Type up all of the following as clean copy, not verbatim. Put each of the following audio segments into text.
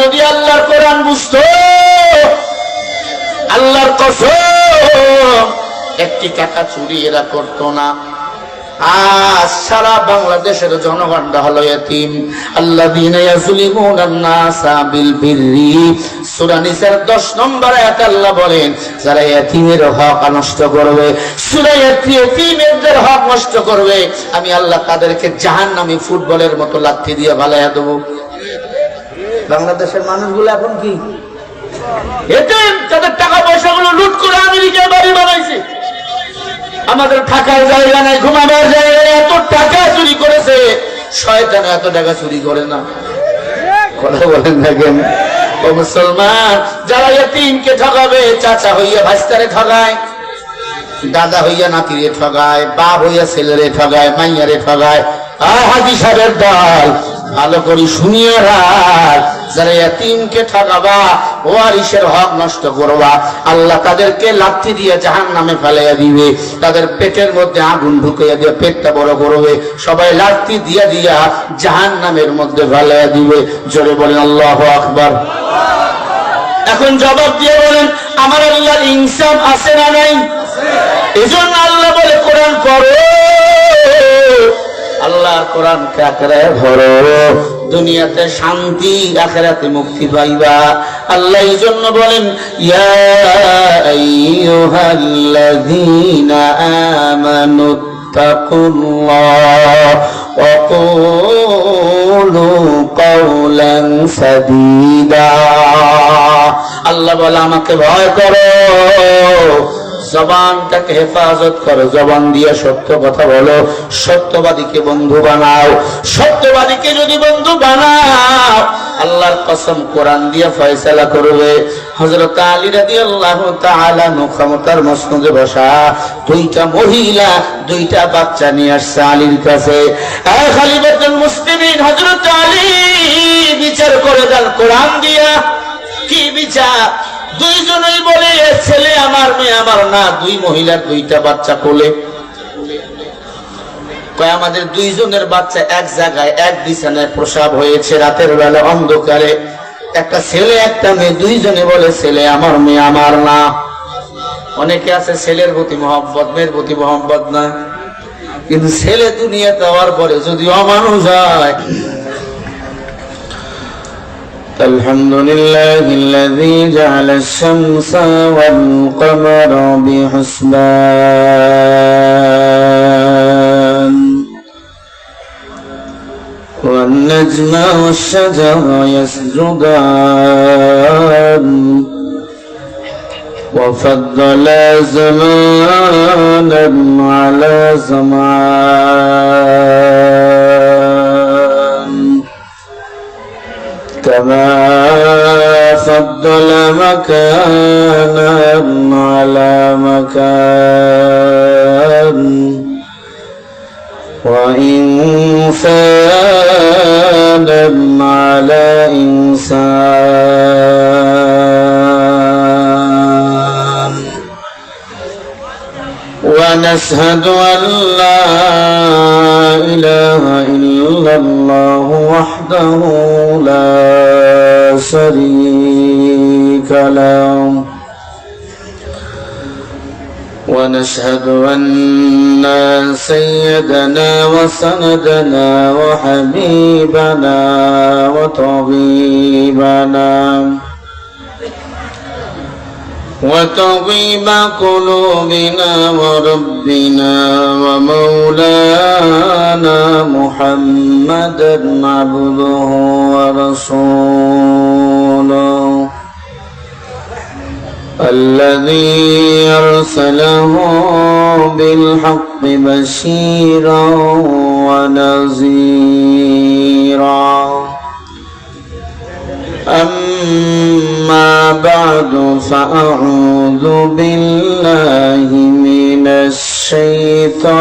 যদি আল্লাহর কোরআন বুঝতো, আল্লাহর কসম একটি টাকা চুরি এরা করতো না। আজ সারা বাংলাদেশের জনগণরা হলো ইতিম। আল্লাযীনা ইয়াযলিমুনান নাসা বিল বিররি, সূরা নিসার 10 নম্বর আয়াত আল্লাহ বলেন, যারা ইতিমের হক নষ্ট করবে, সূরা ইতিমের হক নষ্ট করবে, আমি আল্লাহ তাদেরকে জাহান্নামী ফুটবলের মতো লাথি দিয়ে ভালাইয়া দেব। বাংলাদেশের মানুষগুলো এখন কি এতিম? তাদের টাকা পয়সাগুলো লুট করে আমেরিকায় বাড়ি বানাইছে। আমাদের থাকার জায়গা নাই, ঘুমাবার জায়গা নাই, এত টাকা চুরি করেছে। শয়তান এত টাকা চুরি করে না। কথা বলেন না কেন? ও মুসলমান, যারা ইতিমকে ঠকাবে, চাচা হইয়া ভাইস্তারে ঠকায়, দাদা হইয়া নাতিরে ঠকায়, বাপ হইয়া ছেলেরে ঠকায়, মাইয়ারে ঠকায়। হাজি সাহেবের দল, ভালো করে শুনিয়ে রাখ, যারা ইতিমকে ঠকাবা, ওয়ারিসের হক নষ্ট করবা, আল্লাহ তাদেরকে লাথি দিয়ে জাহান্নামে ফেলাইয়া দিবে। তাদের পেটের মধ্যে আগুন ঢুকাইয়া দিয়ে পেটটা বড় করবে, সবাই লাথি দিয়া দিয়া জাহান্নামের মধ্যে ফেলাইয়া দিবে। জোরে বলেন আল্লাহু আকবার। এখন জবাব দিয়ে বলেন, আমার আল্লাহর ইনসাফ আছে না নাই? এজন্য আল্লাহ বলে কোরআন পড়ো, আল্লাহর কোরআনকে আঁকড়ায় ধরো, দুনিয়াতে শান্তি, আখিরাতে মুক্তি পাইবা। আল্লাহ এই জন্য বলেন, ইয়া আইয়ুহাল্লাযীনা আমানুত্তাকুল্লাহ ওয়া কুলু কাওলান সাদীদা। আল্লাহ বলে, আমাকে ভয় করো, জবানটাকে হেফাজত করো, জবান দিয়ে সত্য কথা বলো, সত্যবাদীকে বন্ধু বানাও। সত্যবাদীকে যদি বন্ধু বানাও, আল্লাহর কসম কোরআন দিয়ে ফয়সালা করবে। হযরত আলী রাদিয়াল্লাহু তাআলা ক্ষমতার মসনদে বসা, দুইটা মহিলা, দুইটা বাচ্চা নিয়ে আসছে আলীর কাছে। খলিফাতুল মুসলিমিন হযরত আলী বিচার করে দেন কোরআন দিয়া। কি বিচার? দুইজনই বলে, ছেলে আমার, মেয়ে আমার না। দুই মহিলার দুইটা বাচ্চা কোলে। কয়, আমাদের দুইজনের বাচ্চা এক জায়গায় এক বিছানায় প্রসব হয়েছে রাতের বেলা অন্ধকারে। একটা ছেলে একটা মেয়ে, দুইজনে বলে ছেলে আমার, মেয়ে আমার না। অনেকে আছে ছেলের প্রতি মহব্বত, মেয়ের প্রতি মহব্বত না, কিন্তু ছেলে দুনিয়াতে হওয়ার পরে যদি অমানুষ হয়। الحمد لله الذي جعل الشمس والقمر بحسبان والنجم والشجر يسجدان وفضل زمانا على زمان كما فضل مكانا على مكان وإنسانا على إنسان ونشهد أن لا إله إلا الله وحده لا شريك له ونشهد أن سيدنا وسندنا وحبيبنا وطبيب قلوبنا وربنا ومولانا محمدا عبده ورسوله الذي أرسله بالحق بشيرا ونذيرا أما بعد فأعوذ بالله من الشيطان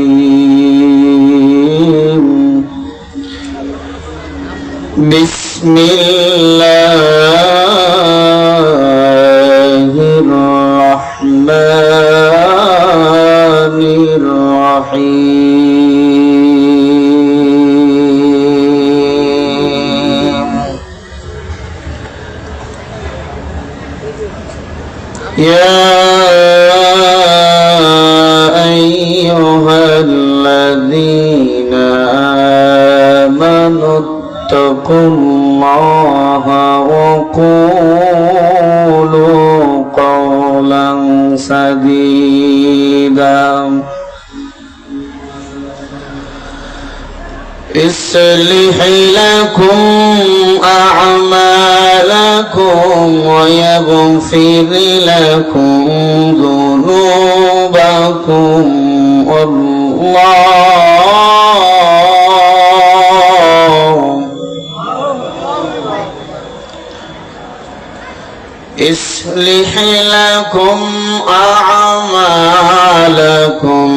الرجيم بسم الله الرحمن الرحيم يا أيها الذين آمنوا اتقوا الله وقولوا قولا سديدا يصلح لكم أعمالكم ويغفر لكم ذنوبكم يصلح لكم أعمالكم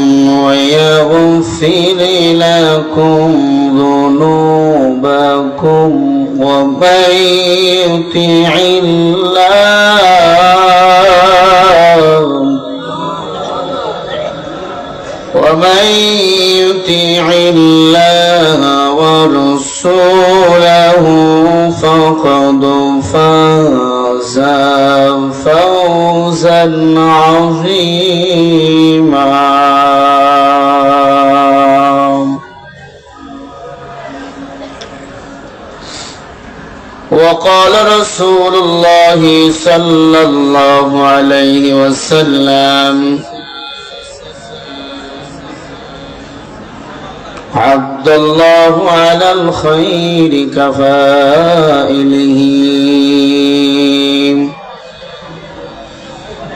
ويغفر لكم ذنوبكم ومن يطع الله ورسوله فقد فاز فوزا عظيما. وقال رسول الله صلى الله عليه وسلم عبد الله على الخير كفائله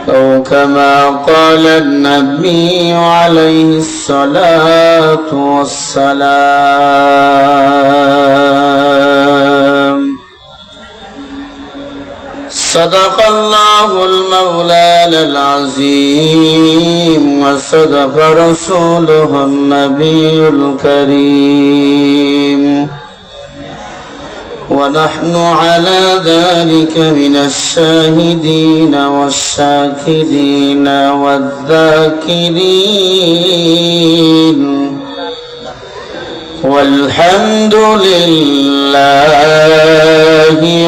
أو كما قال النبي عليه الصلاة والسلام. صدق الله المولى العظيم وصدق رسوله النبي الكريم ونحن على ذلك من الشاهدين والشاكرين والذاكرين والحمد لله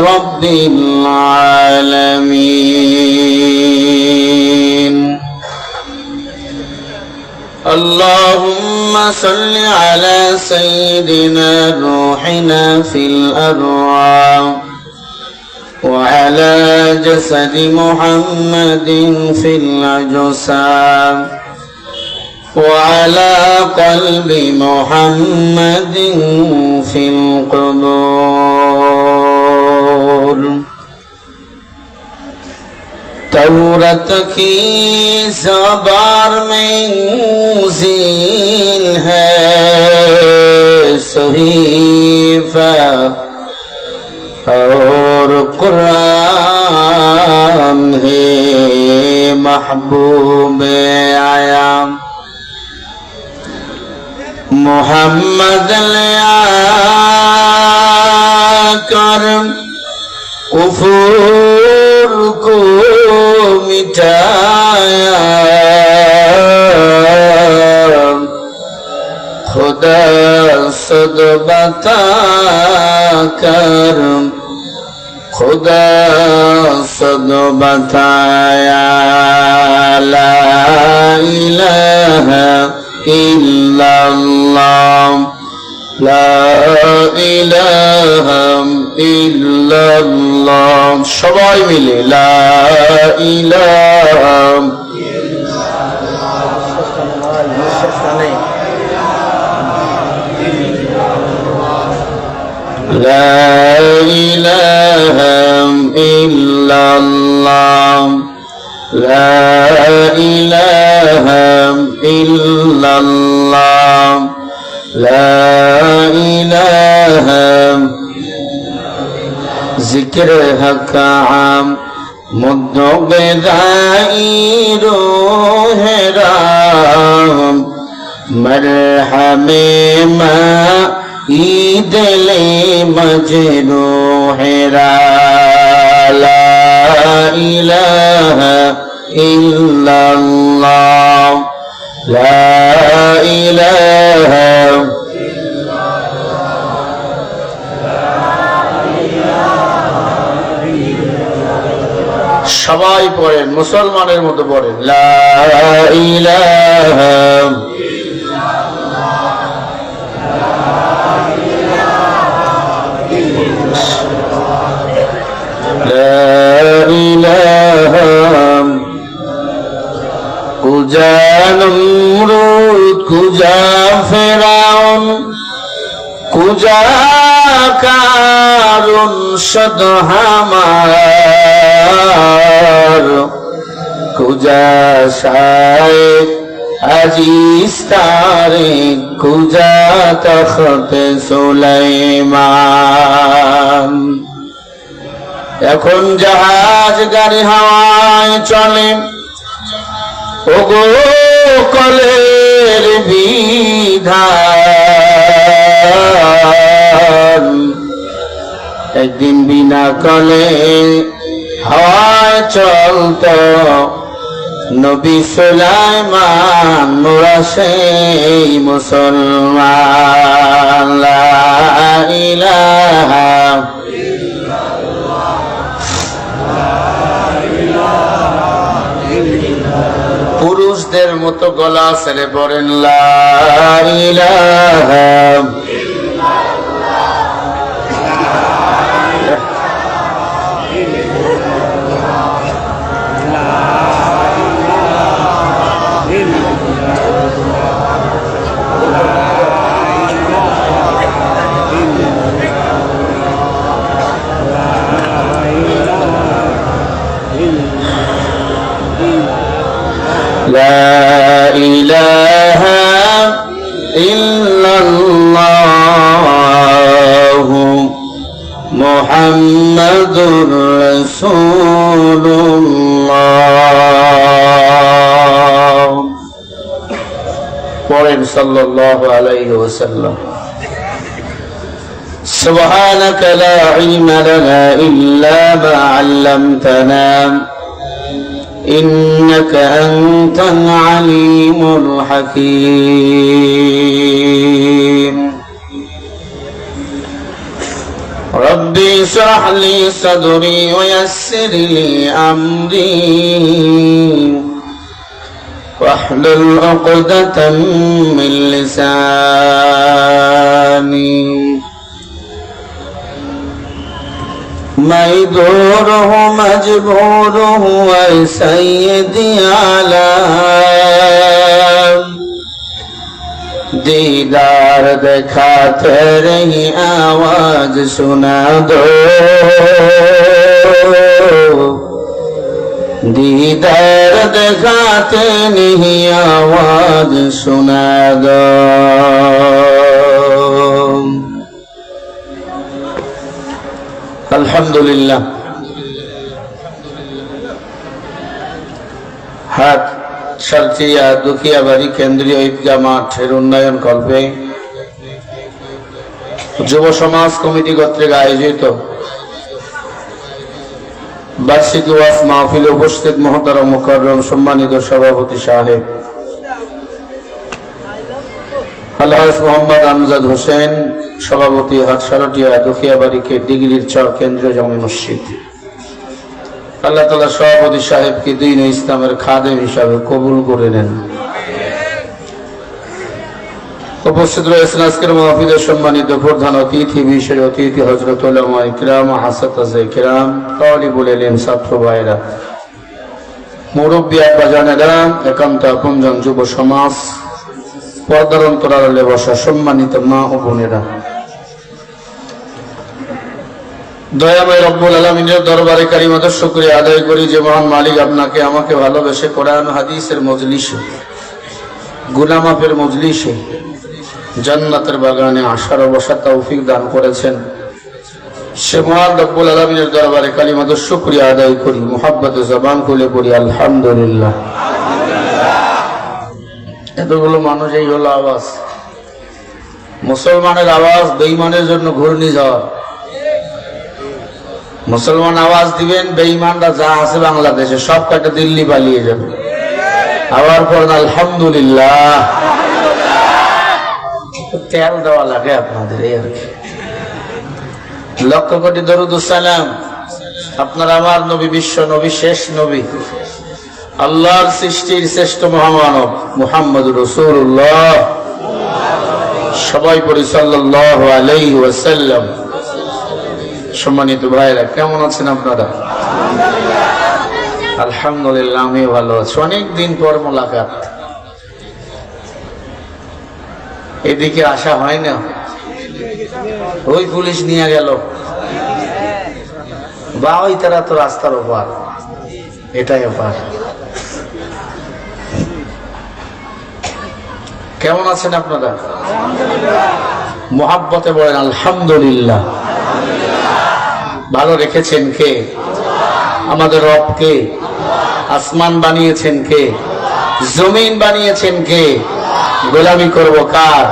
رب العالمين. اللهم صل على سيدنا روحنا في الأرواح وعلى جسد محمد في الأجسام وعلى قلب محمد في القبور. तौरत की ज़बान में इंजील है सहीफ़ा और कुरान है महबूब आयाम मोहम्मद ले आकर कुफर को मिटाया खुदा सद बता कर खुदा सद बताया ला इलाहा इल्लल्लाह ला इलाहा इल्लल्लाह সবাই মিলে লা ইলাহা লা ইলাহা ইল্লাল্লাহ লা ইলাহা ইল্লাল্লাহ লা ইলাহা जिक्र हक आम मुद्दों बेदाई रूह राम मरहमे माँ ईद ले मजरूह ला इलाहा इल्लल्लाह ला इलाहा সবাই পড়েন, মুসলমানের মতো পড়েন, লা ইলাহা কুজা নমরুদ কুজা ফেরাউন কুজা কারুন শত হামার কুজা শায়েখ আজিজ তারিক কুজা তখতে সুলাইমান। এখন জাহাজ গাড়ি হাওয়ায় চলে, ওগো কলের বিধান, একদিন বিনা কলে হাওয়ায় চলত নবী সুলাইমান, মোরা সেই মুসলমান। লা ইলাহা পুরুষদের মতো গলা ছেড়ে পড়েন, লা ইলাহা لا إله إلا الله محمد رسول الله قرآن صلى الله عليه وسلم سبحانك لا علم لنا إلا ما علمتنا إنك أنت العليم الحكيم ربي اشرح لي صدري ويسر لي أمري واحلل عقدة من لساني ميدوره مجبوره وسيدي على दीदार दिखाते रही आवाज सुना दो, दीदार दिखाते नहीं आवाज सुना दो। আলহামদুলিল্লাহ। হাট সারচিয়া দুখিয়াবাড়ি কেন্দ্রীয় ঈদগাহ মাঠের উন্নয়ন কল্পে যুব সমাজ কমিটি কর্তৃক আয়োজিত বার্ষিক ওয়াজ মাহফিলে উপস্থিত মহতারাম মুকাররম সম্মানিত সভাপতি সাহেব আলহাজ মোহাম্মদ আমজাদ হোসেন, সভাপতি হাটসারটিয়া দুখিয়াবাড়িকে ডিগ্রির চর কেন্দ্রীয় জামে মসজিদ, আল্লাহ তাআলা সভাপতি সাহেবকে দ্বীন ইসলামের খাদেম হিসাবে কবুল করে নেন। উপস্থিত রয়েছেন আজকের মাহফিলের সম্মানিত প্রধান অতিথি, বিশেষ অতিথি হযরত উলামা ইকরাম, হাসাতায়ে কিরাম, তালিবুল ইলম, ছাত্র ভাইরা, মুরব্বী আব্বাজানেরা, একান্ত আপনজন যুব সমাজ, পর্দার অন্তরালে বসা সম্মানিত মা ও বোনেরা, দয়াময় রব্বুল আলামিনের দরবারে কারিমাতুর শুকরিয়া আদায় করি যে মহান মালিক আপনাকে আমাকে ভালোবেসে কোরআন হাদিসের মজলিসে, গুনাহ মাফের মজলিসে, জান্নাতের বাগানে আসার বসার তৌফিক দান করেছেন। সে মহান রব্বুল আলামিনের দরবারে কালিমাতুর শুকরিয়া আদায় করি, মুহাব্বতে জবান খুলে পড়ি আলহামদুলিল্লাহ। এতগুলো মানুষ, এই হলো আওয়াজ। মুসলমানের আওয়াজ বেঈমানের জন্য ঘূর্ণিঝড়। মুসলমান আওয়াজ দিবেন, বেঈমানরা যা আছে বাংলাদেশে সব কাটে দিল্লি পালিয়ে যাবে। আবার পড়েন আলহামদুলিল্লাহ। তেল দেওয়া লাগে আপনাদের, এই আর কি। লক্ষ কোটি দরুদ সালাম আপনার আমার নবী, বিশ্ব নবী, শেষ নবী, আল্লাহর সৃষ্টির শ্রেষ্ঠ মহামানব মুহাম্মদুর রাসূলুল্লাহ। সবাই পড়ি সাল্লাল্লাহু আলাইহি ওয়াসাল্লাম। সম্মানিত ভাইরা, কেমন আছেন আপনারা? আলহামদুলিল্লাহ, আমি ভালো আছি। অনেকদিন পর মোলাকাত, এদিকে আসা হয় না। ওই পুলিশ নিয়ে গেল, বা ওই তারা তো রাস্তার ওপার, এটাই ওপার। কেমন আছেন আপনারা? মুহাব্বতে বলেন আলহামদুলিল্লাহ। ভালো রেখেছেন কে? আমাদের রব কে? আসমান বানিয়েছেন কে? জমিন বানিয়েছেন কে? গোলামি করব কার?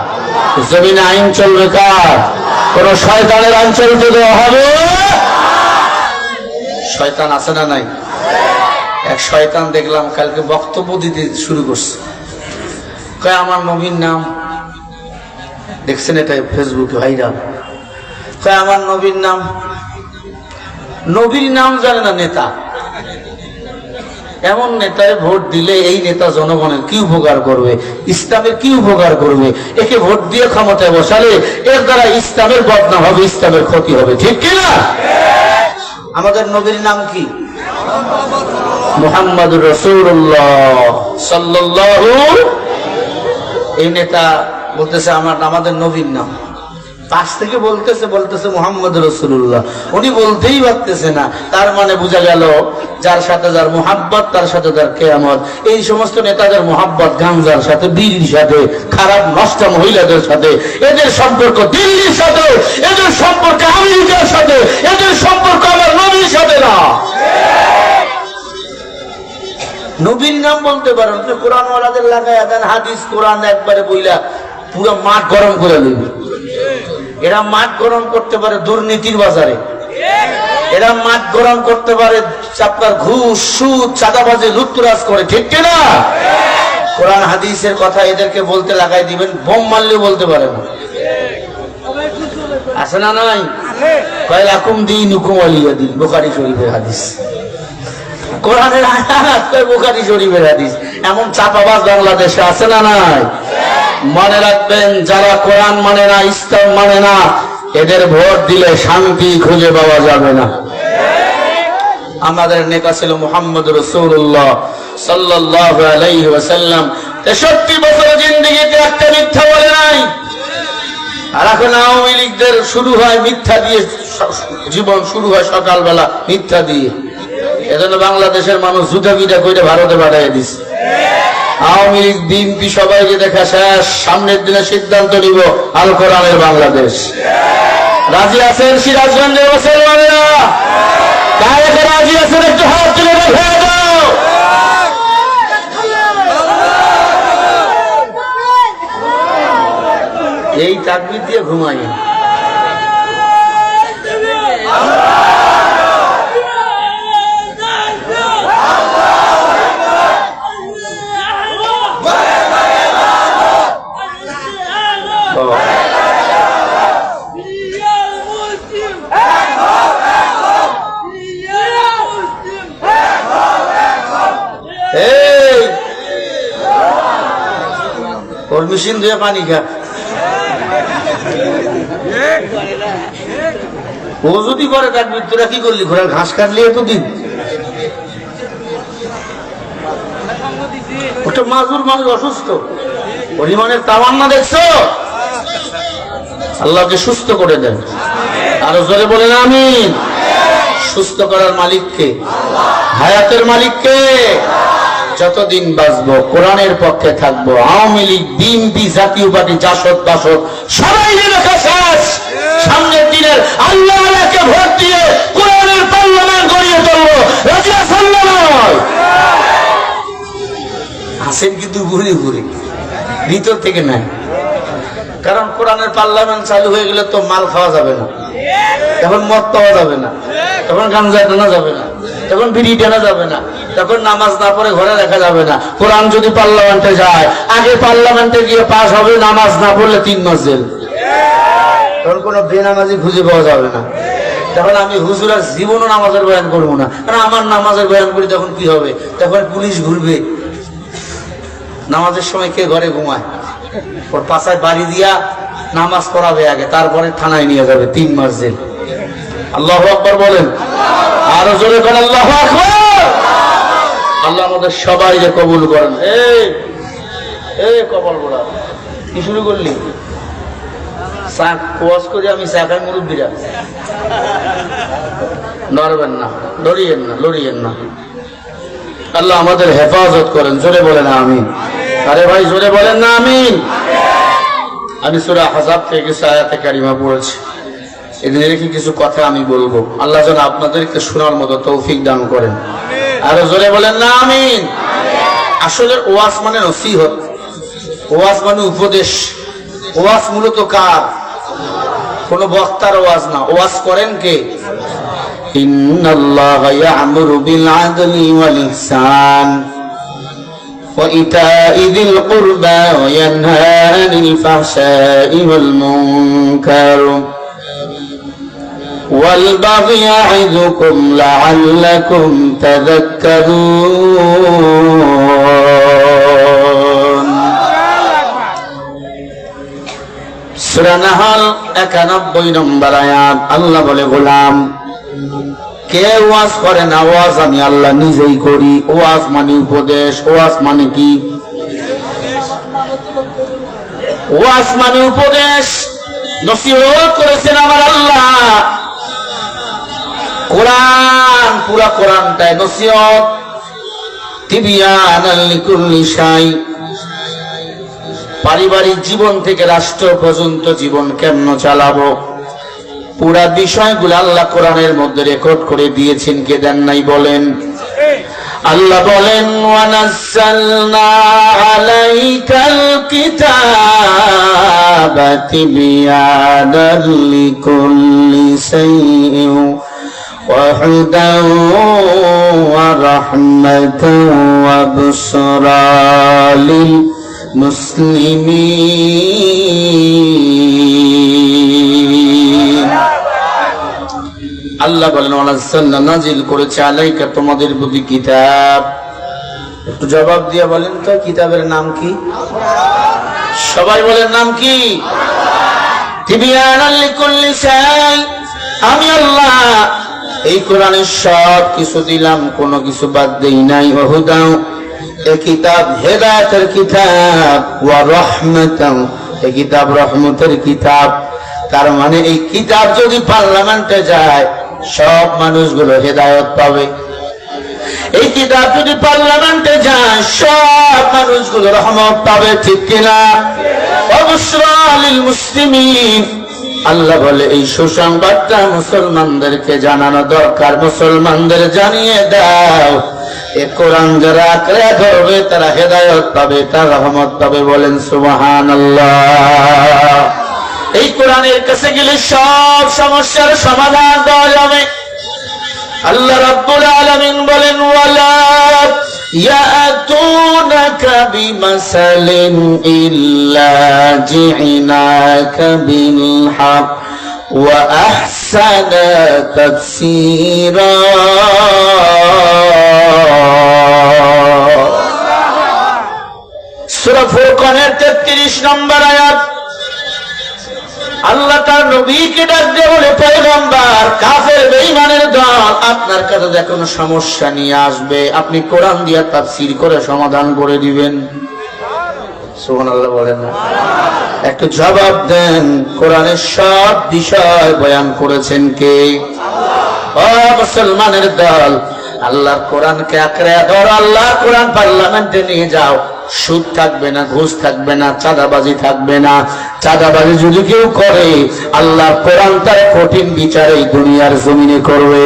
জমিনে আইন চলবে কার? কোন শয়তানের আইন চলতে দেওয়া হবে? শয়তান আছে না নাই? এক শয়তান দেখলাম কালকে বক্তব্য দিতে শুরু করছে। কয় আমার নবীর নাম, দেখছেন এটা ফেসবুকে ভাইরাল। কয় আমার নবীর নাম, নবীর নাম জানে না নেতা। এমন নেতায় ভোট দিলে এই নেতা জনগণের কি উপকার করবে, ইসলামের কি উপকার করবে? একে ভোট দিয়ে ক্ষমতায় বসালে এর দ্বারা ইসলামের বদনাম হবে, ইসলামের ক্ষতি হবে, ঠিক কিনা? আমাদের নবীর নাম কি? মুহাম্মদুর রাসূলুল্লাহ সাল্লাল্লাহু। এই নেতা বলতেছে আমাদের নবীর নাম, পাশ থেকে বলতেছে মুহাম্মদুর রাসূলুল্লাহ। উনি বলতেই পারতেছে না। তার মানে বোঝা গেল যার সাথে যার মুহাব্বত তার সাথে তার কিয়ামত। এই সমস্ত নেতাদের মুহাব্বত গাঞ্জার সাথে, বিড়ির সাথে, খারাপ নষ্ট মহিলাদের সাথে, এদের সম্পর্ক দিল্লির সাথে, এদের সম্পর্ক আমেরিকার সাথে, এদের সম্পর্ক আমার নবীর সাথে না। নবীর নাম বলতে পারেন, আপনি কোরআন ওয়ালাদের লাগায় দেন হাদিস কোরআন একবারে বইলা পুরো মাঠ গরম করে দিবে। এরা মাঠ গরম করতে পারে দুর্নীতির বাজারে, এরা মাঠ গরম করতে পারে আপনার ঘুষ, সুদ, চাঁদাবাজি, লুটতরাজ করে, ঠিক কিনা? কোরআন হাদিসের কথা এদেরকে বলতে লাগাই দিবেন, বোম মারলেও বলতে পারে না। আছে না নাই? লাকুম দীনুকুম ওয়ালিয়া দীন, বুখারী শরীফের হাদিস। কোরআনের আয়াত, বুখারী শরীফের হাদিস। এমন চাপাবাজ বাংলাদেশে আছে না নাই? মনে রাখবেন, যারা কোরআন মানে না, ইসলাম মানে না, এদের ভোট দিলে শান্তি খুঁজে পাওয়া যাবে না। আমাদের নেতা ছিল মুহাম্মদ রাসূলুল্লাহ সাল্লাল্লাহু আলাইহি ওয়াসাল্লাম। 63 বছর জিন্দেগিতে একটা মিথ্যা বলে নাই। আর এখন আওয়ামী লীগদের শুরু হয় মিথ্যা দিয়ে, জীবন শুরু হয় সকালবেলা মিথ্যা দিয়ে। এজন্য বাংলাদেশের মানুষ জুতা পিটা করে ভারতে পাঠিয়ে দিচ্ছে। আওয়ামী লীগ, বিএনপি সবাইকে দেখা শেষ। সামনের দিনে সিদ্ধান্ত নিব আল কোরআনের বাংলাদেশ। রাজি আছেন সিরাজগঞ্জের মুসলমানেরা? কারা কারা রাজি আছেন একটু হাত তুলে দেখা দাও। এই তাকবীর দিয়ে ঘুমাই। ওর মেশিন দিয়ে পানি খা। ও যদি করে তাকবীর, তোরা কি করলি? ঘোড়ার ঘাস কাটলি এতদিন? ওটা মাজুর মানুষ, অসুস্থ। পরিমাণের তামান্না দেখছো? আল্লাহকে সুস্থ করে দেন। আরো জোরে বলেন আমিন। সুস্থ করার মালিককে, হায়াতের মালিককে। যতদিন বাঁচবো কোরআনের পক্ষে থাকবো। আওয়ামী লীগ, বিএনপি, জাতীয় পার্টি, জাসদ বাসদ সবাই লেখা শেষ। সামনের দিনের আল্লাহকে ভোট দিয়ে কোরআনের পার্লামেন্ট গড়িয়ে তুলবো। রাজি আছেন না? আছেন কিন্তু ঘুরে ঘুরে, ভিতর থেকে নাই। কারণ কোরআনের পার্লামেন্ট চালু হয়ে গেলে তো মাল খাওয়া যাবে না, তখন মদ পাওয়া যাবে না, তখন গাঞ্জা টানা যাবে না, তখন বিড়ি টানা যাবে না, তখন নামাজ না পড়ে ঘরে রাখা যাবে না। কোরআন যদি পার্লামেন্টে যায়, আগে পার্লামেন্টে গিয়ে পাস হবে, নামাজ না পড়লে 3 মাস জেল। তখন কোনো বেনামাজি খুঁজে পাওয়া যাবে না। তখন আমি হুজুর আর জীবনও নামাজের বয়ান করবো না, কারণ আমার নামাজের বয়ান করি তখন কি হবে, তখন পুলিশ ঘুরবে। নামাজের সময় কে ঘরে ঘুমায়, ওর পাশায় বাড়ি দিয়া নামাজ পড়াবে আগে, তারপরে থানায় নিয়ে যাবে 3 মাস জেল। আল্লাহু আকবার বলেন, আরো জোরে বলেন আল্লাহু আকবার। আল্লাহ আমাদের সবাইকে কবুল করেন। এই কবল বড়া কি শুরু করলি? ওয়াজ করে আমি চাকায় মুরব্বীরা নড়বেন না, লড়িয়েন না। আল্লাহ আমাদের হেফাজত করেন, জোরে বলেন আমিন। আরে ভাই জোরে বলেন না আমিন। আমি সূরা আহজাব থেকে কিছু আয়াতে কারিমা পড়েছি, এদিন রেখে কিছু কথা আমি বলবো। আল্লাহ যেন আপনাদেরকে শোনার মতো তৌফিক দান করেন। আরো জোরে বলেন না আমিন। আসলে ওয়াজ মানে নসিহত, ওয়াজ মানে উপদেশ। ওয়াজ মূলত কার? কোন বক্তার ওয়াজ না, ওয়াজ করেন কে? ইন্নাল্লাহা ইয়া'মুরু বিল আদলি ওয়াল ইহসান ওয়া ইতা'i যিল কুরবা ওয়া ইয়ানহা আনিল ফাহশা'i ওয়াল মুনকার ওয়াল বাগই ইয়া'iযুকুম লা'আল্লাকুম তাযাক্কারুন। সূরা নাহল 91 নম্বর আয়াত। আল্লাহ বলে, গোলাম কে ওয়াজ করে না? ওয়াজ আমি আল্লাহ নিজেই করি। ওয়াজ মানে উপদেশ। ওয়াজ মানে কি? ওয়াজ মানে উপদেশ। নসিহত করেছেন আমার আল্লাহ। কোরআন, পুরা কোরআনটাই নসিহত। তিবিয়ানাল লিকুল্লি শাই। পারিবারিক জীবন থেকে রাষ্ট্র পর্যন্ত জীবন কেমন চালাবো, পুরা বিষয়গুলো আল্লাহ কোরআনের মধ্যে রেকর্ড করে দিয়েছেন। কে দেন নাই বলেন? আল্লাহ বলেন, ওয়ানাজ্জালনা আলাইকাল কিতাবা তিবিয়ানাল লিকুল্লি শাইইন ওয়া হুদান ওয়া রাহমাতান ওয়া বুশরা লিল মুসলিমিন। আল্লাহ বলেন, ওয়ানাজ্জালনা নাজিল করেছে আলাইকা তোমাদের প্রতি কিতাব। একটু জবাব দিয়ে বলেন তো, কিতাবের নাম কি? সবাই বলেন নাম কি? তিবিয়ানাল লিকুল্লি শাই। আমি আল্লাহ এই কোরআনে সব কিছু দিলাম, কোনো কিছু বাদ দেই নাই। ওয়া হুদান, এই কিতাব হেদায়েতের কিতাব। ওয়া রাহমাতান, এই কিতাব রহমতের কিতাব। তার মানে এই কিতাব যদি পার্লামেন্টে যায় সব মানুষগুলো হেদায়েত পাবে। এই কিতাব যদি পার্লামেন্টে যায় সব মানুষগুলো রহমত পাবে, ঠিক কিনা? অবশ্যই লিল মুসলিমিন। আল্লাহ বলে, এই সুসংবাদটা মুসলমানদেরকে জানানো দরকার। মুসলমানদের জানিয়ে দাও, এ কোরআন যারা আঁকড়ে ধরবে তারা হেদায়েত পাবে, তারা রহমত পাবে। বলেন সুবহানাল্লাহ। এই কোরআনের কাছে গেলে সব সমস্যার সমাধান দেওয়া যাবে। আল্লাহ রাব্বুল আলামিন বলেন, ওয়ালা ইয়াতুনাকা বিমাসালিন ইল্লা জি'নাকা বিল হক ওয়া আহসানা তাফসীরা। সূরা ফুরকানের 33 নম্বর আয়াত। আল্লাহ তার নবীকে ডাক দিয়ে বলে, পয়গম্বর, কাফের বেঈমানের দল আপনার কাছে যে কোনো সমস্যা নিয়ে আসবে, আপনি কোরআন দিয়ে তাফসীর করে সমাধান করে দিবেন। সুবহানাল্লাহ বলেন না? একটু জবাব দেন, কোরআনের সব বিষয় বয়ান করেছেন কে? ও মুসলমানের দল, আল্লাহর কোরআনকে আঁকড়ে ধরো। আল্লাহর কোরআন পার্লামেন্টে নিয়ে যাও। সুদ থাকবে না, ঘুষ থাকবে না, চাঁদাবাজি থাকবে না। চাঁদাবাজি যদি কেউ করে, আল্লাহর কোরআন তার কঠিন বিচার এই দুনিয়ার জমিনে করবে।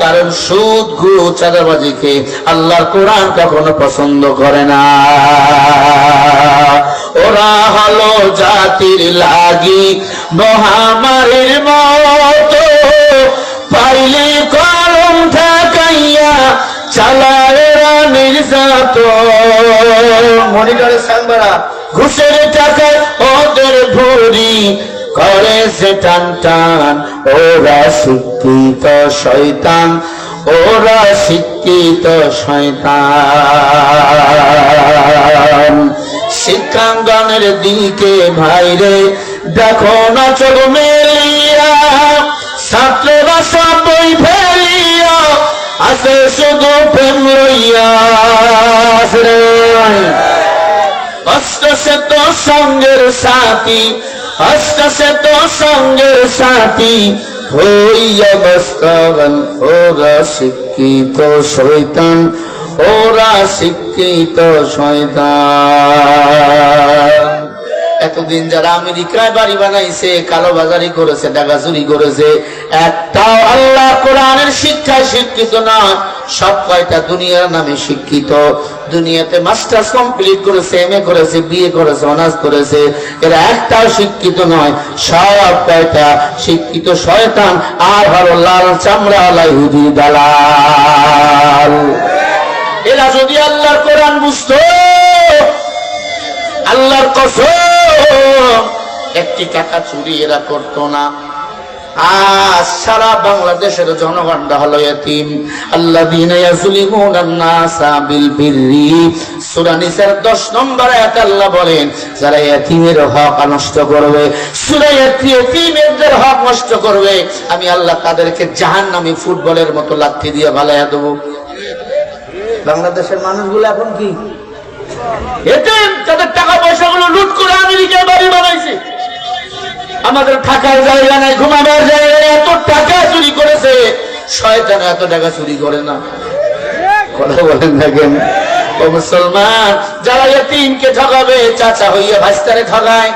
কারণ সুদ, ঘুষ, চাঁদাবাজিকে আল্লাহর কোরআন কখনো পছন্দ করে না। ওরা হলো জাতির লাগি মহামারীর মতো, পাইলে করম ঠাকাইয়া চালায় নির্যাতন। মনিটরে সাংবারা ঘুষের টাকায় ওদের ভরি করেছে টান টান, ওরা শিক্ষিত শয়তান, ওরা শিক্ষিত শয়তান। শিক্ষাঙ্গনের দিকে ভাইরে দেখো না চোখ মেলিয়া, ছাত্ররা সব বই ফেলিয়া আছে শুধু প্রেম লইয়া। অষ্টশত সঙ্গের সাথী, অষ্টশত সঙ্গের সাথী হইয়া বস্তগণ, ওরা শিক্ষিত শয়তান, ওরা শিক্ষিত শয়তান। এতদিন যারা আমেরিকায় বাড়ি বানাইছে, কালোবাজারি করেছে, টাকা চুরি করেছে, একটাও আল্লাহ কোরআনের শিক্ষায় শিক্ষিত নয়। সব কয়টা দুনিয়ার নামে শিক্ষিত। দুনিয়াতে মাস্টার্স কমপ্লিট করেছে, এমএ করেছে, বিএ করেছে, অনার্স করেছে, এরা একটাও শিক্ষিত নয়। সব কয়টা শিক্ষিত শয়তান আর হলো লাল চামড়া ইহুদি দালাল। এরা যদি আল্লাহর কোরআন বুঝতো, আল্লাহর কসম একটি টাকা চুরি এরা করতো না। আজ সারা বাংলাদেশের জনগণটা হলো এতিম। আল্লাযীনা ইয়াযলিমুনা আন-নাসা বিল বিররি, সূরা নিসার 10 নম্বর আয়াতে আল্লাহ বলেন, যারা এতিমের হক নষ্ট করবে, সূরা এতিমের হক নষ্ট করবে, আমি আল্লাহ তাদেরকে জাহান্নামী ফুটবলের মতো লাথি দিয়ে ভালাইয়া দেব। বাংলাদেশের মানুষগুলো এখন কি এতিম? তাদের টাকা পয়সাগুলো লুট করে আমেরিকায় বাড়ি বানাইছে। আমাদের থাকার জায়গা নাই, ঘুমাবার জায়গা নাই, এত টাকা চুরি করেছে। শয়তান এত টাকা চুরি করে না। কথা বলেন দেখেন ও মুসলমান, যারা এতিমকে ঠকাবে, চাচা হইয়া ভাইস্তারে ঠগায়,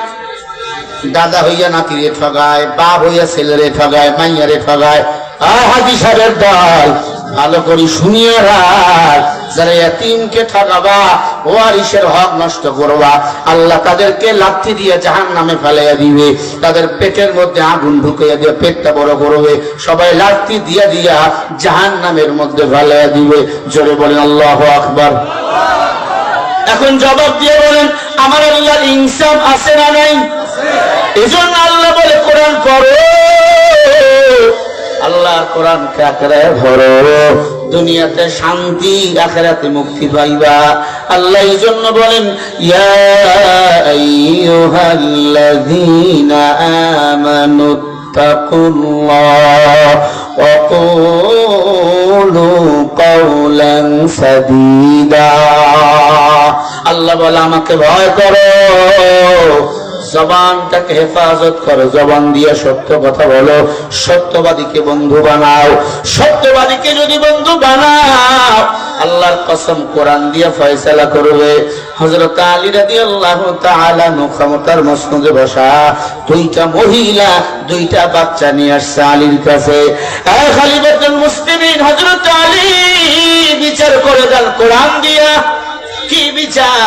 দাদা হইয়া নাতিরে ঠগায়, বাপ হইয়া ছেলেরে ঠগায়, মাইয়ারে ঠগায়। হাজি সাহেবের দল ভালো করে শুনিয়ে রাখ, যারা এতিমকে ঠকাবা, ওয়ারিসের হক নষ্ট করবা, আল্লাহ তাদেরকে লাথি দিয়ে জাহান্নামে ফেলাইয়া দিবে। তাদের পেটের মধ্যে আগুন ঢুকিয়ে দিয়ে পেটটা বড় করবে, সবাই লাথি দিয়া দিয়া জাহান্নামের মধ্যে ফেলাইয়া দিবে। জোরে বলেন আল্লাহু আকবার। এখন জবাব দিয়ে বলেন, আমার আল্লাহর ইনসাফ আছে না নাই? এজন্য আল্লাহ বলে কোরআন পড়ো, আল্লাহর কোরআনকে আঁকড়ে ধরো, দুনিয়াতে শান্তি, আখিরাতে মুক্তি পাইবা। আল্লাহ এই জন্য বলেন, ইয়া আইয়ুহাল্লাযীনা আমানুত্তাকুল্লাহ ওয়া কুলু কাওলান সাদীদা। আল্লাহ বলে আমাকে ভয় করো, জবানটাকে হেফাজত করো, জবান দিয়ে সত্য কথা বলো, সত্যবাদীকে বন্ধু বানাও। সত্যবাদীকে যদি বন্ধু বানাও, আল্লাহর কসম কোরআন দিয়ে ফয়সালা করবে। হযরত আলী রাদিয়াল্লাহু তাআলা ক্ষমতার মসনদে বসা, দুইটা মহিলা দুইটা বাচ্চা নিয়ে আসছে আলীর কাছে। খলিফাতুল মুসলিমিন হযরত আলী বিচার করে দেন কোরআন দিয়া। কি বিচার?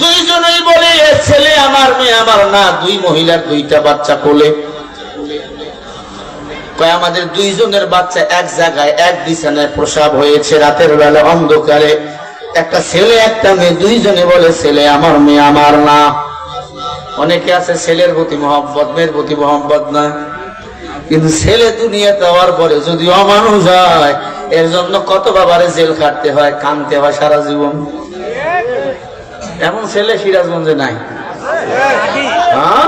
দুইজনেই বলে ছেলে আমার, মেয়ে আমার না। দুই মহিলার দুইটা বাচ্চা কোলে। কয় আমাদের দুইজনের বাচ্চা এক জায়গায় এক বিছানায় প্রসব হয়েছে রাতের বেলা অন্ধকারে। একটা ছেলে একটা মেয়ে, দুইজনে বলে ছেলে আমার, মেয়ে আমার না। অনেকে আছে ছেলের প্রতি মহব্বত, মেয়ের প্রতি মহব্বত না। কিন্তু ছেলে দুনিয়াতে হওয়ার পরে যদি অমানুষ হয়, এর জন্য কত বাবারে জেল খাটতে হয়, কাঁদতে হয় সারা জীবন। এমন ছেলে সিরাজগঞ্জে নাই, হ্যাঁ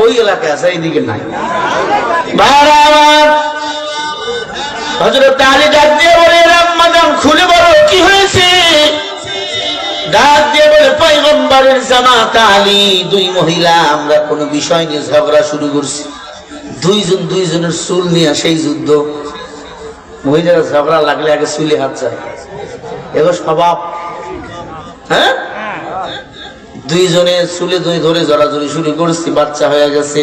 ওই এলাকায় আছে, এইদিকে নাই। হযরত আলী ডাক দিয়ে বলে, আম্মাজান খুলে বলো কি হয়েছে? ডাক দিয়ে বলে, পয়গম্বরের জামাত আলী, দুই মহিলা আমরা কোন বিষয় নিয়ে ঝগড়া শুরু করছি। দুইজন দুইজনের চুল নিয়ে সেই যুদ্ধ। মহিলারা ঝগড়া লাগলে আগে চুলে হাত যায়, এগুলো স্বভাব। হ্যাঁ, দুইজনে চুলে ধরে জড়াজড়ি শুরু করছি, বাচ্চা হয়ে গেছে।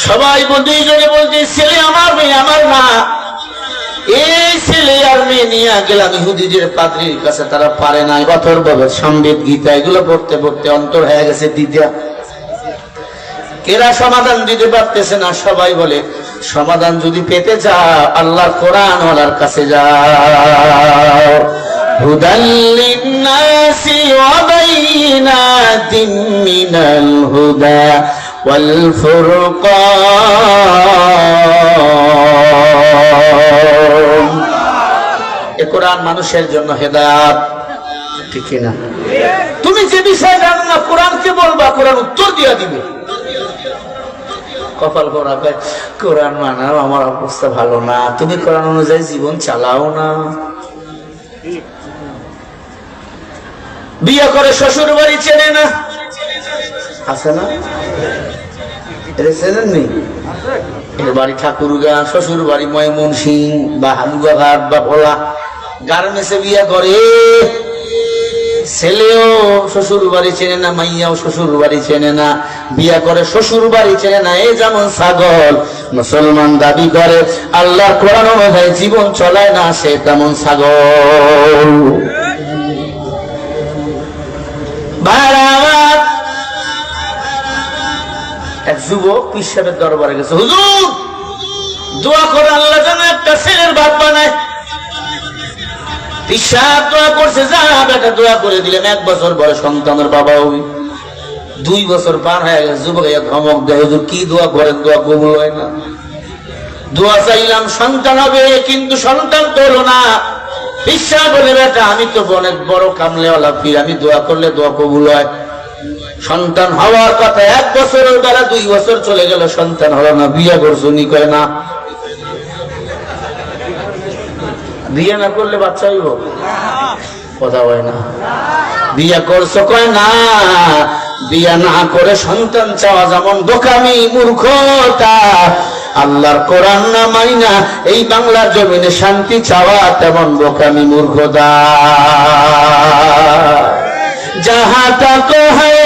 সবাই দুইজনে বলছে ছেলে আমার, মেয়ে আমার না। এই ছেলে আর মেয়ে নিয়ে গেলাম ইহুদিদের পাদ্রীর কাছে, তারা পারে নাই। অথর্ববেদ, সংবেদ, গীতা এগুলো পড়তে পড়তে অন্তর হয়ে গেছে দ্বিধা। এরা সমাধান দিতে পারতেছে না। সবাই বলে সমাধান যদি পেতে চাও আল্লাহর কোরআন ওয়ালার কাছে যাও। হুদাল লিন্নাসি ওয়া বাইনাতিন মিনাল হুদা والفرقان এ কোরআন মানুষের জন্য হেদায়েত ঠিক না তুমি যে বিষয় জানো না কোরআনকে বলবা কোরআন উত্তর দিয়ে দিবে কপাল করা কোরআন মানাও আমার অবস্থা ভালো না তুমি কোরআন অনুযায়ী জীবন চালাও না বিয়ে করে শ্বশুর বাড়ি চেনে না আছে না এটা চেনেন নি এর বাড়ি ঠাকুরগা শ্বশুর বাড়ি ময়মনসিং বা হালুয়াঘাট বা ভোলা গার্মেন্টসে বিয়ে করে ছেলেও শ্বশুর বাড়ি চেনে না মাইয়াও শ্বশুর বাড়ি চেনে না বিয়া করে শ্বশুর বাড়ি চেনে না এই যেমন ছাগল মুসলমান দাবি করে আল্লাহর কোরআন অনুযায়ী জীবন চলায় না সে তেমন ছাগল এক যুবক পীর সাহেবের দরবারে গেছে হুজুর দোয়া করে আল্লাহ যেন একটা ছেলের বাপ বানায় পীর সাহেব দোয়া করছে যা বেটা দোয়া করে দিলেন 1 বছর বয়স সন্তানের বাবা হবি 2 বছর পার হয়ে গেছে যুবক ধমক দেয় হুজুর কি দোয়া করেন দোয়া কবুল হয় না দোয়া চাইলাম সন্তান হবে কিন্তু সন্তান তো হলো না পীর সাহেব বলে বেটা আমি তো অনেক বড় কামলেওয়ালা পীর আমি দোয়া করলে দোয়া কবুল হয় সন্তান হওয়ার কথা 1 বছরের বেলা 2 বছর চলে গেল সন্তান হলো না বিয়ে করছো নি কয় না বিয়ে না করলে বাচ্চা হইব কথা হয় না বিয়ে করছো কয় না বিয়ে না করে সন্তান চাওয়া যেমন বোকামি মূর্খতা আল্লাহর কোরআন না মাইনা এই বাংলার জমিনে শান্তি চাওয়া তেমন বোকামি মূর্খতা जहाँ तक है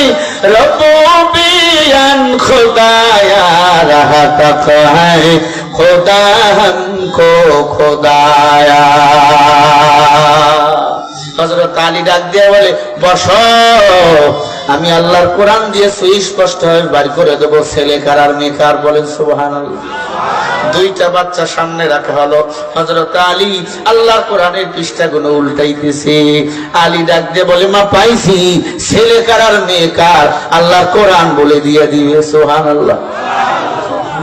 रबूबियत खुदाया रहा तक है खुदा हमको खुदाया হযরত আলী ডাক দিয়ে বলে বসো আমি আল্লাহর কোরআন দিয়ে সুস্পষ্ট হয়ে বার করে দেব ছেলে কার আর মেয়ে কার বলেন সুবহানাল্লাহ দুইটা বাচ্চা সামনে রাখা হলো হযরত আলী আল্লাহর কোরআনের পৃষ্ঠাগুলো উল্টাইতেছে আলী ডাক দিয়ে বলে মা পাইছি ছেলে কার আর মেয়ে কার আল্লাহর কোরআন বলে দিয়ে দিবে সুবহানাল্লাহ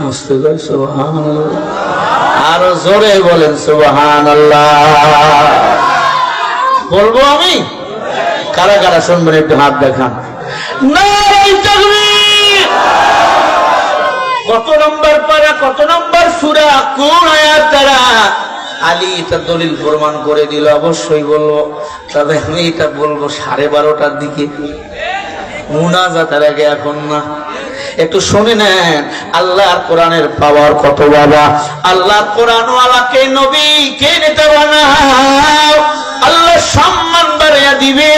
মুস্তাফা সুবহানাল্লাহ আর জোরে বলেন সুবহানাল্লাহ বলবো আমি কারা কারা শুনবেন একটু হাত দেখান নারে তাকবীর কত নম্বর পারা কত নম্বর সূরা কোন আয়াত দ্বারা আলী তার দলিল প্রমাণ করে দিল অবশ্যই বলবো তবে আমি এটা বলবো 12:30টার দিকে মুনাজাতের আগে এখন না একটু শুনে নেন আল্লাহর কোরআনের পাওয়ার কত বাবা আল্লাহর কোরআন ওয়ালাকে নবী কে নেতা বানাও আল্লাহ সম্মান বাড়িয়ে দিবে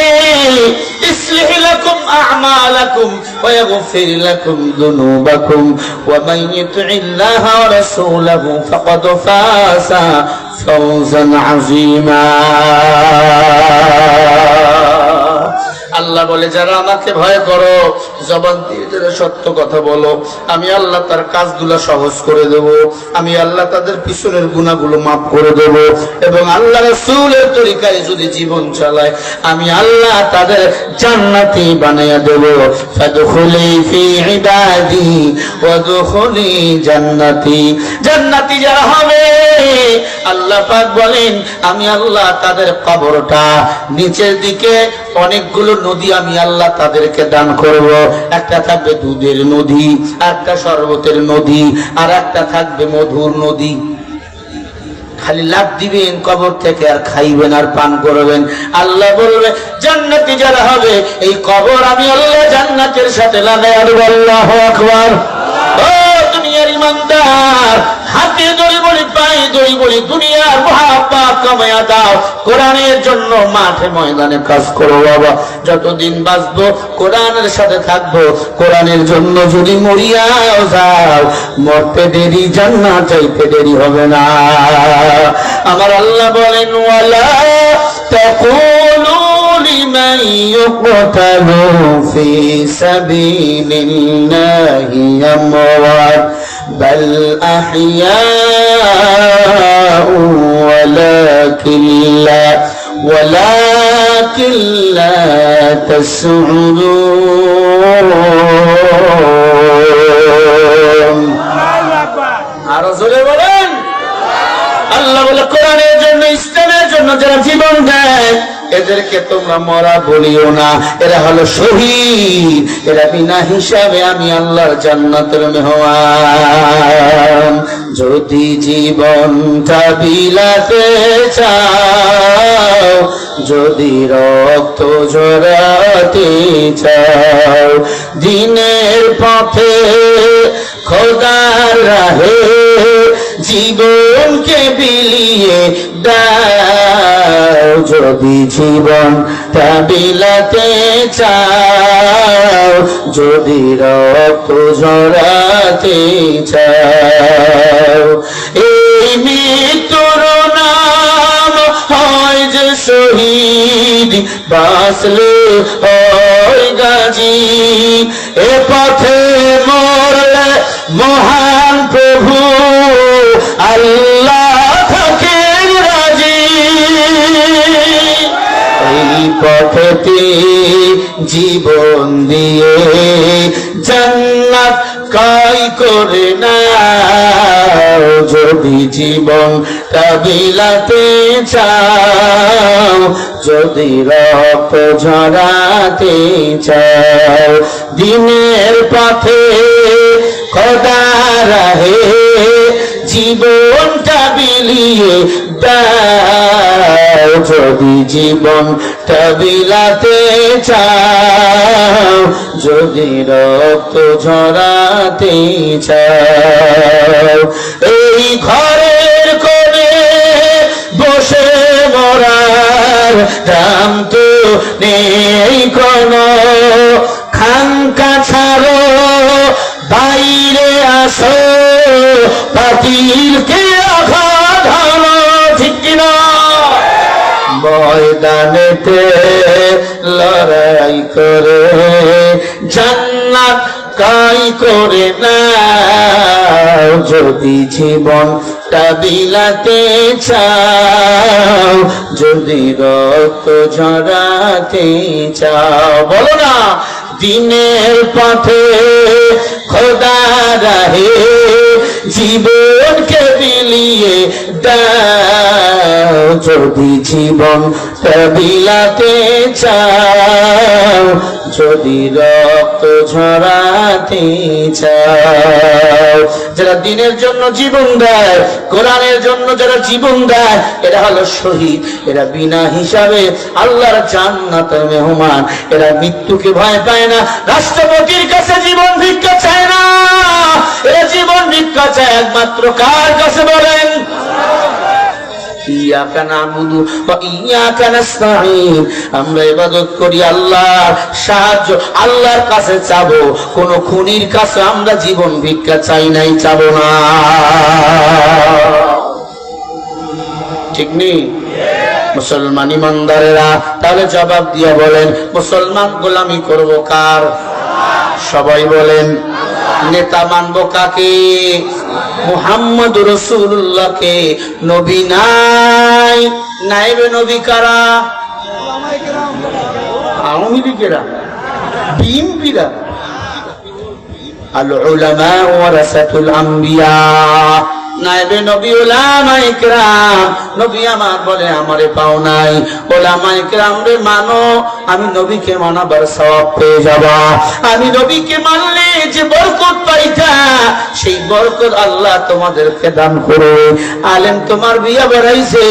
ইসলিহ লাকুম আ'মালাকুম ওয়া ইয়াগফির লাকুম যুনুবাকুম ওয়া মান ইউতি'ল্লাহা ওয়া রাসূলাহু ফাকাদ ফাযা ফাওজান আযীমা আল্লাহ বলে যারা আমাকে ভয় করো জবান দিয়ে যারা সত্য কথা বলো আমি আল্লাহ তার কাজগুলো সহজ করে দেব আমি আল্লাহ তাদের পিছনের গুনাহগুলো maaf করে দেব এবং আল্লাহ রাসূলের তরিকায় যদি জীবন চালায় আমি আল্লাহ তাদের জান্নাতি বানায়া দেব ফাদখুলি ফি ইবাদি ওয়াদখুলি জান্নাতি জান্নাতি যারা হবে আল্লাহ পাক বলেন আমি আল্লাহ তাদের কবরটা নিচের দিকে অনেকগুলো নদী আমি আল্লাহ তাদেরকে দান করব একটা থাকবে দুধের নদী একটা শরবতের নদী আর একটা থাকবে মধুর নদী খালি লাভ দিবেন কবর থেকে আর খাইবেন আর পান করবেন আল্লাহ বলবে জান্নাতি যারা হবে এই কবর আমি আল্লাহ জান্নাতের সাথে লাগায়া দেব আল্লাহু আকবার ও দুনিয়ার ইমানদার হাতে ধরে বলি পায়ে ধরে বলি দুনিয়ার মহাপাপ কামায়া দাও কোরআনের জন্য মাঠে ময়দানে কাজ করো বাবা যতদিন বাঁচবো কোরআনের সাথে থাকবো কোরআনের জন্য যদি মরিয়াও যাও মরতে দেরি জান্নাত চাইতে দেরি হবে না আমার আল্লাহ বলেন ওয়ালা তাকুলু লিমান ইউকতালু ফি সাবিলিল্লাহি আমওয়াত بل أحياء ولكن لا ولكن لا تشعرون আরো জোরে বলেন। আল্লাহ বলে কোরআনের জন্য ইসলামের জন্য যারা জীবন দেয় এদেরকে তোমরা মরা বলিও না, এরা হলো শহীদ, এরা বিনা হিসাবে আমি আল্লাহর জান্নাতের মেহমান। যদি জীবনটা বিলাতে চাও, যদি রক্ত ঝরাতে চাও, দিনের পথে খোদার রাহে জীবনকে বিলিয়ে দাও। যদি জীবনটা বিলাতে চাও, যদি রক্ত ঝরাতে চাও, এই মৃত্যুর নাম হয় যে শহীদ, বাঁচলে হয় গাজী। এ পথে মরলে মহান প্রভু আল্লাহ থাকেন রাজি। এই পথেতে জীবন দিয়ে জান্নাত কাই করে না। যদি জীবনটা বিলাতে চাও, যদি রক্ত ঝরাতে চাও, দিনের পথে খোদার রাহে জীবনটা বিলিয়ে দাও। যদি জীবনটা বিলাতে চাও, যদি রক্ত ঝরাতে চাও, এই ঘরের কোণে বসে মরার দাম তো নেই কোনো। খানকা ছাড়ো বাইরে আসো, বাতিলকে আঘাত হানো, ঠিক কিনা? ময়দানেতে লড়াই করে জান্নাত কাই করে না। যদি জীবনটা বিলাতে চাও, যদি রক্ত ঝরাতে চাও, বলো না, দিনের পথে খোদার রাহে জীবনকে বিলিয়ে দাও। যদি জীবনটা বিলাতে চাও, যদি রক্ত ঝরাতে চাও। যারা দিনের জন্য জীবন দেয়, কোরআনের জন্য যারা জীবন দেয়, এরা হলো শহীদ, এরা বিনা হিসাবে আল্লাহর জান্নাতের মেহমান। এরা মৃত্যুকে ভয় পায় না, রাষ্ট্রপতির কাছে জীবন ভিক্ষা চায় না, এরা জীবন ভিক্ষা চায় একমাত্র কার কাছে বলেন? ইয়াকা নাবুদু ওয়া ইয়াকা নাস্তাঈন। আমরা ইবাদত করি আল্লাহর সাহায্য আল্লাহর কাছে চাবো, কোন খুনির কাছে আমরা জীবন ভিক্ষা চাই নাই, চাবো না, ঠিক নেই? মুসলমান ইমানদারেরা তাহলে জবাব দিয়ে বলেন, মুসলমান গোলামি করব কার? সবাই বলেন। নেতা মানব কাকে? মুহাম্মদ রাসূলুল্লাহকে। নবী নাই, নাইবে নবী কারা? আওয়ামী লীগেরা, বিএনপিরা। আল উলামা ওয়ারাসাতুল আম্বিয়া, নাইবে নবী উলামায়ে কিরাম। নবী আমার বলে আমারে পাও নাই, উলামায়ে কিরাম রে মানো, আমি নবীকে মানাবার সওয়াব পেয়ে যাব। আমি নবীকে মানলে যে বরকত পাইতা, সেই বরকত আল্লাহ তোমাদেরকে দান করবে। আলেম তোমার বিয়া পড়াইছে,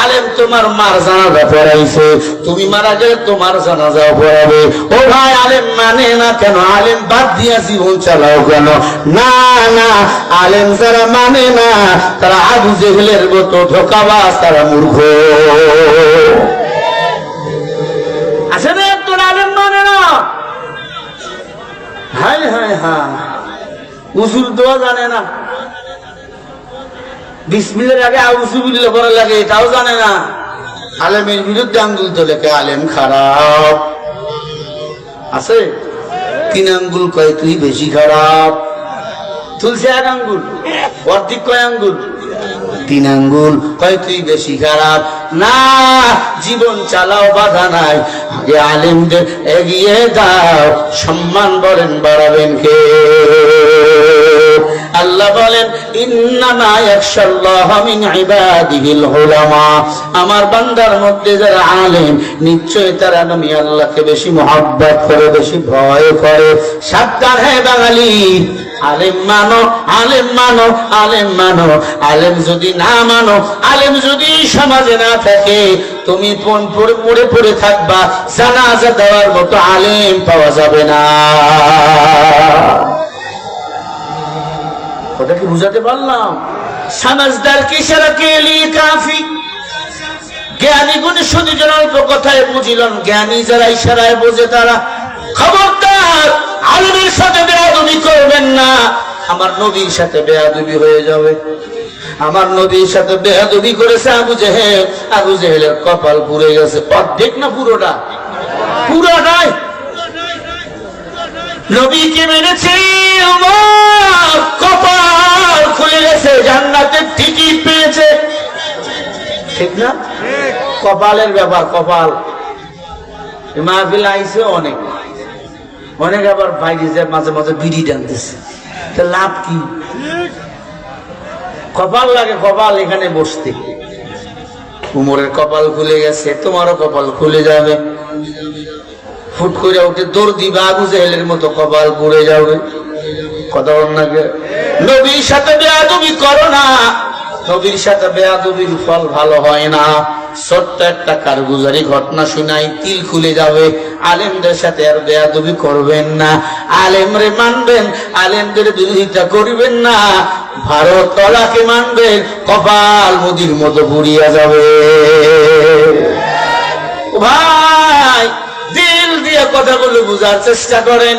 আলেম তোমার মার জানাজা পড়াইছে, তুমি মারা গেলে তোমার জানাজা পড়াবে। ও ভাই, আলেম মানে না কেন? আলেম বাদ দিয়া জীবন চালাও কেন? না না, আলেম যারা মানে না তারা আবু জেহেলের মতো ধোঁকাবাজ, তারা মূর্খ। আছে না তোর আলেম মানে না? হাই হাই হাই, উসুল দোয়া জানে না, বিসমিল্লাহর আগে আউযুবিল্লাহ বলা লাগে এটাও জানে না। আলেমের বিরুদ্ধে আঙ্গুল তোলে, কে আলেম খারাপ আছে, 3 আঙ্গুল কয় তুই বেশি খারাপ, তুলছে 1 আঙ্গুল, অর্ধেক কয় আঙ্গুল? 3 আঙ্গুল, কয় তুই বেশি খারাপ। না, জীবন চালাও, বাধা নাই, আগে আলেমদের এগিয়ে দাও। সম্মান বলেন বাড়াবেন কে? আল্লাহ বলেন ইন্নামা ইয়াখশাল্লাহ মিন ইবাদিহিল উলামা, আমার বান্দার মধ্যে যারা আলেম নিশ্চয় তারা আমি আল্লাহকে বেশি মহব্বত করে, বেশি ভয় করে। সাবধান হে বাঙালি, আলেম মানো, আলেম মানো, আলেম মানো। আলেম যদি না মানো, আলেম যদি সমাজে না থাকে, তুমি পড়ে পড়ে থাকবা, জানাজা দেওয়ার মতো আলেম পাওয়া যাবে না। কথা কি বুঝাতে পারলাম? সমাজদার কি সারা কে লিয়ে কাফি। জ্ঞানী গুণী শুধু যেন অল্প কথায় বুঝিলেন, জ্ঞানী যারা ইশারায় বোঝে তারা। খবরদার, আলেমের সাথে বেয়াদবি করবেন না, আমার নবীর সাথে বেয়াদবি হয়ে যাবে। আমার নবীর সাথে বেয়াদবি করেছে আবু জেহেল, আবু জেহেলের কপাল পুড়ে গেছে। অর্ধেক না পুরোটা? পুরোটাই। নবীকে মেরেছে, কপাল খুলে গেছে, জান্নাতের টিকিট পেয়েছে। ঠিক না? কপালের ব্যাপার। কপাল মাহফিল আইছে অনেক অনেক, আবার বাইরে যায় মাঝে মাঝে বিড়ি টানতেছে, লাভ কি? কপাল লাগে, কপাল এখানে বসতে। উমরের কপাল খুলে গেছে, তোমারও কপাল খুলে যাবে। ফুট করে উঠে দৌড় দিবা, আবু জেহেলের মতো কপাল পুড়ে যাবে। কথা বল না কে? নবীর সাথে বেয়াদবি করো না, নবীর সাথে বেয়াদবির ফল ভালো হয় না। ছোট্ট একটা কারগুজারি ঘটনা শুনাই, তিল খুলে যাবে। আলেমদের সাথে আর বেয়াদবি করবেন না, আলেমরে মানবেন, আলেমদের বিরোধিতা করবেন না। ভারত তলাকে মানবেন, কপাল মোদির মতো পুড়িয়া যাবে। ভাই, দিল দিয়ে কথাগুলো বুঝার চেষ্টা করেন।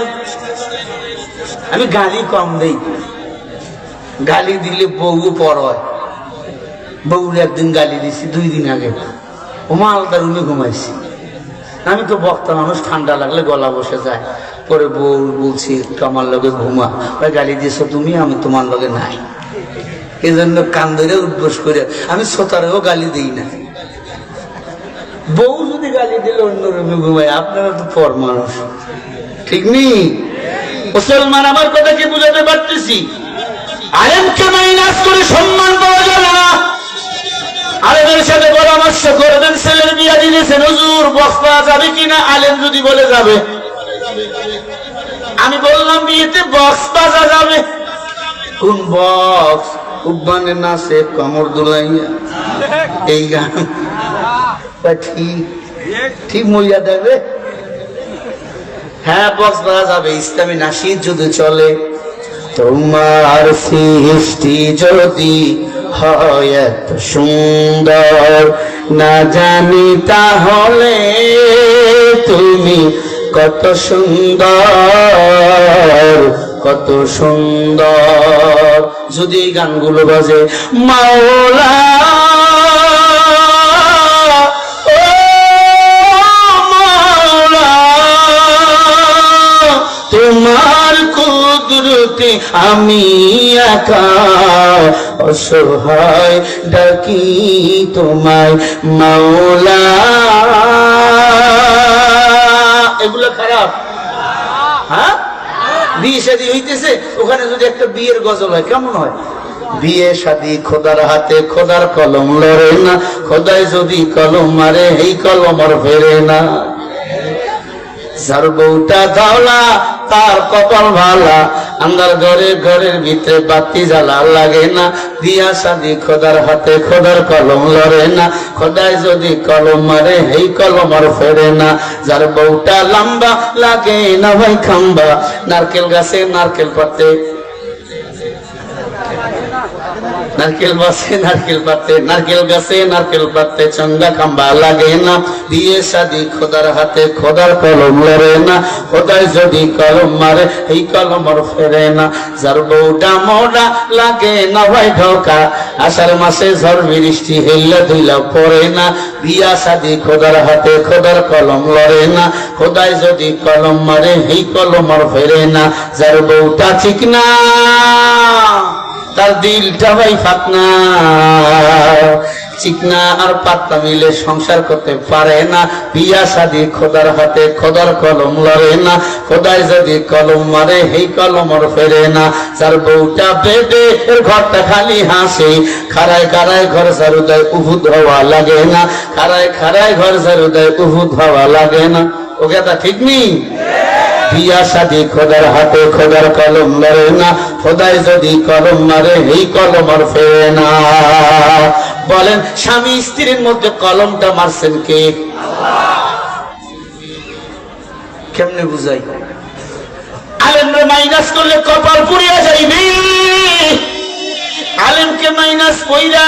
আমি গালি কম দেই, গালি দিলে বউ পর হয়। বউর একদিন গালি দিছি 2 দিন আগে, ও মালদা রুমে ঘুমাইছি। আমি তো বক্তা মানুষ, ঠান্ডা লাগলে গলা বসে যায়। পরে বউ বলছি একটু আমার লগে ঘুমা, ভাই গালি দিয়েছো তুমি, আমি তোমার লগে নাই। এই জন্য কান ধরে উদ্বোস করে আমি শ্রোতারেও গালি দিই না। বউ যদি গালি দিলে অন্য রুমে ঘুমায়, আপনারা তো পর মানুষ, ঠিক নেই? মুসলমান, আমার কথা কি বুঝাতে পারতেছি? আলেমকে মাইনাস করে সম্মান পাওয়া যাবে না। আলেমের সাথে পরামর্শ করবেন, ছেলের বিয়া দিয়েছেন, হুজুর বক্স পাওয়া যাবে কিনা? আলেম যদি বলে যাবে, আমি বললাম বিয়েতে বক্স পাওয়া যাবে। কোন বক্স? উব্বানের নাচে কমর দুলাইয়া এই গান, ঠিক ঠিক মইয়া দেবে। হ্যাঁ, বক্স পাওয়া যাবে, ইসলামী নাশিদ যদি চলে। তোমার সৃষ্টি যদি হয় এত সুন্দর, না জানি তাহলে তুমি কত সুন্দর, কত সুন্দর। যদি এই গানগুলো বাজে, মাওলা তোমার কুদরতে আমি একা অসহায় ডাকি তোমায় মাওলা। এগুলো খারাপ? হ্যাঁ, বিয়ে শাদী হইতেছে, ওখানে যদি একটা বিয়ের গজল হয় কেমন হয়? বিয়ে শাদী খোদার হাতে, খোদার কলম লড়ে না, খোদায় যদি কলম মারে এই কলম আর ফেরে না। যার বউটা ধাওলা তার কপাল ভালা, আন্দার ঘরে ঘরের ভিতরে বাতি জ্বালা লাগে না। বিয়া শাদী খোদার হাতে, খোদার কলম লড়ে না, খোদায় যদি কলম মারে এই কলম আর ফেরে না। যার বউটা লম্বা লাগে না ভাই খাম্বা, নারকেল গাছে নারকেল পাতে, নারকেল গাছে নারকেল পাতে, নারকেল গাছে নারকেল পাতে, চঙ্গা খাম্বা লাগে না। বিয়ে শাদী খোদার হাতে, খোদার কলম লড়ে না, খোদায় যদি কলম মারে এই কলম আর ফেরে না। যার বউটা মোড়া লাগে না ভাই ঢোকা, আষাঢ় মাসে ঝড় বৃষ্টি হেল্লা ধুইলা পড়ে না। বিয়া শাদী খোদার হাতে, খোদার কলম লড়ে না, খোদায় যদি কলম মারে এই কলম আর ফেরে না। যার বউটা ঠিক না, তার তার দিলটা ভাই ফাতনা, চিকনা আর পাতলা মিলে সংসার করতে পারে না। বিয়া শাদী খোদার হাতে, খোদার কলম লড়ে না। খোদায় যদি কলম মারে এই কলম আর ফেরে না। যার বউটা বেদে ঘরটা খালি হাসে, খাড়ায় খাড়ায় ঘর ঝাড়ু দেয় উহুদ হওয়া লাগে না। খাড়ায় খাড়ায় ঘর ঝাড়ু দেয় উহুদ হওয়া লাগে না। ও কথা ঠিক নেই? বিয়া শাদী খোদার হাতে, খোদার কলম লড়ে না। খোদায় যদি কলম মারে এই কলম আর ফেরে না। বলেন স্বামী স্ত্রীর মধ্যে কলমটা মারছেন কে? কেমনে বুঝাই? আলেমরে মাইনাস করলে কপাল পুড়িয়া যাইবে। আলেমকে মাইনাস কইরা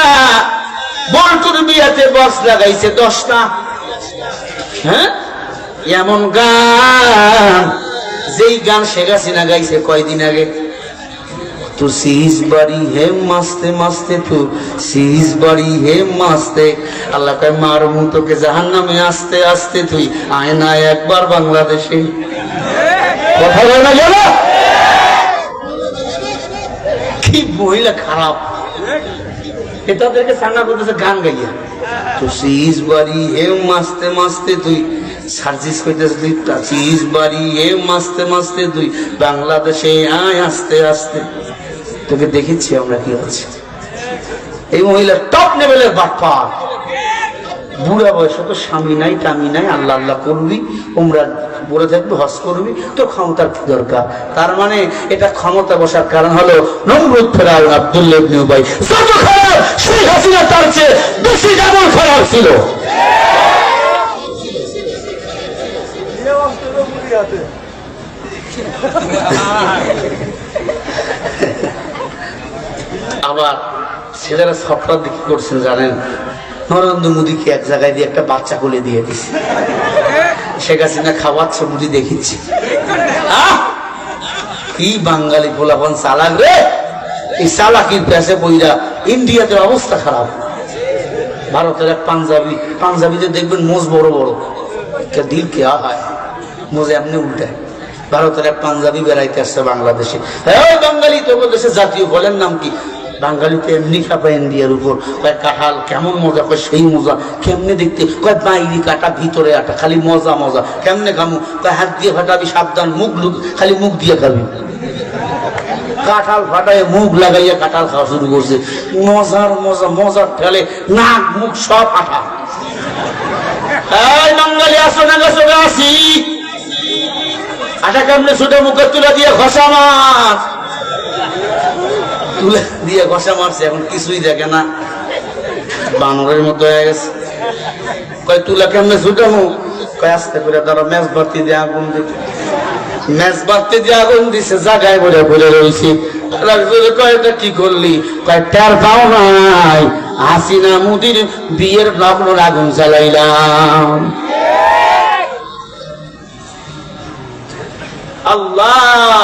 বল্টুর বিয়াতে বক্স লাগাইছে 10টা। হ্যাঁ, এমন গান, যেই গান শেখ হাসিনা গাইছে কয়দিন আগে। तू सीज बड़ी है मस्ते मस्ते, तू सीज बड़ी है मस्ते। अल्लाह कहे मारूं तो के जहन्नामे आस्ते आस्ते, तुई आए ना एक बार बांग्लादेशे। কথা বলে না গেল কি মহিলা খারাপ, এটাদেরকে সাঙ্গা করতেছে গান গাইয়া। तू सीज बड़ी है मस्ते मस्ते, তুই সার্জিস কইতেছে তুই सीज बड़ी है मस्ते मस्ते, তুই বাংলাদেশে আয় আস্তে আস্তে। তোকে দেখেছি আমরা কি হচ্ছে। এই মহিলা টপ লেভেলের বাটপার। বুড়া বয়সে তো স্বামী নাই, টামি নাই, আল্লাহ আল্লাহ করবি, উমরা বলে থাকবি, হজ করবি, তোর ক্ষমতার কি দরকার? তার মানে এটা ক্ষমতা বসার কারণ হলো নমরুদ, ফেরাউন, আব্দুল্লাহ ইবনে উবাই। যত খারাপ শেখ হাসিনা তার চেয়ে বেশি ডাবল খারাপ ছিল। আবার ছেলেরা সফটওয়্যার দিকে করছেন জানেন, নরেন্দ্র মোদীকে এক জায়গায় দিয়ে একটা বাচ্চা কোলে দিয়ে দিছে। শেখ হাসিনা খাওয়াচ্ছে, মোদী দেখিচ্ছে। কি বাঙালি পোলাপন চালাক রে! এই চালাকির পেছে বইরা ইন্ডিয়াতে অবস্থা খারাপ। ভারতের এক পাঞ্জাবি, পাঞ্জাবিদের দেখবেন মোজ বড় বড়, দিল কে হয় মোজ এমনি উল্টায়। ভারতের এক পাঞ্জাবি বেড়াইতে আসছে বাংলাদেশে। হ্যাঁ বাঙালি তো দেশে জাতীয় ফলের নাম কি? বাঙালিতে এমনি খাপা ইন্ডিয়ার উপর। কয় কাঁঠাল কেমন মজা, কয় সেই মজা। কেমনে দেখতে? কয় বাইরে কাটা ভিতরে আটা, খালি মজা মজা। কেমনে খামু? কয় হাত দিয়ে ফাটাবি, সাবধান, মুখ লুক, খালি মুখ দিয়ে খাবি। কাঁঠাল ফাটায় মুখ লাগাইয়া কাঁঠাল খাওয়া শুরু করছে। মজার মজা, মজার ঠেলে নাক মুখ সব আঠা। এই বাঙালি আসো না গেছো আসি আটা কেমনে ছোট মুখে তুলে দিয়ে ঘষা মাছ, তুলে দিয়ে ঘষা মারছে, এখন কিছুই দেখে না, বানরের মতো হয়ে গেছে। কয় তুলা কেমনে ছুটামু? কয় আস্তে করে ধরো, ম্যাচ ভর্তি দিয়ে আগুন দিচ্ছে। ম্যাচ ভর্তি দিয়ে আগুন দিছে, জায়গায় বলে বলে রয়েছে। কয় এটা কি করলি? কয় টের পাও নাই, হাসিনা মুদির বিয়ের লগ্ন আগুন জ্বালাইলাম। আল্লাহ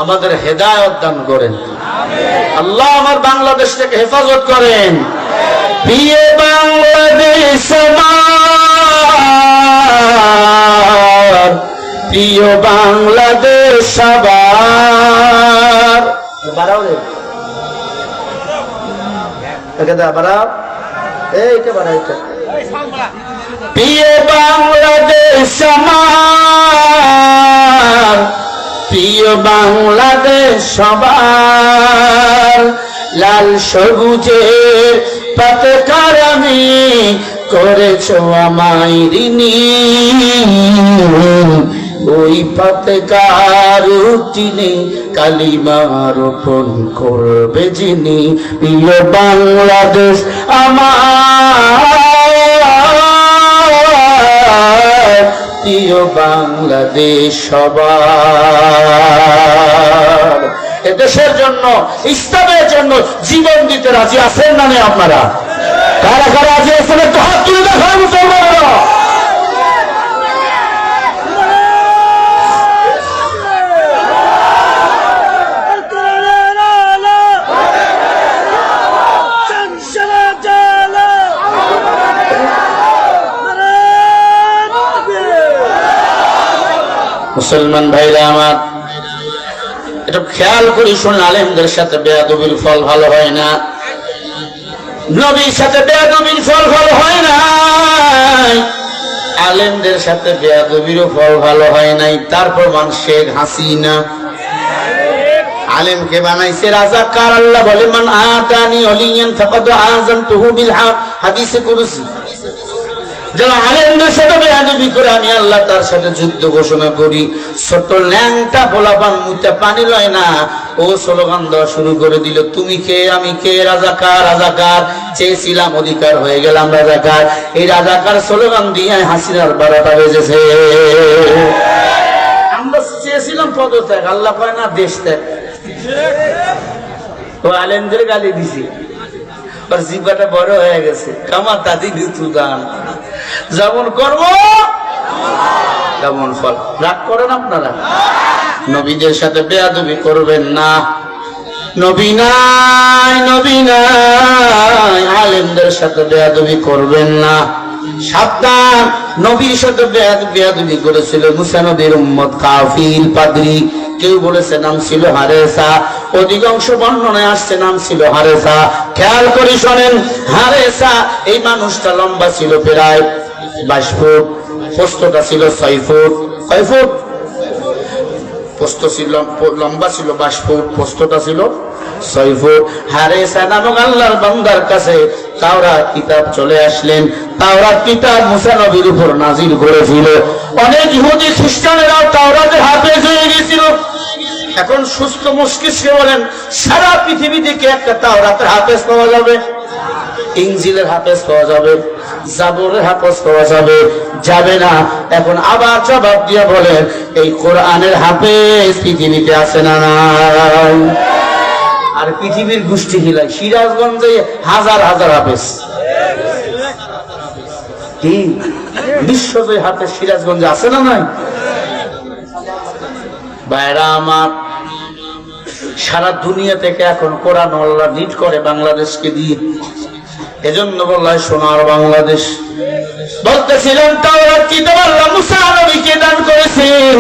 আমাদের হেদায়েত দান করেন। আল্লাহ আমার বাংলাদেশটাকে হেফাজত করেন। বিয়ে বাংলাদেশ সবার, প্রিয় বাংলাদেশ সবার। বাড়াও রে, বাড়াও, এইটা বাড়াও, এইটা। প্রিয় বাংলাদেশ আমার, প্রিয় বাংলাদেশ সবার। লাল সবুজের পতাকার আমি করেছ আমায় ঋণী, ওই পতাকার উঠিনে কালিমা রোপণ করবে যিনি। প্রিয় বাংলাদেশ আমার, প্রিয় বাংলাদেশ সবার। এদেশের জন্য, ইসলামের জন্য জীবন দিতে রাজি আছেন না নেই আপনারা? কারা কারা রাজি আছেন একটু হাত তুলে দেখান মুসলমানরা। মুসলমান ভাইরা আমার, এটা খেয়াল করি শুনুন, আলেমদের সাথে বেয়াদবির ফল ভালো হয় না, নবীর সাথে বেয়াদবির ফল ভালো হয় না, আলেমদের সাথে বেয়াদবিরও ফল ভালো হয় নাই। তারপর শেখ হাসিনা আলেমকে বানাইছে রাজাকার। আল্লাহ বলে মান আতানি ওয়ালিয়ান ফাকাদ আযানতুহু বিল হক, হাদিসে কুদসি। যারা আলেমদের সাথে বেয়াদবি করে আমি আল্লাহ তার সাথে যুদ্ধ ঘোষণা করি। ছোট ল্যাংটা পোলাপান মুতে পানি লয় না, ও স্লোগান দেওয়া শুরু করে দিল, তুমি কে আমি কে, রাজাকার রাজাকার। চেয়েছিলাম অধিকার, হয়ে গেলাম রাজাকার। এই রাজাকার স্লোগান দিয়ে হাসিনার 12টা বেজেছে। আমরা চেয়েছিলাম পদত্যাগ, আল্লাহ কয় না দেশ ত্যাগ। তো আলেমদের গালি দিছি, ওর জিব্বাটা বড় হয়ে গেছে, কামা তাদি দান, যেমন কর্ম তেমন ফল। রাগ করেন আপনারা? নবীদের সাথে বেয়াদবি করবেন না, নবী নাই নবী নাই, আলেমদের সাথে বেয়াদবি করবেন না, সাবধান। নবীর সাথে বেয়াদবি করেছিল মুসা নবীর উম্মত কাফিল পাদ্রী। কেউ বলেছে নাম ছিল হারেসা, অধিকাংশ বর্ণনায় আসছে নাম ছিল হারেসা। খেয়াল করে শোনেন, হারেসা এই মানুষটা লম্বা ছিল প্রায় 22 ফুট, প্রস্থটা ছিল 6 ফুট। কয় ফুট? প্রস্থ ছিল, লম্বা ছিল 22 ফুট, প্রস্থটা ছিল 6 ফুট। হারেসা নামক আল্লাহর বান্দার কাছে তাওরাত কিতাব চলে আসলেন। তাওরাত কিতাব মুসা নবীর উপর নাজিল করেছিল। অনেক ইহুদি খ্রিস্টানেরাও তাওরাতের হাফেজ হয়ে গিয়েছিল। এখন সুস্থ মস্তিষ্কে বলেন, সারা পৃথিবী থেকে একটা তাওরাতের হাফেজ পাওয়া যাবে? ইনজিলের হাফেজ পাওয়া যাবে? জাবরের হাফেজ পাওয়া যাবে? যাবে না। এখন আবার জবাব দিয়ে বলেন, এই কোরআনের হাফেজ পৃথিবীতে আছে না নাই? আর পৃথিবীর গোষ্ঠী হিলাই, সিরাজগঞ্জে হাজার হাজার হাফেজ, কি বিশ্বজয় হাফেজ সিরাজগঞ্জে আছে না নাই? ভাইরা আমার, সারা দুনিয়া থেকে এখন কোরআন আল্লাহ লিড করে বাংলাদেশকে দিয়ে। এজন্য বলা হয় সোনার বাংলাদেশ। বলতেছিলেন তাওরাত কিতাব আল্লাহ মুসা নবীকে দান করেছেন,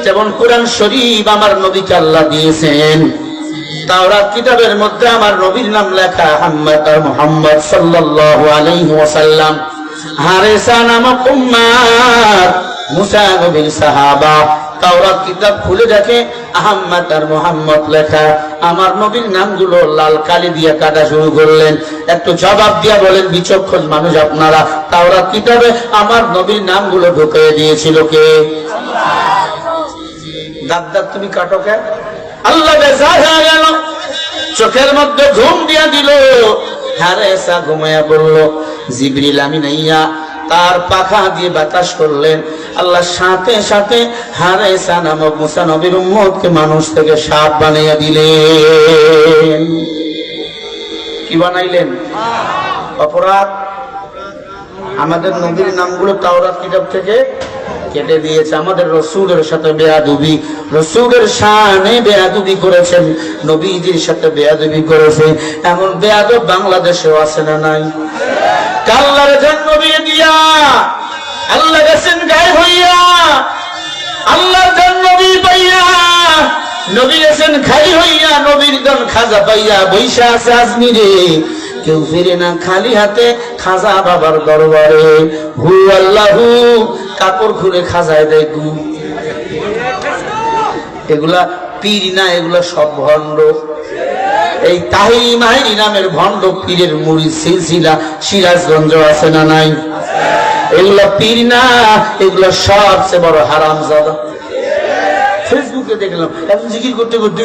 যেমন কোরআন শরীফ আমার নবীকে আল্লাহ দিয়েছেন। তাওরাত কিতাবের মধ্যে আমার নবীর নাম লেখা মুহাম্মদ সাল্লাল্লাহু আলাইহি ওয়াসাল্লাম। হারেসা নামক উম্মত মুসা নবীর সাহাবা তাওরাত কিতাব খুলে দেখে আহমদ আর মুহাম্মদ লেখা। আমার নবীর নামগুলো লাল কালি দিয়ে কাটা শুরু করলেন। একটু জবাব দিয়া বলেন, বিচক্ষণ মানুষ আপনারা, তাওরাত কিতাবে আমার নবীর নামগুলো ঢুকিয়ে দিয়েছিল কে? দাদা তুমি কাটো কে? আল্লাহ বেজার হয়ে গেল, চোখের মধ্যে ঘুম দিয়া দিল। হারেসা ঘুমাইয়া বলল, জিবরিল আমিন আইয়া তার পাখা দিয়ে বাতাস করলেন। আল্লাহ সাথে সাথে হারেসা নামক মুসা নবীর উম্মতকে মানুষ থেকে সাপ বানাইয়া দিলেন। কি বানাইলেন? অপরাধ। আমাদের নবীর নামগুলো তাওরাত কিতাব থেকে কেটে দিয়েছে। আমাদের রসুলের সাথে বেয়াদবি, রসুলের শানে বেয়াদবি করেছেন, নবীজির সাথে বেয়াদবি করেছে। এমন বেয়াদব বাংলাদেশেও আছে না নাই? আল্লাহর জন্য বিয়ে দিয়া আল্লাহ গেছেন গায়েব হইয়া, আল্লাহর জন্য নবী পাইয়া নবী গেছেন খালি হইয়া, নবীর দন খাজা পাইয়া বৈশা আছে আজমিরে। কেউ ফিরে না খালি হাতে খাজা বাবার দরবারে। হু আল্লাহু কাপড় খুলে খাজায় দেয় গু। এগুলা পীর না, এগুলা সব ভণ্ড। এই তাহিরি মাহিরি নামের ভণ্ড পীরের মুড়ি সিলসিলা সিরাজগঞ্জ আছে না নাই? এগুলা পীর না, এগুলা সবচেয়ে বড় হারামজাদা। ফেসবুকে দেখলাম এখন জিকির করতে করতে,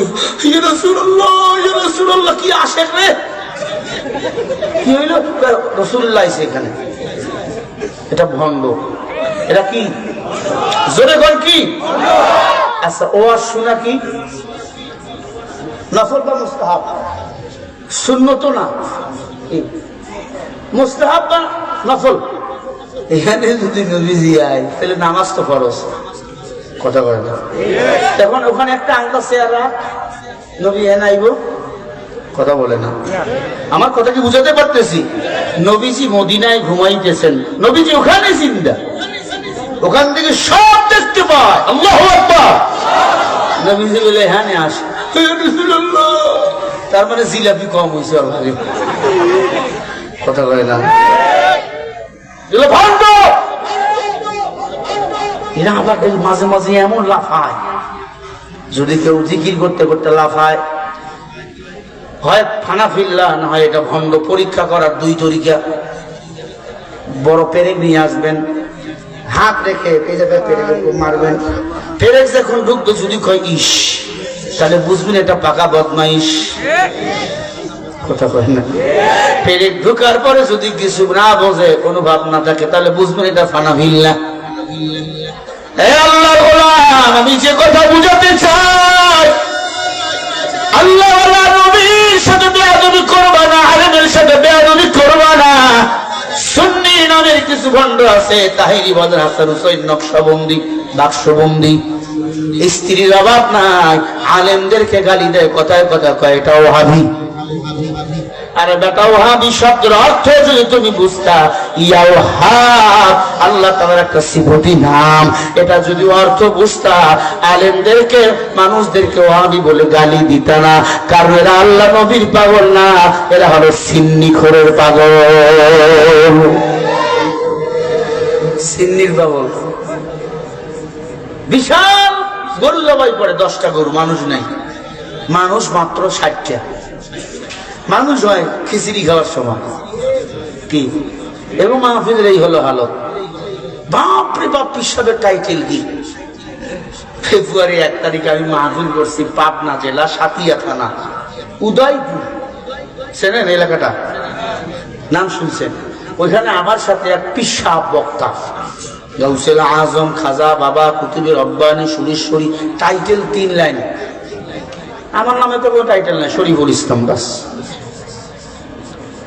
ইয়া রাসূলুল্লাহ ইয়া রাসূলুল্লাহ, কি আশেক রে, কি হইল? রাসূলুল্লাহ আছে এখানে। এটা ভণ্ড। এটা কি? জোরে কোন কি? আচ্ছা, ওয়াজ শোনা কি নফল বা মুস্তাহাব? সুন্নত না, মুস্তাহাব বা নফল? এখানে যদি নবীজি আয় তাহলে নামাজ তো ফরজ। কথা বলে না। তখন ওখানে একটা আঙ্কা চেয়ারা নবী এ নাইব, কথা বলে না। আমার কথা কি বুঝাতে পারতেছি? নবীজি মদিনায় ঘুমাইতেছেন, নবীজি ওখানে জিন্দা, ওখান থেকে সব দেখতে পায়। আল্লাহু আকবার। নবীজি বলে হ্যাঁ আস, তার মানে জিলাপি কম হয়েছে অলরেডি। কথা কয় না ভণ্ড। এরা আবার মাঝে মাঝে এমন লাফায়, যদি কেউ জিকির করতে করতে লাফায়, হয় ফানাফিল্লা না হয় এটা ভণ্ড। পরীক্ষা করার দুই তরিকা, বড় পেরেক নিয়ে আসবেন, হাত রেখে এই জায়গায় পেরেক মারবেন, পেরেক যখন ঢুকবে যদি কয় ইস, তাহলে বুঝবেন এটা পাকা বদমাইশ। কথা কয় না? পেরেক ঢুকার পরে যদি কিছু না বোঝে, কোনো ভাব না থাকে, তাহলে বুঝবেন এটা ফানাফিল্লা। আল্লাহ গোলাম, আমি যে কথা বুঝাতে চাই, আল্লাহ নবীর সাথে বেয়াদবি করবা না, আলেমের সাথে বেয়াদবি করবা না। সুন্নি নামের কিছু ভণ্ড আছে, তাহিরি বদর হাসান হুসাইন নকশবন্দি বাক্সবন্দি, স্ত্রীর অভাব নাই, আলেমদেরকে গালি দেয়, কথায় কথা কয় এটা ওয়াহাবি। আরে বেটা, ওয়াহাবি শব্দের অর্থ যদি তুমি বুঝতা, ইয়া ওয়াহাব আল্লাহ তাআলার একটা সিফতি নাম, এটা যদি অর্থ বুঝতা, আলেমদেরকে মানুষদেরকে ওয়াহাবি বলে গালি দিতা না। কারণ এরা আল্লাহ নবীর পাগল না, এরা হলো সিন্নিখোরের পাগল, সিন্নির পাগল। বিশাল গরু জবাই করে, 10টা গরু, মানুষ নাই, মানুষ মাত্র 60টা। মানুষ হয় খিচুড়ি খাওয়ার সময় কি, এবং মাহফিলের এই হলো হালত। বাপরে বাপ, পিসাবের টাইটেল কি? ফেব্রুয়ারি 1 তারিখে আমি মাহফিল করছি পাবনা জেলা সাতিয়া থানা উদয়পুর, চেনেন এলাকাটা? নাম শুনছেন? ওইখানে আমার সাথে এক পিসাব বক্তা, গাউসুল আজম, খাজা বাবা, কুতুবে রব্বানী, সুরেশ্বরী, টাইটেল 3 লাইন। আমার নামে তো কোনো টাইটেল নাই, শরীফুল ইসলাম বাস।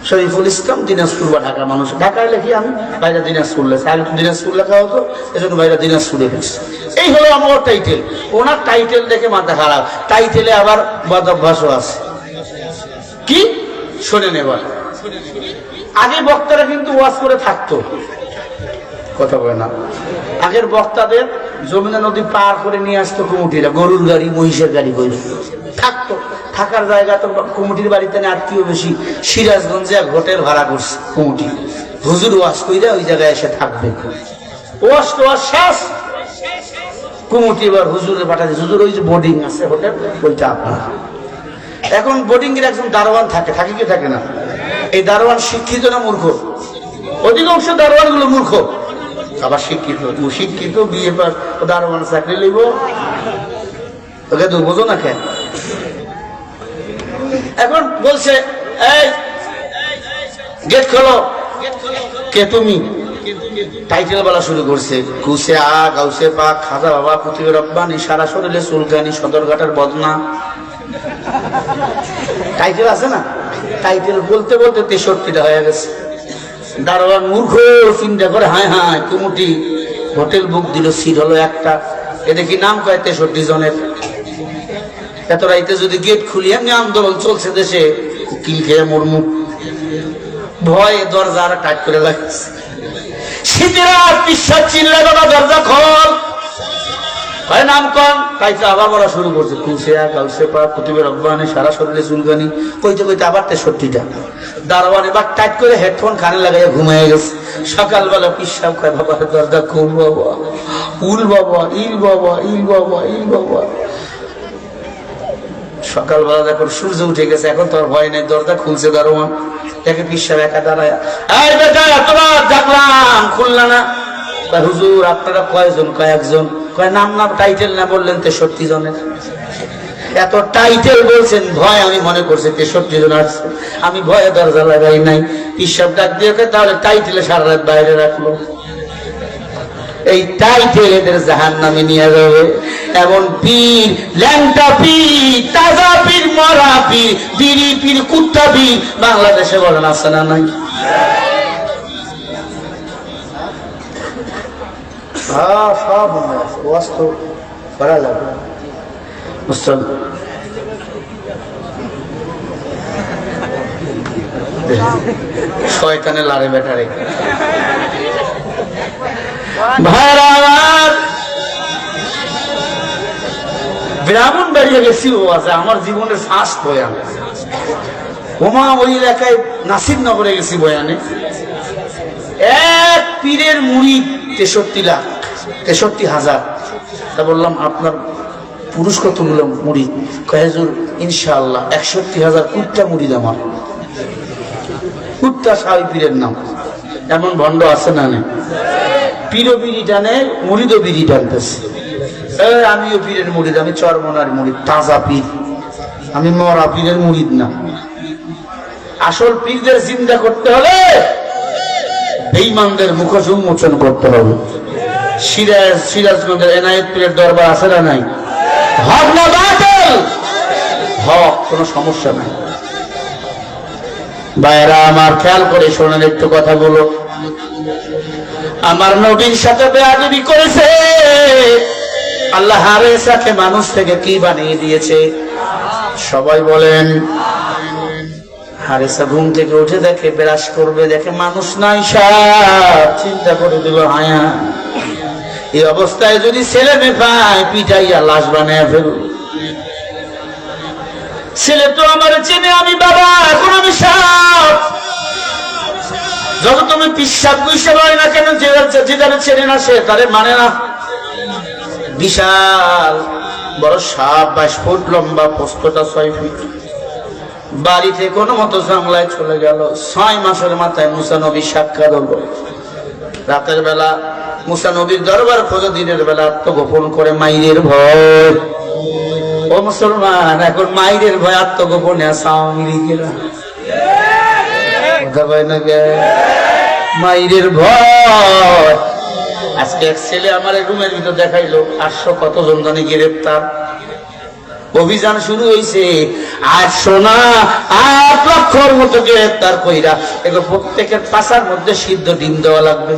শরীফুল ইসলাম, দিনাজপুর বা ঢাকা মানুষ। ঢাকায় লেখি আমি, বাইরে দিনাজপুর লেখা, আগে তো দিনাজপুর লেখা হতো, এজন্য বাইরে দিনাজপুর লেখেছি। এই হলো আমার টাইটেল। ওনার টাইটেল দেখে মাথা খারাপ। টাইটেলে আবার বদ অভ্যাসও আছে। কি শোনেন এবার, আগে বক্তারা কিন্তু ওয়াজ করে থাকতো, কথা বলে না। আগের বক্তাদের যমুনা নদী পার করে নিয়ে আসতো কমিটিরা, গরুর গাড়ি, মহিষের গাড়ি করে থাকতো। থাকার জায়গা তো কমিটির বাড়িতে না, আত্মীয় বেশি। সিরাজগঞ্জে এক হোটেল ভাড়া করছে কমিটি, হুজুর ওয়াজ কইরা ওই জায়গায় এসে থাকবে। ওয়াজ তো শেষ, কমিটি এবার হুজুরে পাঠাচ্ছে, হুজুর ওই যে বোর্ডিং আছে হোটেল, ওইটা আপনার। এখন বোর্ডিং এর একজন দারোয়ান থাকে, থাকে কি থাকে না? এই দারোয়ান শিক্ষিত না মূর্খ? অধিকাংশ দারোয়ান গুলো মূর্খ, আবার শিক্ষিত। শিক্ষিত বিয়ে পাস, দারোয়ান চাকরি লইব, ওকে তো বোঝো না কেন? এখন বলছে এই গেট খোলো, কে তুমি? টাইটেল বলা শুরু করছে, কুসে আ গাউসে পাক, খাজা বাবা, কুতুবে রব্বানী, সারা শরীরে চুলকানি, সদরঘাটের বদনা। টাইটেল আছে না? টাইটেল বলতে বলতে 63টা হয়ে গেছে। দারোয়ান মূর্খ চিন্তা করে, হায় হায়, কমিটি হোটেল বুক দিল, সিট হলো একটা, এতে কি নাম কয় 63 জনের। এত রাইতে যদি গেট খুলি, এমনি আন্দোলন চলছে দেশে, কিল খেয়ে মরমু, ভয়ে দরজা আর টাইট করে লাগছে। শীতের বিশ্বাস চিল্লা, বাবা দরজা খোল, হয় নাম কম। তাইতে আবার বলা শুরু করছে, কুসিয়া গাউসে পাক, কুতুবে রব্বানী, সারা শরীরে চুলকানি, কইতে কইতে আবার 63টা। দারোয়ান এবার টাইট করে হেডফোন কানে লাগাইয়া ঘুমিয়ে গেছে। সকালবেলা পিসাব খায়, বাবা দরজা খুল বাবা, উল বাবা, ইল বাবা, ইল বাবা, ইল বাবা। সকালবেলা যখন সূর্য উঠে গেছে, এখন তোর ভয় নেই, দরজা খুলছে দারোয়ান। দেখে পিসাব একা দাঁড়ায়, এই বেটা তোমার ডাকলাম, খুললা না? হুজুর আপনারা কয়জন? কয়েকজন। কয় নাম না, টাইটেল না বললেন 63 জনের। এত টাইটেল বলছেন, ভয় আমি মনে করছি 63 জন আসছে, আমি ভয়ে দরজা লাগাই নাই। পিসাব ডাক দিয়ে, তাহলে টাইটেলে সারা রাত বাইরে রাখলো। এই টাইটেল এদের জাহান্নামে নিয়ে যাবে। এমন পীর, ল্যাংটা পীর, তাজা পীর, মরা পীর, বিড়ি পীর, কুত্তা পীর বাংলাদেশে বলেন আছে না নাই? সব ওয়াস্ত করা যাবে। বুঝছেন? শয়তানে লারে বেটারে। ভাইরা আমার, ব্রাহ্মণবাড়িয়া গেছি ওয়াজে, আমার জীবনের ফার্স্ট বয়ান। ওমা ওই এলাকায় নাসিরনগরে গেছি বয়ানে, এক পীরের মুরিদ 63,000। তা বললাম আপনার পুরুষ কতগুলো মুরিদ? কয়েকজন ইনশাআল্লাহ 61,000 কুট্টা মুরিদ আমার। কুট্টা শাহী পীরের নাম। এমন ভণ্ড আছে না? নেই। পীর বিড়ি টানে, মুরিদও বিড়ি টানতেছে। আমিও পীরের মুরিদ, আমি চরমনার মুরিদ, তাজা পীর, আমি মরা পীরের মুরিদ না। আসল পীরদের জিন্দা করতে হলে বেঈমানদের মুখোশ উন্মোচন করতে হবে। সিরাজগঞ্জের এনায়েত পীরের দরবার আছে না নাই? হক না বাতিল? হক, কোনো সমস্যা নাই। ভাইরা আমার খেয়াল করে শোনেন, একটু কথা বলো। আমার নবীর সাথে বেয়াদবি করেছে, আল্লাহ হারেসাকে মানুষ থেকে কি বানিয়ে দিয়েছে? সবাই বলেন। হারেসা ঘুম থেকে উঠে দেখে, ব্রাশ করবে, দেখে মানুষ নাই, সাপ। চিন্তা করে দিল, হায়া এই অবস্থায় যদি ছেলে মেয়ে পায়, পিটাইয়া লাশ বানাইয়া ফেলব। ছেলে তো আমার চেনে, আমি বাবা, এখন আমি সাপ। যত তুমি পিসাব গুইসাব হয় না কেন, যে যারা চেনে না সে তারে মানে না। বিশাল বড় সাপ, 22 ফুট লম্বা, পোস্তটা 6 ফিট। বাড়িতে কোনো মতো জঙ্গলায় চলে গেল। 6 মাসের মাথায় মুসা নবী সাক্ষাৎ হলো। রাতের বেলা মুসা নবীর দরবার খোঁজো, দিনের বেলা আত্মগোপন করে মাইরের ভয়। ও মুসলমান, এখন মাইরের ভয় আত্মগোপনে মাইরের ভয়। আজকে এক ছেলে আমার রুমের ভিতর দেখাইলো 800 কতজন জানি গ্রেপ্তার। অভিযান শুরু হয়েছে, 800 না 8 লক্ষর মতো গ্রেপ্তার কইরা। এগুলো প্রত্যেকের পাশার মধ্যে সিদ্ধ ডিম দেওয়া লাগবে।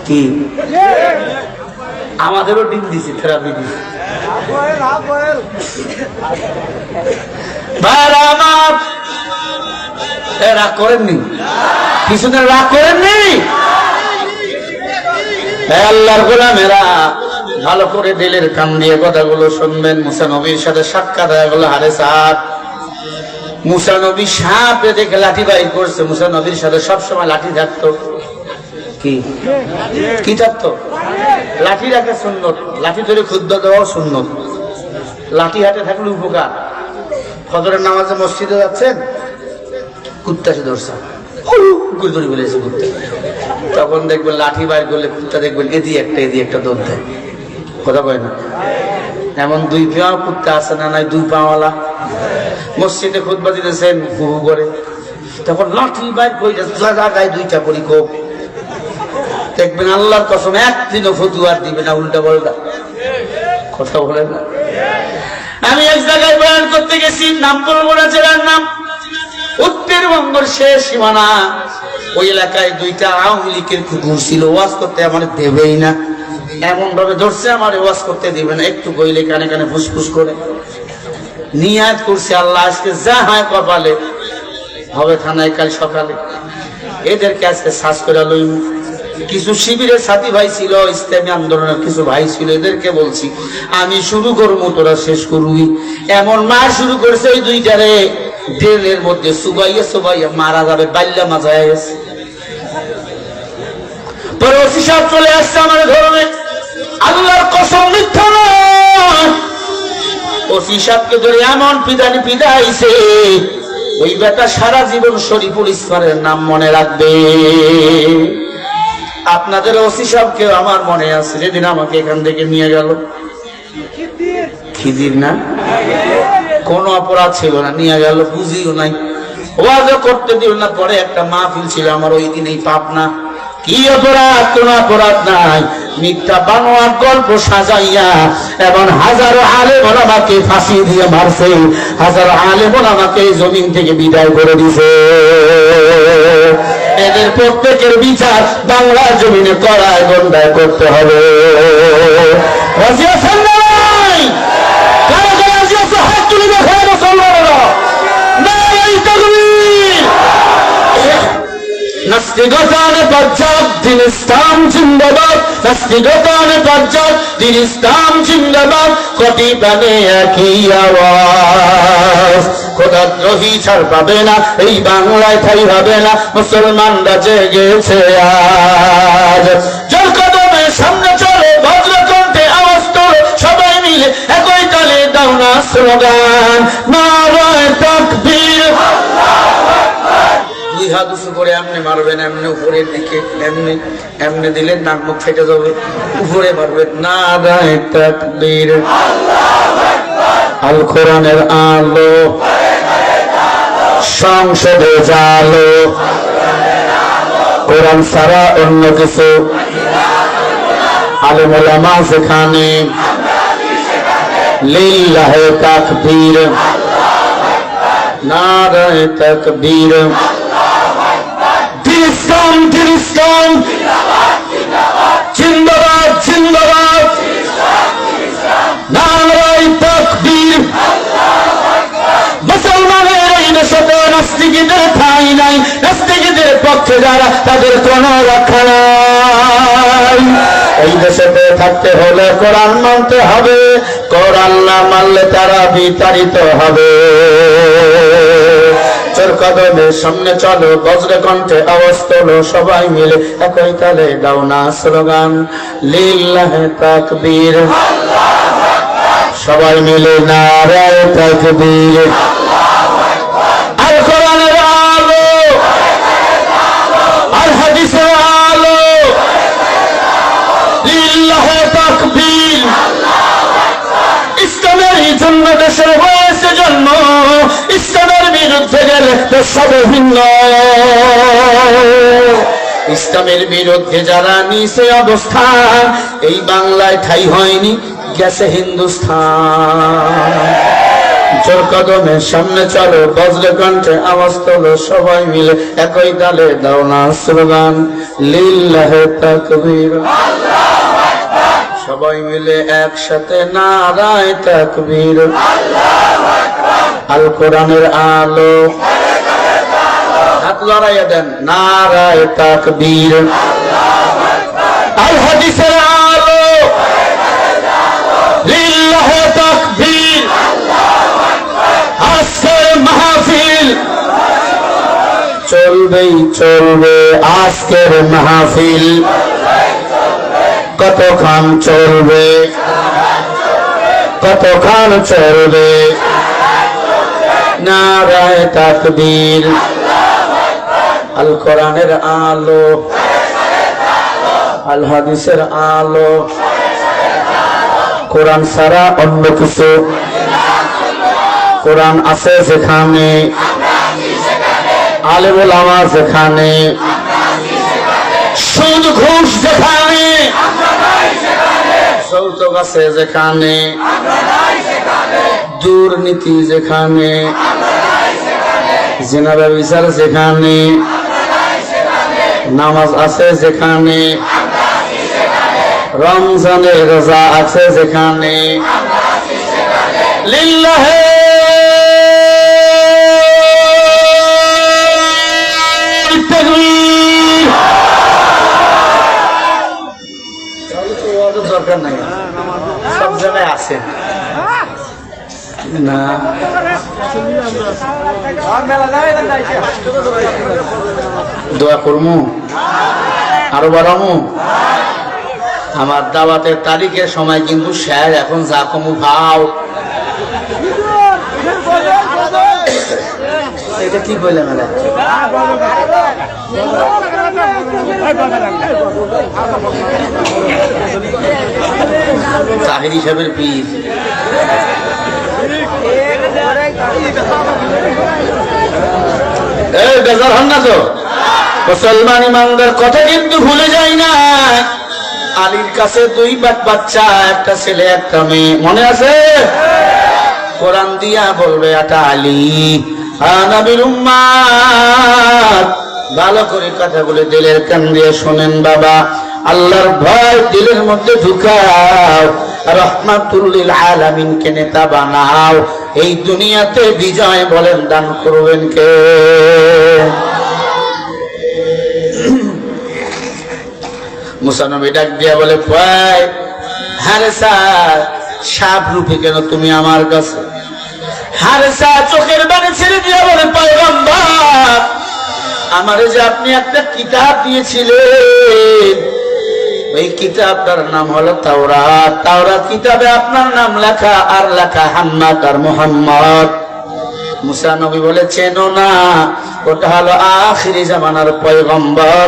কি আমাদেরও ডিম দিছি, থেরাপি দিছি। রাগ করেননি, কিছুদিন রাগ করেননি। আল্লাহর গোলামেরা ভালো করে দিলের কান দিয়ে কথাগুলো শুনবেন। মুসা নবীর সাথে সাক্ষাৎ হয়ে গেল হারেসা। মুসা নবী সাপে দেখে লাঠি বাইর করছে। মুসা নবীর সাথে সবসময় লাঠি থাকতো। কি থাকতো? লাঠি রাখে সুন্নত, লাঠি ধরে ক্ষুদ্র দেওয়াও সুন্নত। লাঠি হাতে থাকলে উপকার। ফজরের নামাজে মসজিদে যাচ্ছেন, কুত্তা সে ধরছে, ধরে বলেছে কুত্তা, তখন দেখবেন লাঠি বাইর করলে কুত্তা দেখবেন এদিকে একটা দৌড় দেয়। কথা কয় না? এমন 2 পা কুত্তা আছে না নাই? 2 পাওয়ালা মসজিদে খুতবা দিতেছেন, হু হু করে, তখন লাঠি বাইর করে জায়গায় 2টা করি কোপ। দেখবেন আল্লাহর কসম একদিনও ফতুয়ার দিবে না, উল্টা বলটা। কথা বলে না? আমি এক জায়গায় বয়ান করতে গেছি, নাম বলবো না, জেলার নাম, উত্তরবঙ্গের শেষ সীমানা। ওই এলাকায় 2টা আওয়ামী লীগের কুকুর ছিল, ওয়াজ করতে আমার দেবেই না। এমন ভাবে ধরছে, আমার ওয়াজ করতে দিবে না। একটু কইলে কানে কানে ফুসফুস করে নিয়াত করছে, আল্লাহ আজকে যা হয় কপালে হবে থানায় কাল সকালে। এদেরকে আজকে শ্বাস করে লইব। কিছু শিবিরের সাথী ভাই ছিল, ইসলামী আন্দোলনের কিছু ভাই ছিল, এদেরকে বলছি আমি শুরু করবো, তোরা শেষ করবি। এমন মার শুরু করেছে এই 2টারে, ড্রেনের মধ্যে সুবাইয়া মারা যাবে, বাল্যা মাজা হয়ে গেছে। পরে ওসি সাহেব চলে আসছে আমার ধরনে, আল্লাহর কসম মিথ্যা নয়। ওসি সাহেবকে ধরে এমন পিদানি পিদাইছে, ওই বেটা সারা জীবন শরীফুল ইসলামের নাম মনে রাখবে। আপনাদের ওসি সাহেবকেও আমার মনে আছে, যেদিন আমাকে এখান থেকে নিয়ে গেল, খিদির না, কোনো অপরাধ ছিল না, নিয়ে গেল, বুঝিও নাই, ওয়াজও করতে দিল না। পরে একটা মাহফিল ছিল আমার ওই দিনেই পাবনা। কি অপরাধ? কোন অপরাধ নাই, মিথ্যা বানোয়ার গল্প সাজাইয়া এবং হাজারো আলেম ওলামাকে ফাঁসি দিয়ে মারছে, হাজারো আলেম ওলামাকে জমিন থেকে বিদায় করে দিছে। এদের প্রত্যেকের বিচার বাংলার জমিনে কড়ায় গন্ডায় করতে হবে। রাজি আছেন না? কারা কারা রাজি আছে? হাত তুলে দেখায় মুসলমানেরা। নারায়ে তাকবীর। নাস্তিকতার পশ্চাৎ দিন ইসলাম জিন্দাবাদ, নাস্তিকতার পশ্চাৎ দিন ইসলাম জিন্দাবাদ, কোটি প্রাণে একই আওয়াজ। খোদাদ্রোহী ছাড় পাবে না, এই বাংলায় ঠাই হবে না, মুসলমানরা জেগেছে আজ। জোর কদমে সামনে চলে, বজ্রকণ্ঠে আওয়াজ তোলে, সবাই মিলে একই তালে দাও না স্লোগান, নারায়ে তাকবীর। দুই হাত উঁচু করে এমনি মারবেন, এমনি উপরের দিকে, এমনি এমনি দিলে নাক মুখ ফেটে যাবে, উপরে মারবেন, নারায়ে তাকবীর। আল কোরআনের আলো সংসদে জালো, কোরআন ছাড়া অন্য কিছু আলেম ওলামা যেখানে, লিল্লাহে তাকবীর, নারায়ে তাকবীর। দিন ইসলাম, দিন ইসলাম জিন্দাবাদ, জিন্দাবাদ, নারায়ে তাকবীর। মুসলমানের এই দেশে নাস্তিকদের ঠাঁই নাই, নাস্তিকদের পক্ষে যারা তাদের কোনো রক্ষা নাই। এই দেশেতে থাকতে হলে কোরআন মানতে হবে, কোরআন না মানলে তারা বিতাড়িত হবে। চোর কদমের সামনে চলো, বজ্র কণ্ঠে আওয়াজ তোলো, সবাই মিলে একই তালে দাও না স্লোগান, লিল্লাহে তাকবীর। সবাই মিলে নারায়ে তাকবীর। আল কোরআনের আলো, আল হাদিসের আলো, লিল্লাহে তাকবীর। ইসলামের জন্য দেশের হয়েছে জন্ম, ইসলামের বিরুদ্ধে গেলে দেশ হবে ভিন্ন। ইসলামের বিরুদ্ধে যারা নিছে অবস্থান, এই বাংলায় ঠাই হয়নি, গেছে হিন্দুস্থান। জোর কদমের সামনে চলো, বজ্র কণ্ঠে আওয়াজ তোলো, সবাই মিলে একই তালে দাও না স্লোগান, লিল্লাহে তাকবীর। সবাই মিলে একসাথে নারায়ে তাকবীর। আল কোরআনের আলো, হাত লড়াইয়া দেন, নারায়ে তাকবীর। আল হাদিসের আলো, লিল্লাহে তাকবীর। আজকের মাহফিল চলবেই চলবে, আজকের মাহফিল কতক্ষণ চলবে, কতক্ষণ চলবে, নারায়ে তাকবীর। আল কোরআনের আলো, আল হাদিসের আলো, কোরআন ছাড়া অন্য কিছু, কোরআন আছে যেখানে, আলেম ওলামা যেখানে, সুদ ঘুষ যেখানে, যৌতুক আছে যেখানে, দুর্নীতি যেখানে, জিনা ব্যভিচার যেখানে, নামাজ আছে যেখানে, রমজানের রোজা আছে যেখানে, লিল্লাহে তাকবীর। দরকার নাই, সব জায়গায় আছে না। দোয়া করমু, আরো বাড়ামু। আমার দাওয়াতের তারিখের সময় কিন্তু শেষ, এখন যা কমু ভাও। এটা কি বললাম, তাহির হিসাবের পীর। বেজার হন না তো, মুসলমান ইমানদার কথা কিন্তু ভুলে যায় না। আলীর কাছে দুই বাচ্চা, একটা ছেলে একটা মেয়ে, মনে আছে? কোরআন দিয়া বলবে এটা আলী, নবীর উম্মত। ভালো করে কথা বলে দিলের কান দিয়ে শোনেন বাবা, আল্লাহর ভয় দিলের মধ্যে ঢুকাও, রহমাতুল লিল আলামিনকে নেতা বানাও। এই দুনিয়াতে বিজয় বলেন দান করবেন কে? মুসা নবী ডাক দিয়া বলে, ভাই হারেসা, সাপ রূপে কেন তুমি আমার কাছে? হারেসা চোখের বাণী ছেড়ে দিয়া বলে, পয়গম্বর, আমারে যে আপনি একটা কিতাব দিয়েছিলেন, ওই কিতাবটার নাম হলো তাওরাত। তাওরাত কিতাবে আপনার নাম লেখা, আর লেখা হাম্মাদ আর মুহাম্মদ। মুসা নবী বলে, চেনো না? ওটা হলো আখিরি জামানার পয়গম্বর,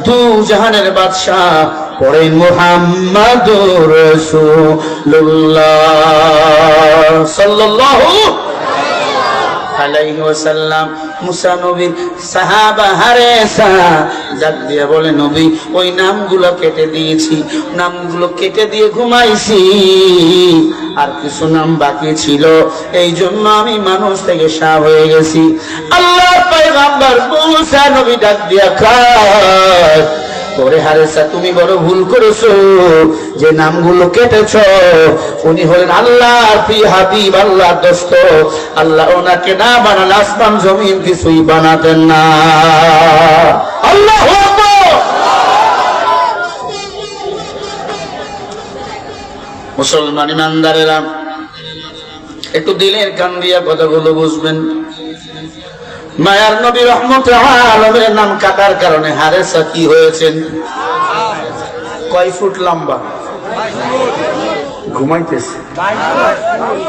দু জাহানের বাদশাহ, পড়েন মুহাম্মাদুর রাসূলুল্লাহ সাল্লাল্লাহু আলাইহি ওয়াসাল্লাম। মুসা নবীর সাহাবা হারেসা ডাক দিয়ে বলে, নবী, ওই নামগুলো কেটে দিয়েছি, নামগুলো কেটে দিয়ে ঘুমাইছি, আর কিছু নাম বাকি ছিল, এই জন্য আমি মানুষ থেকে সাপ হয়ে গেছি। আল্লাহর পয়গম্বর মুসা নবী ডাক দিয়া কয়, ওরে হারেসা, তুমি বড় ভুল করেছো, যে নামগুলো কেটেছ উনি হলেন আল্লাহর প্রিয় হাবিব, আল্লাহর দোস্ত। আল্লাহ ওনাকে না বানালে আসমান জমিন কিছুই বানাতেন না। আল্লাহু আকবার। মুসলমান ইমানদারেরা, একটু দিলের কান দিয়া কথাগুলো বুঝবেন। মায়ার নবী রহমতে আলমের নাম কাটার কারণে হারেসা কি হয়েছেন? কয় ফুট লম্বা? ঘুমাইতেছে।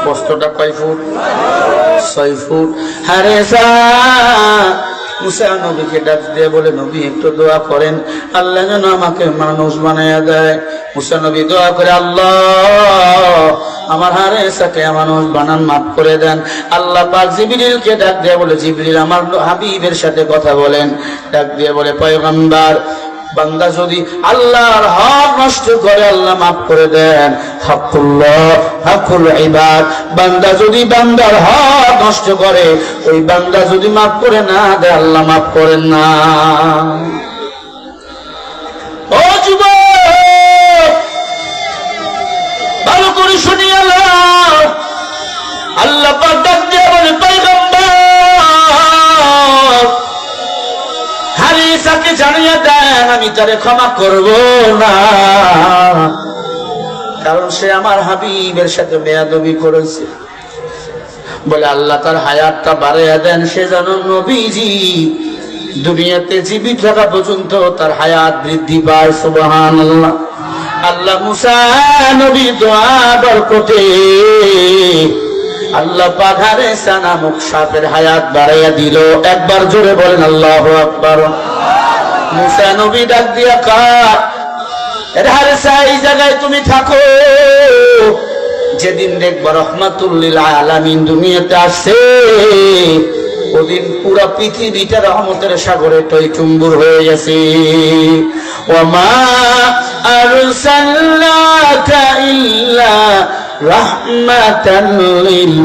কষ্টটা কয় ফুট? 6 ফুট। হারেসা মুসা নবীকে ডাক দিয়ে বলে, নবী একটু দোয়া করেন, আল্লাহ যেন আমাকে মানুষ বানাইয়া দেয়। মুসা নবী দোয়া করে, আল্লাহ আমার হারেসাকে মানুষ বানান, মাফ করে দেন। আল্লাহ পাক জিবরিলকে ডাক দিয়ে বলে, জিবরিল আমার হাবিবের সাথে কথা বলেন। ডাক দিয়ে বলে, পয়গম্বর, বান্দা যদি আল্লাহর হক নষ্ট করে আল্লাহ মাফ করে দেন। হকুল্লাহ হকুল ইবাদ, বান্দা যদি বান্দার হক নষ্ট করে, ওই বান্দা যদি মাফ করে না দেয়, আল্লাহ মাফ করেন না। ও যুবক, ভালো করে শুনিয়া নাও। আল্লাহ পাক ডাক দিয়ে বলে, পয়গম্বর, হারেসাকে জানিয়ে দেন আমি তারে ক্ষমা করব না, কারণ সে আমার হাবিবের সাথে বেয়াদবি করেছে। বলে, আল্লাহ তার হায়াতটা বাড়াইয়া দেন, সে যেন নবীজি দুনিয়াতে জীবিত থাকা পর্যন্ত তার হায়াত বৃদ্ধি পায়। সুবহানাল্লাহ। আল্লাহ মুসা নবী দোয়া বরকতে আল্লাহ পাক হারেসা নামক সাপের হায়াত বাড়াইয়া দিল। একবার জোরে বলেন আল্লাহু আকবার। মুসা নবী ডাক দিয়া কয়, হারেসা, এই জায়গায় তুমি থাকো, যেদিন দেখবা রহমাতুল লিল আলামিন দুনিয়াতে আসছে, ওদিন পুরা পৃথিবীটা রহমতের সাগরে টইটুম্বুর হয়ে গেছে। ওমা আরসালনাকা ইল্লা রাহমাতাল লিল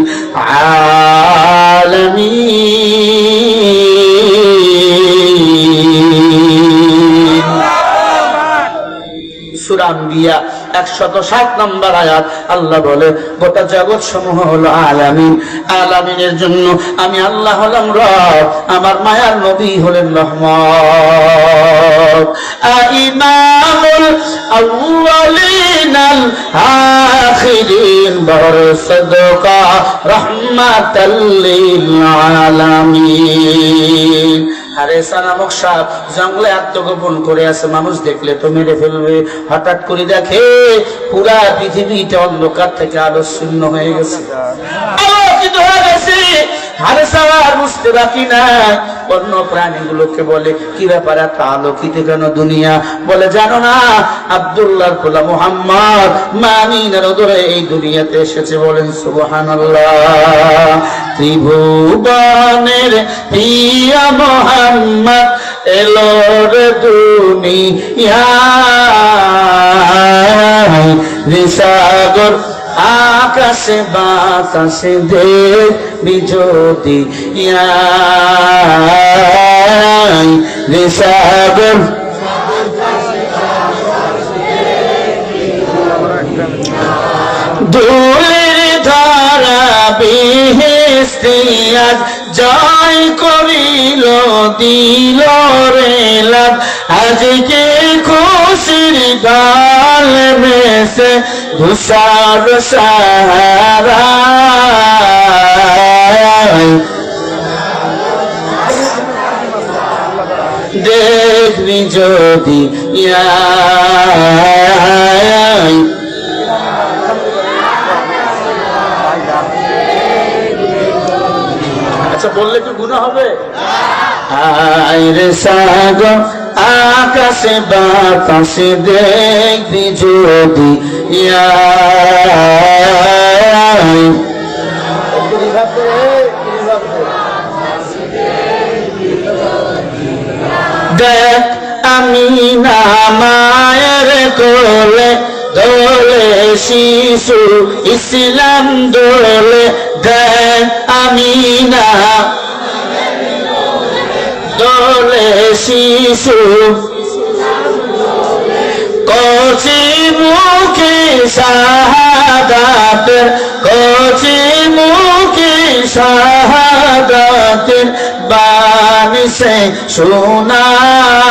আলামিন। সূরা আম্বিয়া 107 নম্বর আয়াত। আল্লাহ বলে, গোটা জগৎ সমূহ হলো আলামিন, আলামিনের জন্য আমি আল্লাহ হলাম রব, আমার মায়ার নবী হলেন রহমত। ইমামুল আউয়ালিন আল আখিরিন বরসদকা রাহমাতাল লিল আলামিন। হারেসা নামক সাপ জঙ্গলে আত্মগোপন করে আছে, মানুষ দেখলে তো মেরে ফেলবে। হঠাৎ করে দেখে পুরা পৃথিবীটা অন্ধকার থেকে আলো শূন্য হয়ে গেছে, আলোকিত হয়ে গেছে। হারেসা আর বুঝতে বাকি নাই। অন্য প্রাণীগুলোকে বলে, কি ব্যাপার এত আলোকিত কেন দুনিয়া? বলে, জানো না, আব্দুল্লাহর খোলা মুহাম্মদ মামিনের ওদরে এই দুনিয়াতে এসেছে। বলেন সুবহানাল্লাহ। ত্রিভুবনের প্রিয় মুহাম্মদ এলো রে দুনিয়ায়, রিসাগর আকাশে বাতাসে দেখবি যদি রিসাগর ধুলির ধারা বিহিস্তিয়াজ জয় করিল দিল রে লাভ, आज की खुशिर गाल में से धुसार सहारा देखबी যদি আচ্ছা বললে কি গুনাহ হবে? আইরে সাগর আকাশে বাতাসে দেখবি যদি দেখ আমি না মায়ের কোলে দোলে শিশু ইসলাম দোলে দেখ আমি না দোলে শিশু কচি মুখে শাহাদাতের কচি মুখে শাহাদাতের বাণী সে শোনায়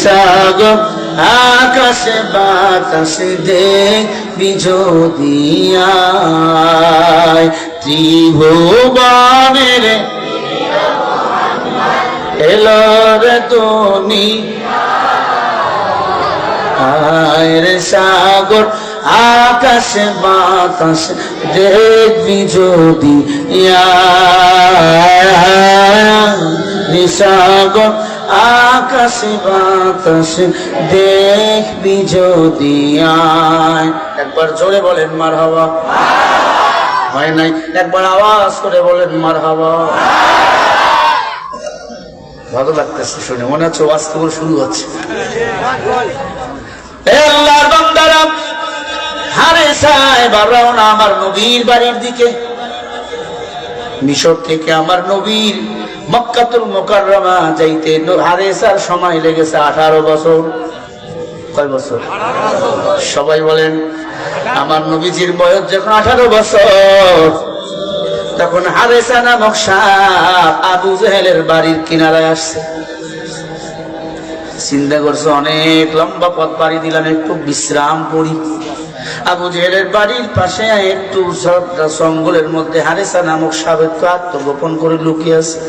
সাগর আকাশে বাতাসে দেখবি যদি ত্রিভুবনের এলো রে তুমি আয় সাগর আকাশে বাতাসে দেখবি যদি সাগর আকাশে বাতাসে দেখবি যদি একবার জোরে বলেন মারহাবা। হয় নাই? একবার আওয়াজ করে বলেন মারহাবা। ভালো লাগতেছে শুনে, মনে হচ্ছে ওয়াজ কেবল শুরু হচ্ছে। আল্লাহর বান্দারা হারেসায় বাড়াও না আমার নবীর বাড়ির দিকে। মিশর থেকে আমার নবীর মক্কাতুল মুকাররমা যাইতে হারেসার সময় লেগেছে 18 বছর। কয় বছর? সবাই বলেন। আমার নবীজির বয়স যখন 18 বছর তখন হারেসা নামক সাপ আবু জেহেলের বাড়ির কিনারায় আসছে। চিন্তা করছে অনেক লম্বা পথ পাড়ি দিলাম, একটু বিশ্রাম করি। আবু জেহেলের বাড়ির পাশে একটু জঙ্গলের মধ্যে হারেসা নামক সাপ একটু আত্মগোপন করে লুকিয়ে আছে।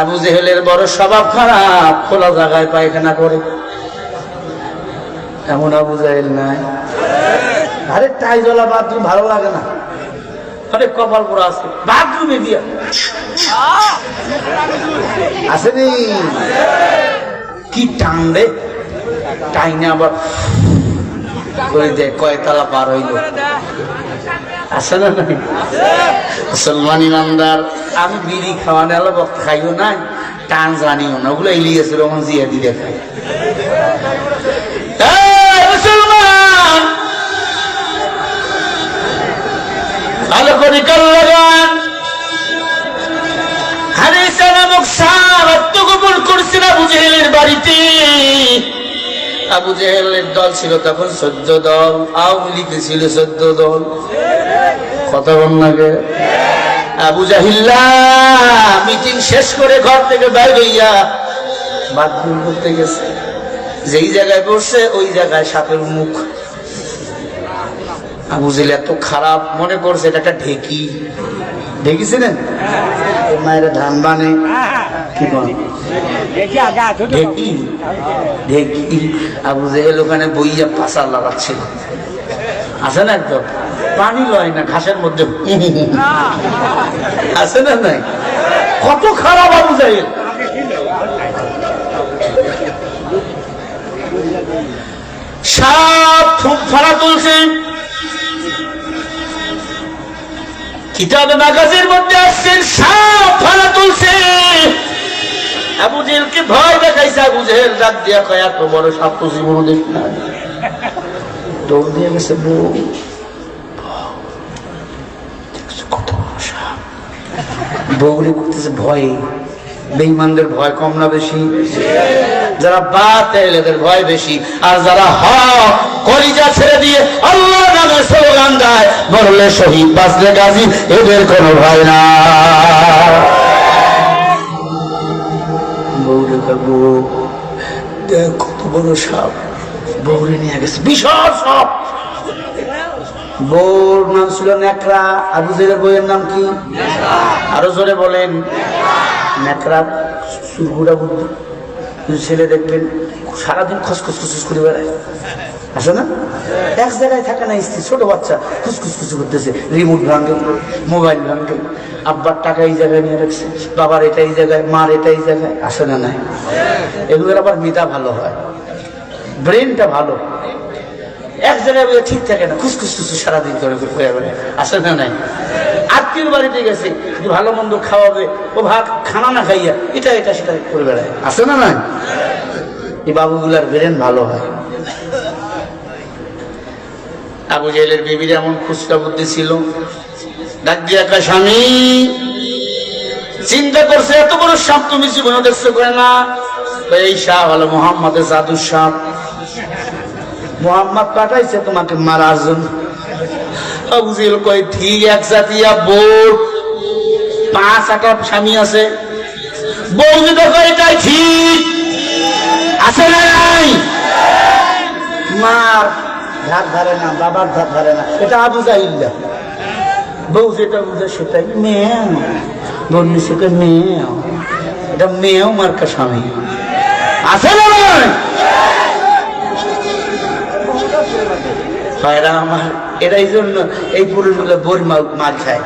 আবু জেহেলের বড় স্বভাব খারাপ, খোলা জায়গায় পায়খানা করে। এমন আবু জেহেল নাই? আরে টাইজলা বাথরুম ভালো লাগে না, আরে কপাল পরা আছে বাথরুমে দিয়া আসেনি কি টানবে, টাইনে আবার কয়তলা পার হইল। আছে না নাই? মুসলমান ইমানদার, আমি বিড়ি খাওয়ানো এলো বক্ত খাইও না, টান জানিও না, ওগুলো এলিয়েছিল ওখান জিয়া দিয়ে খাই। মুসলমান ভালো করে কাল লাগান। হারেসা নামক সাপ আত্মগোপন করছিল আবু জেহেলের বাড়িতে। আবু জেহেলের দল ছিল তখন 14 দল, আওয়ামী লীগে ছিল 14 দল। কথা বল না গে? আবু জাহিল্লা মিটিং শেষ করে ঘর থেকে বাইরে হইয়া বাথরুম করতে গেছে। যেই জায়গায় বসছে ওই জায়গায় সাপের মুখ। আবু জেহেল এত খারাপ মনে করছে এটা একটা ঢেকি। ঢেকিছিলেন? মায়ের ধান বানে কি বলে ঢেকি। ঢেকি আবু জেহেল ওখানে বইয়া পাশা লাগাচ্ছিল। আছে না একদম পানি লয় না, ঘাসের মধ্যে আছে না নাই? কত খারাপ আবু জেহেল। সাপ ফাড়া তুলছে। কিতাবে মাগাজির মধ্যে আসছেন সাপ ফাড়া তুলছে। আবু জেহেলকে ভয় দেখাইছে। আবু জেহেল ডাক দিয়া কয় এত বড় সাপ তো জীবনে দেখি না। দৌড় দিয়ে গেছে বউ, কত বড় সাপ। বউরে করতেছে ভয়ে বেঈমানদের ভয় কম না বেশি? যারা বাতিল এদের ভয় বেশি, আর যারা হক কলিজা ছেড়ে দিয়ে আল্লাহ নামে স্লোগান দেয়, মরলে শহীদ বাঁচলে গাজী, এদের কোনো ভয় না। বউরে বউ দেখ কত বড় সাপ, বউরে নিয়ে গেছে, বিশাল সাপ। বউর নাম ছিল নেকড়া। আবু জেহেলের বইয়ের নাম কি? আরো জোরে বলেন। নেকড়া সুরগুড়া বুদ্ধি। ছেলে দেখবেন সারাদিন খসখস খুসখুস করে বেড়ায়, আসে না? এক জায়গায় থাকে না স্ত্রী, ছোট বাচ্চা খুসখুস খুসু করতেছে, রিমোট ভাঙে, মোবাইল ভাঙে, আব্বার টাকা এই জায়গায় নিয়ে রাখছে, বাবার এটা এই জায়গায়, মার এটা এই জায়গায়, আসে না? নাই। এগুলোর আবার মেধা ভালো হয়, ব্রেনটা ভালো। এক জায়গায় ঠিক থাকে না, খুসখুস খুসু সারাদিন করে হয়ে বেড়ায়, আসে না? নাই। আত্মীয় বাড়িতে গেছে, ভালো মন্দ খাওয়াবে, ও ভাত খানা না খাইয়া এটা এটা সেটা করে বেড়ায়, আসে না? নাই। এই বাবুগুলার ব্রেন ভালো হয়। আবু জেহেলের বিবির এমন খুচরা বুদ্ধি ছিল, ডাক দিয়া কয়, স্বামী চিন্তা করছে এত বড় সাপ তুমি জীবনে দেখছো করে না? এই সাপ হলো মোহাম্মদের জাদুর সাপ, মোহাম্মদ পাঠাইছে তোমাকে মারার জন্য। আবু জেহেল কয়, ঠিক এক জাতিয়া বউ, 5-8 স্বামী আছে, বউ যদি কয় এটাই ঠিক, আছে না? নাই। মার ধার ধারে না, বাবার ধার ধারে না, এটা আবু জাহিল। বউ যেটা বুঝে সেটাই মেয়ে, বন্যি সেটা মেয়ে, এটা মেয়েও মার্কা স্বামী, আছে না? ভাইরা আমার, এরাই জন্য এই পুরুষগুলো বোর মার খায়,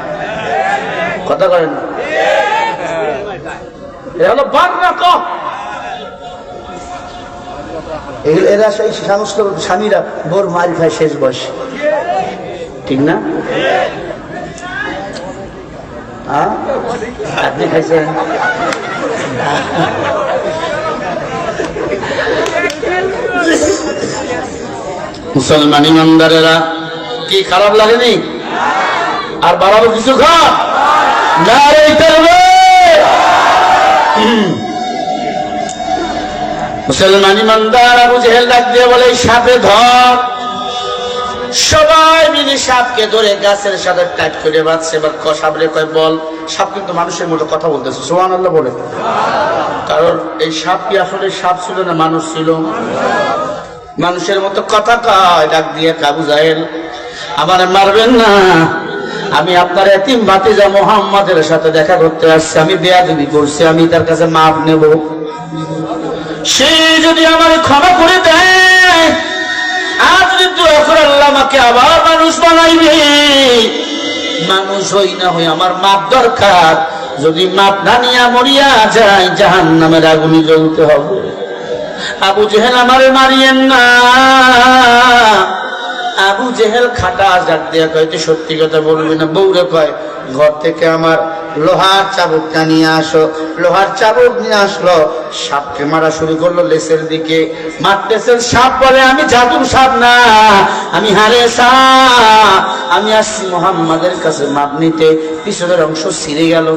কথা করেন না? এরা হলো বাররাকা। এরা সেই সমস্ত স্বামীরা বোর মার খায় শেষ বয়সে, ঠিক না? আপনি খাইছেন? মুসলমান ইমানদারেরা কি খারাপ লাগেনি? আর বাড়াবো কিছু খা না রে তারবে। মুসলমান ইমানদার আবু জেহেল ডাক দিয়ে বলে, সাপে ধর। সবাই মিলে সাপকে ধরে গাছের সাথে টাইট করে বাঁধছে। এবার সাপরে কয়, বল। সাপ কিন্তু মানুষের মতো কথা বলতেছে, সুবহানাল্লাহ বলে। কারণ এই সাপ কি আসলে সাপ ছিল না মানুষ ছিল? মানুষের মতো কথা কয়। ডাক দিয়ে, আবু জেহেল আমার মারবেন না, আমি আপনার এতিম ভাতিজা মুহাম্মাদের সাথে দেখা করতে আসছি, আমি বেয়াদবি করছি, আমি তার কাছে মাফ নেব। সে যদি আমার ক্ষমা করে দেয়, আজ যদি দোয়া করে আল্লাহ আমাকে আবার মানুষ বানাইবে। মানুষ হই না হই আমার মাপ দরকার, যদি মাপ না নিয়া মরিয়া যায় জাহান্নামের আগুনে জ্বলতে হবে। আবু জেহেল আমারে মারিয়েন না। আবু জেহেল খাটা ডাক দিয়া কয়, তুই সত্যি কথা বলবি না? বউরে কয়, ঘর থেকে আমার লোহার চাবুকটা নিয়ে আসো। লোহার চাবুক নিয়ে আসলো, সাপকে মারা শুরু করলো লেসের দিকে, মারতেছেন। সাপ বলে, আমি জাদুর সাপ না, আমি হারেসা, আমি আসছি মুহাম্মাদের কাছে মাপ নিতে। পিছনের অংশ ছিঁড়ে গেল,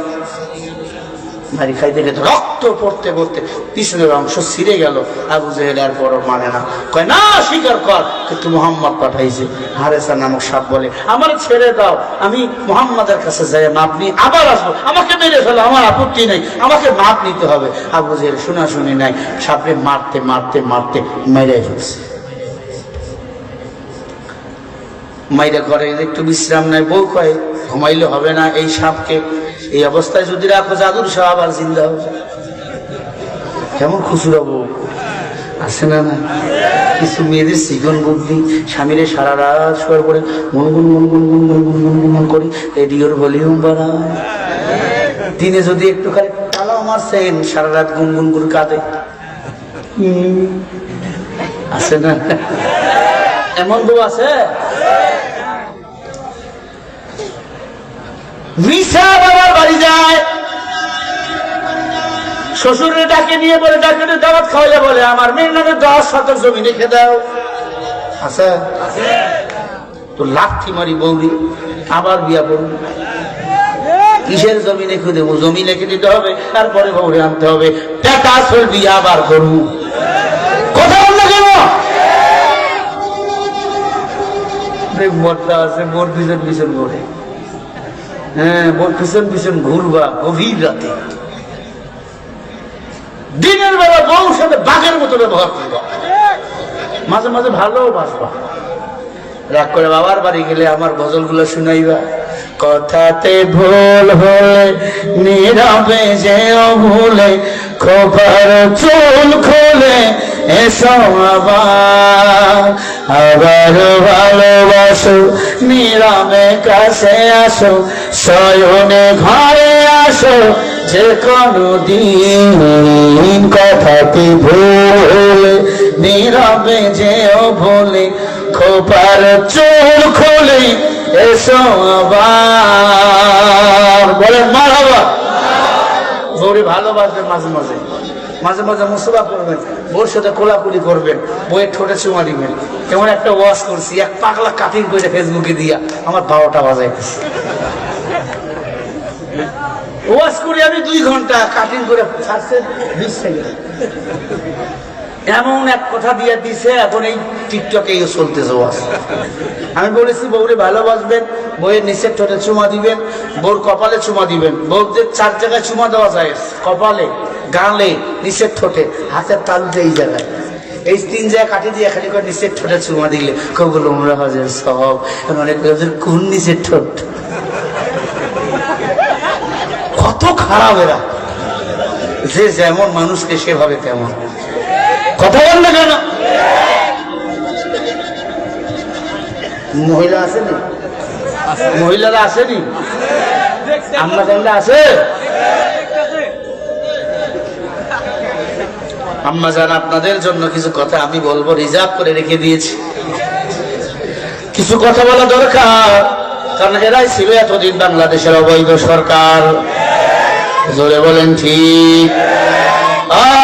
মারি খাইতে গেছে, রক্ত পড়তে পড়তে পিছনের অংশ ছিঁড়ে গেল। আবু জেহেল আর বড় মানে না, কয় না স্বীকার কর, কিন্তু মুহাম্মদ পাঠাইছে। হারেসা নামক সাপ বলে, আমার ছেড়ে দাও, আমি মুহাম্মাদের কাছে যাই মাপ নিয়ে আবার আসবো, আমাকে মেরে ফেলো, আমার আপত্তি নেই, আমাকে মাপ নিতে হবে। আবু জেহেল শোনাশুনি নাই, সাপে মারতে মারতে মারতে মেরে ফেলছে। মাইরা করে একটু বিশ্রাম নেয়। বউ কয়, ঘুমাইলে হবে না, এই সাপকে এই অবস্থায় যদি রাখো, জাদুর সাপ আবার জিন্দা হবে। কেমন খুচুরা বউ আছে না? না, কিছু মেয়েদের চিকন বুদ্ধি, স্বামীরে সারা রাত শোয়ার পরে গুনগুন গুনগুন গুনগুন গুনগুন গুনগুন করি, রেডিওর ভলিউম বাড়ায়। দিনে যদি একটু খালি তালাও মারছেন, সারা রাত গুনগুন করে কাঁদে, আছে না? এমন বউ আছে? বাবার বাড়ি যায়, শ্বশুরের ডাকে নিয়ে বলে, ডাকে দাওয়াত খাওয়াইয়া বলে, আমার মেয়ের নামে 10 শতক জমি রেখে দাও। আছে তো লাঠি মারি বৌদি, আবার বিয়া করবো। কিসের জমি লিখে দেবো? জমি লিখে দিতে হবে, তারপরে বউরে আনতে হবে, টাকা আসল বিয়া আবার করু। কথা বল না কেন? মরটা আছে, মোর পিছন পিছন ঘুরে। হ্যাঁ, মোর পিছন পিছন ঘুরবা গভীর রাতে, দিনের বেলা বউর সাথে বাঘের মতো ব্যবহার করবা, মাঝে মাঝে ভালোবাসবা। রাগ করে বাবার বাড়ি গেলে আমার গজলগুলো শুনাইবা। কথাতে ভুল হলে নীরবে যেও ভুলে, খোপার চুল খুলে এসো আবার, আবার ভালোবাসো, নীরবে কাছে আসো, শয়নে ঘরে আসো, যে কোনো দিন। কথাতে ভুল নীরবে যেও ভুলে, খোপার চুল খুলে এসো আবার। বলেন মারহাবা। বউরে ভালোবাসবেন, মাঝে মাঝে মাঝে মাঝে মুসবা করবেন, বউর সাথে কোলাকুলি করবেন, বউয়ের ঠোঁটে চুমা দিবেন। এমন একটা ওয়াজ করছি, এক পাগলা কাটিং করে ফেসবুকে দিয়া আমার 12টা বাজাইতেছে। ওয়াজ করে আমি 2 ঘন্টা, কাটিং করে ছাড়ছে 20 সেকেন্ড। এমন এক কথা দিয়ে দিছে, এখন এই টিকটকে চলতেছে ওয়াজ। আমি বলেছি বউরে ভালোবাসবেন, বউয়ের নিচের ঠোঁটে চুমা দিবেন, বউর কপালে চুমা দিবেন। বউদের 4 জায়গায় চুমা দেওয়া যায়, কপালে, গালে, নিচের ঠোঁটে, হাতের তালুতে এই জায়গায়। এই 3 জায়গায় কাটি দিয়ে খালি করে নিচের ঠোঁটে চুমা দিলে কবুল উমরা হজের সব। অনেক কোন নিচের ঠোঁট, কত খারাপ এরা, যে যেমন মানুষকে সেভাবে তেমন। কথা বল না কেন? মহিলা আসেনি? মহিলারা আসেনি? আম্মা জানলে আছে? আম্মা জান, আপনাদের জন্য কিছু কথা আমি বলবো, রিজার্ভ করে রেখে দিয়েছি। কিছু কথা বলা দরকার, কারণ এরাই ছিল এতদিন বাংলাদেশের অবৈধ সরকার। জোরে বলেন ঠিক।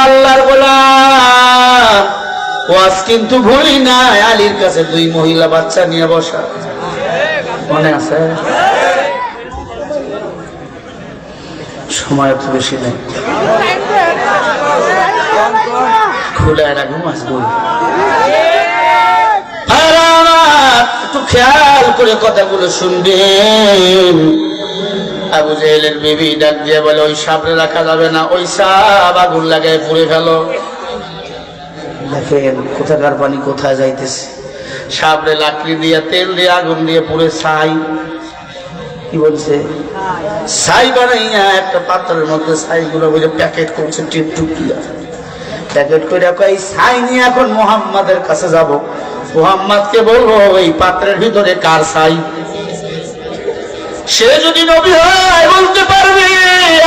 আল্লাহর গোলাম, ওয়াজ কিন্তু ভুলি না, আলীর কাছে 2 মহিলা বাচ্চা নিয়ে বসা, মনে আছে? সময় তো বেশি নেই, খুলে রাখবো মাসগুলো। একটু খেয়াল করে কথাগুলো শুনবেন। আবু জেহেলের বিবি ডাক দিয়ে বলে, ওই সাপরে রাখা যাবে না, ওই সাপ আগুন লাগায় পুড়ে ফেলো। দেখেন কোথাকার পানি কোথায় যাইতেছে। সাপরে লাকড়ি দিয়ে, তেল দিয়ে, আগুন দিয়ে পুড়ে ছাই, কি বলছে, ছাই বানাইয়া একটা পাত্রের মধ্যে ছাইগুলো বুঝে প্যাকেট করছে, টিপ টুকিয়া প্যাকেট করে। এই ছাই নিয়ে এখন মুহাম্মাদের কাছে যাব, মুহাম্মাদকে বলবো এই পাত্রের ভিতরে কার ছাই। সে যদি নবী হয় বলতে পারবে,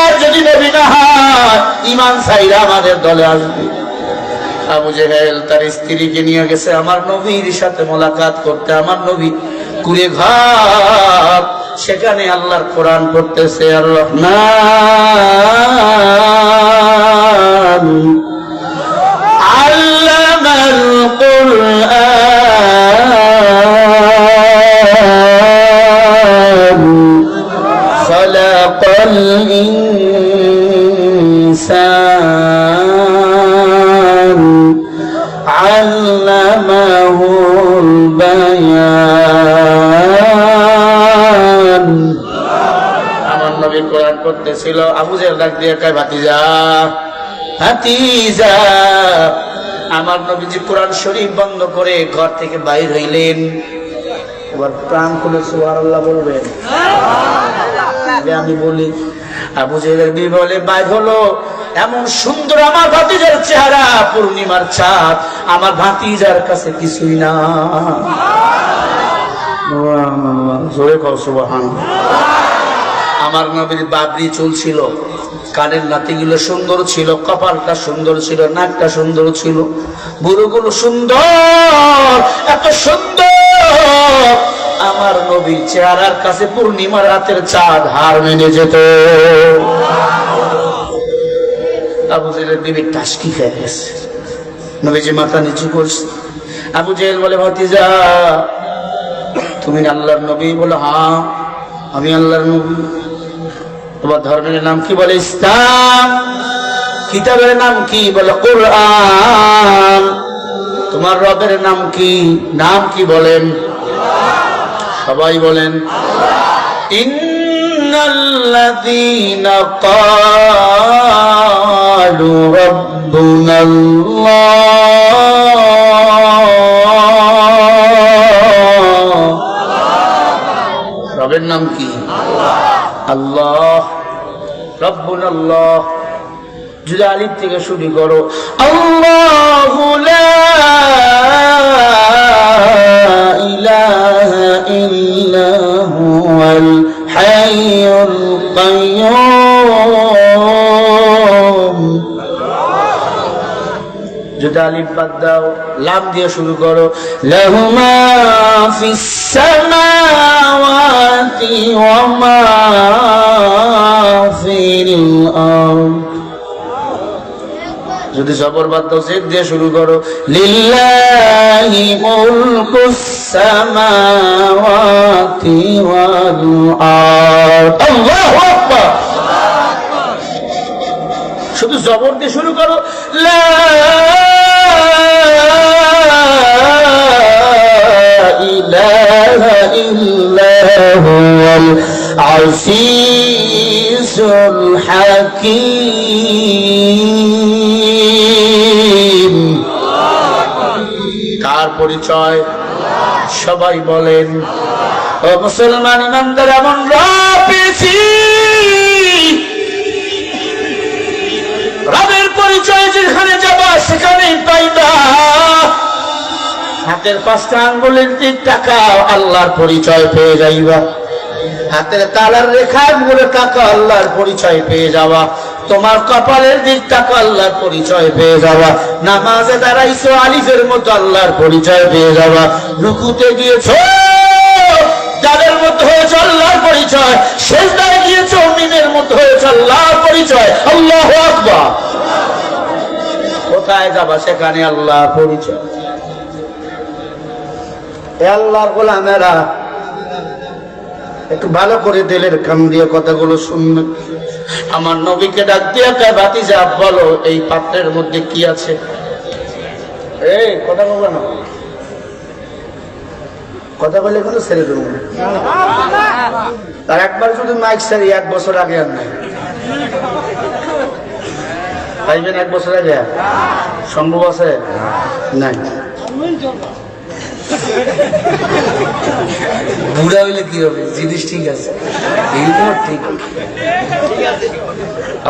আর যদি নবী না হয় ঈমান ছাইরা আমাদের দলে আসবে। আবু জেহেল তার স্ত্রীকে নিয়ে গেছে আমার নবীর সাথে মোলাকাত করতে। আমার নবী কুড়ে ঘর, সেখানে আল্লাহর কোরআন পড়তেছে। আর রহমান আল্লামাল কুরআন খালাকাল ইনসান আল্লামাহুল বায়ান। আমার নবী কোরআন পড়তেছিল, আবু জেহেল ডাক দিয়ে কয়, ভাতিজা ভাতিজা। আমার নবীজি কোরআন শরীফ বন্ধ করে ঘর থেকে বাইর হইলেন। এবার প্রাণ খুলে সুবহানাল্লাহ বলবেন। আমি বলি, আবু জেহেলের বিবি বলে, বাইর হলো, এমন সুন্দর আমার ভাতিজার চেহারা, পূর্ণিমার চাঁদ, আমার ভাতিজার কাছে কিছুই না। জোরে কও সুবহানাল্লাহ। আমার নবীর বাবরি চুল ছিল, কানের নাতিগুলো সুন্দর ছিল, কপালটা সুন্দর ছিল, নাকটা সুন্দর ছিল, বুড়োগুলো সুন্দর, এত সুন্দর। আমার নবীর চেহারার কাছে পূর্ণিমা রাতের চাঁদ হার মেনে যেত। আবু জেহেলের বিবি টাসকি খেয়ে গেছে। নবীজি মাথা নিচু করছে। আবু জেহেল বলে, ভাতিজা তুমি আল্লাহর নবী? বলে, হ্যাঁ আমি আল্লাহর নবী। তোমার ধর্মের নাম কি? বলে ইসলাম। কিতাবের নাম কি? বলে কোরআন। তোমার রবের নাম কি? নাম কি বলেন? সবাই বলেন। ইন্নাল্লাযীনা ক্বালু রাব্বুনাল্লাহ, রবের নাম কি? আল্লাহ। রব্বুনাল্লাহ যদি আলিফ থেকে শুরু করো, আল্লাহু লা ইলাহা ইল্লা হুয়াল হাইয়ুল কাইয়্যুম। যদি আলিফ বাদ দাও, লাম দিয়ে শুরু করো, লাহু মা ফিস সামাওয়াতি ওয়া মা ফিল আরদ। যদি জবর বাদ দাও, জেদ দিয়ে শুরু করো, লিল্লাহি মুলকুস সামাওয়াতি ওয়াল আরদ। আল্লাহু আকবার। শুধু জবর দিয়ে শুরু করো, লা ইলাহা ইল্লা হুয়াল আজিজুল হাকীম। কার পরিচয়? সবাই বলেন। ও মুসলমান ইমানদার, এমন রব পেয়েছি, রবের পরিচয় যেখানে যাবা সেখানেই পাইবা। হাতের 5টা আঙ্গুলের দিক তাকাও, আল্লাহর পরিচয় পেয়ে যাইবা। হাতের তালার রেখা আঙ্গুলে তাকাও, আল্লাহর পরিচয় পেয়ে যাওয়া। তোমার কপালের দিক তাকাও, আল্লাহর পরিচয় পেয়ে যাওয়া। নামাজে দাঁড়াইছো, আলিফের মতো আল্লাহর পরিচয় পেয়ে যাওয়া। রুকুতে গিয়েছো, যাদের মতো হয়েছে আল্লাহর পরিচয়। সেজদায় গিয়েছো, মিমের মতো হয়েছে আল্লাহর পরিচয়। আল্লাহু আকবার। কোথায় যাবা সেখানে আল্লাহর পরিচয়। এ আল্লাহর গোলামেরা, একটু ভালো করে দিলের কান দিয়ে কথাগুলো শুনবেন। আমার নবীকে ডাক দিয়ে কয়, ভাতিজা বলো এই পাত্রের মধ্যে কি আছে? এই কথা বলবো না, কথা বলে কোনো ছেড়ে দেবো না। তার একবার শুধু মাইক সারি 1 বছর আগে আর নাই পাইবেন। 1 বছর আগে সম্ভব আছে? নাই। বুড়া হইলে কি হবে? জিনিস ঠিক আছে, এই তো ঠিক।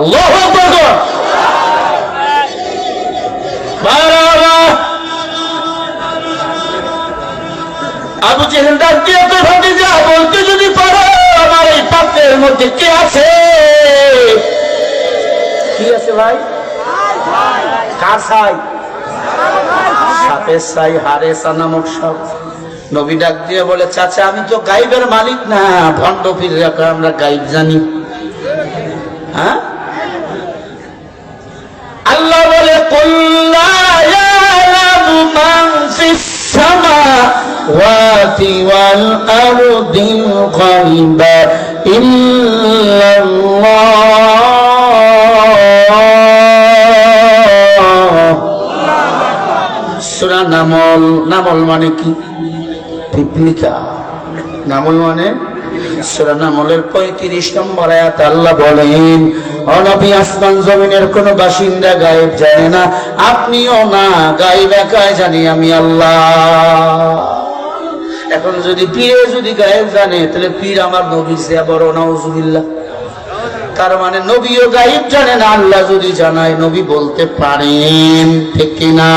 আল্লাহু আকবার। আবু জেহেল ডাক দিয়ে তো ভাতিজা বলতে যদি পারো, আমার এই পাত্রের মধ্যে কে আছে? কি আছে ভাই? কার ছাই? সাপের ছাই, হারেসা নামক সাপ। নবী ডাক দিয়ে বলে, চাচা আমি তো গাইবের মালিক না, ভণ্ড পীররা কয় আমরা গাইব জানি। হ্যাঁ, আল্লাহ বলে, কুল লা ইয়ালামু মান ফিস সামাওয়াতি ওয়াল আরদিল গায়বা ইল্লাল্লাহ। সূরা নামল। নামল মানে কি? পিপলিকা। নামল মানে সূরা নামলের 35 নম্বর আয়াত আল্লাহ বলেন, ও নবী, আসমান জমিনের কোন বাসিন্দা গায়েব জানে না, আপনিও না। গায়েব একাই জানি আমি আল্লাহ। এখন যদি পীরে যদি গায়েব জানে, তাহলে পীর আমার নবীর চেয়ে বড়। নাউজুবিল্লাহ। তার মানে নবীও গায়েব জানে না, আল্লাহ যদি জানায় নবী বলতে পারেন, ঠিক কিনা?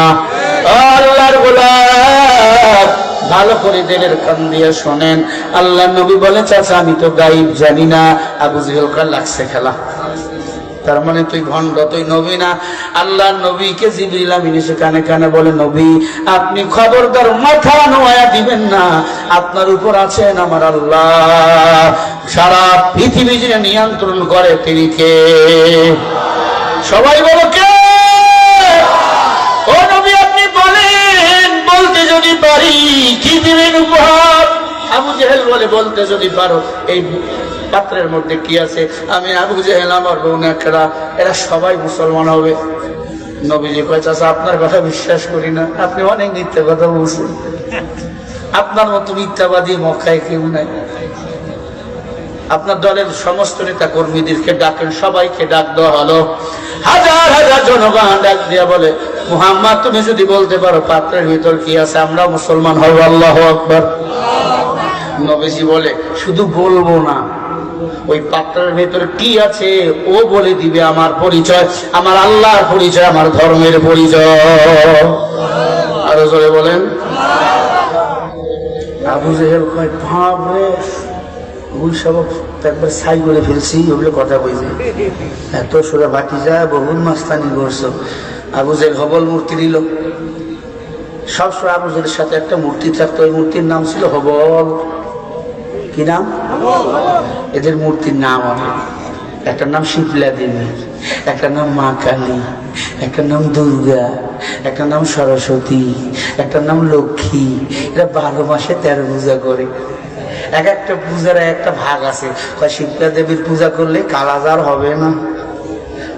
আল্লাহর গোলাম, ভালো করে দিলের কান দিয়ে শোনেন। আল্লাহ নবী বলে, চাচা আমি তো গায়েব জানি না। আবু জেহেল কার লাগছে খেলা। তার মানে তুই ভণ্ড, তুই নবী না। আল্লাহ নবীকে জিবরিল আমিন এসে কানে কানে বলে, নবী আপনি খবরদার মাথা নোয়া দিবেন না, আপনার উপর আছেন আমার আল্লাহ। সারা পৃথিবী যে নিয়ন্ত্রণ করে তিনি কে? সবাই বলো কে? ও নবী আপনি বলেন, বলতে যদি পারি কি দিবেন উপহার? আবু জেহেল বলে, বলতে যদি পারো এই পাত্রের মধ্যে কি আছে? আমি আবু জেহেল, আমার বোন একরা, এরা সবাই মুসলমান হবে। নবীজি কয়, চাচা আপনার কথা বিশ্বাস করি না, আপনি অনেক মিথ্যা কথা বলছেন, আপনার মতো মিথ্যাবাদী মক্কায় কেউ নাই। আপনার দলের সমস্ত নেতা কর্মীদেরকে ডাকেন, সবাইকে ডাক দেওয়া হলো। হাজার হাজার জনগণ ডাক দিয়া বলে, মুহাম্মদ তুমি যদি বলতে পারো পাত্রের ভিতর কি আছে, আমরা মুসলমান হব। আল্লাহু আকবার। নবীজি বলে, শুধু বলবো না, ওই পাত্রের ভিতর কি আছে ও বলে দিবে আমার পরিচয়, আমার আল্লাহর পরিচয়, আমার ধর্মের পরিচয়। আরো জোরে বলেন। আবু জেহেল কয়, ভাবরে ওই সব একবার ছাই করে ফেলছি, ওগুলো কথা বলছি, এত সোজা বাকি যায়, বহুল মাস্তানি করছো। আবু জেহেল হবল মূর্তি নিল। সবসময় আবু জেহেলের সাথে একটা মূর্তি থাকতো, ওই মূর্তির নাম ছিল হবল। কি নাম? এদের মূর্তির নাম অনেক। একটা নাম শিবলা দেবী, একটা নাম মা কালী, একটা নাম দুর্গা, একটা নাম সরস্বতী, একটা নাম লক্ষ্মী। এরা 12 মাসে 13 পূজা করে। এক একটা পূজার একটা ভাগ আছে। শিবলা দেবীর পূজা করলে কালাজার হবে না,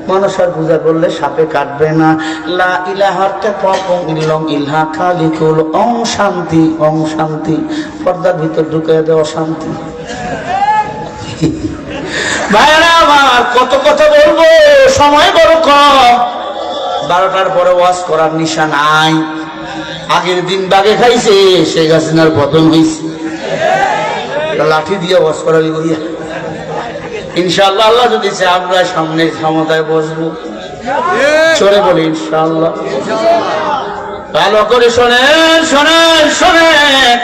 মনসার পূজা করলে সাপে কাটবে না, লা ইলাহাতে পকং ইল্লং ইলহা খালিকুল ওম শান্তি, ওম শান্তি। পর্দার ভিতর ঢুকে দেওয়া শান্তি। ভাইরা আমার, কত কথা বলবো, সময় বড় কম। 12টার পরে ওয়াজ করার নিশা নাই। আগের দিন বাগে খাইছে, শেখ হাসিনার পতন হয়েছে, লাঠি দিয়ে ওয়াজ করাবি বলিয়া। ইনশাআল্লাহ আল্লাহ যদি চায় আমরা সামনে ক্ষমতায় বসবো। চলে বলি ইনশাআল্লাহ। ভালো করে শোনেন, শোনেন, শোনেন।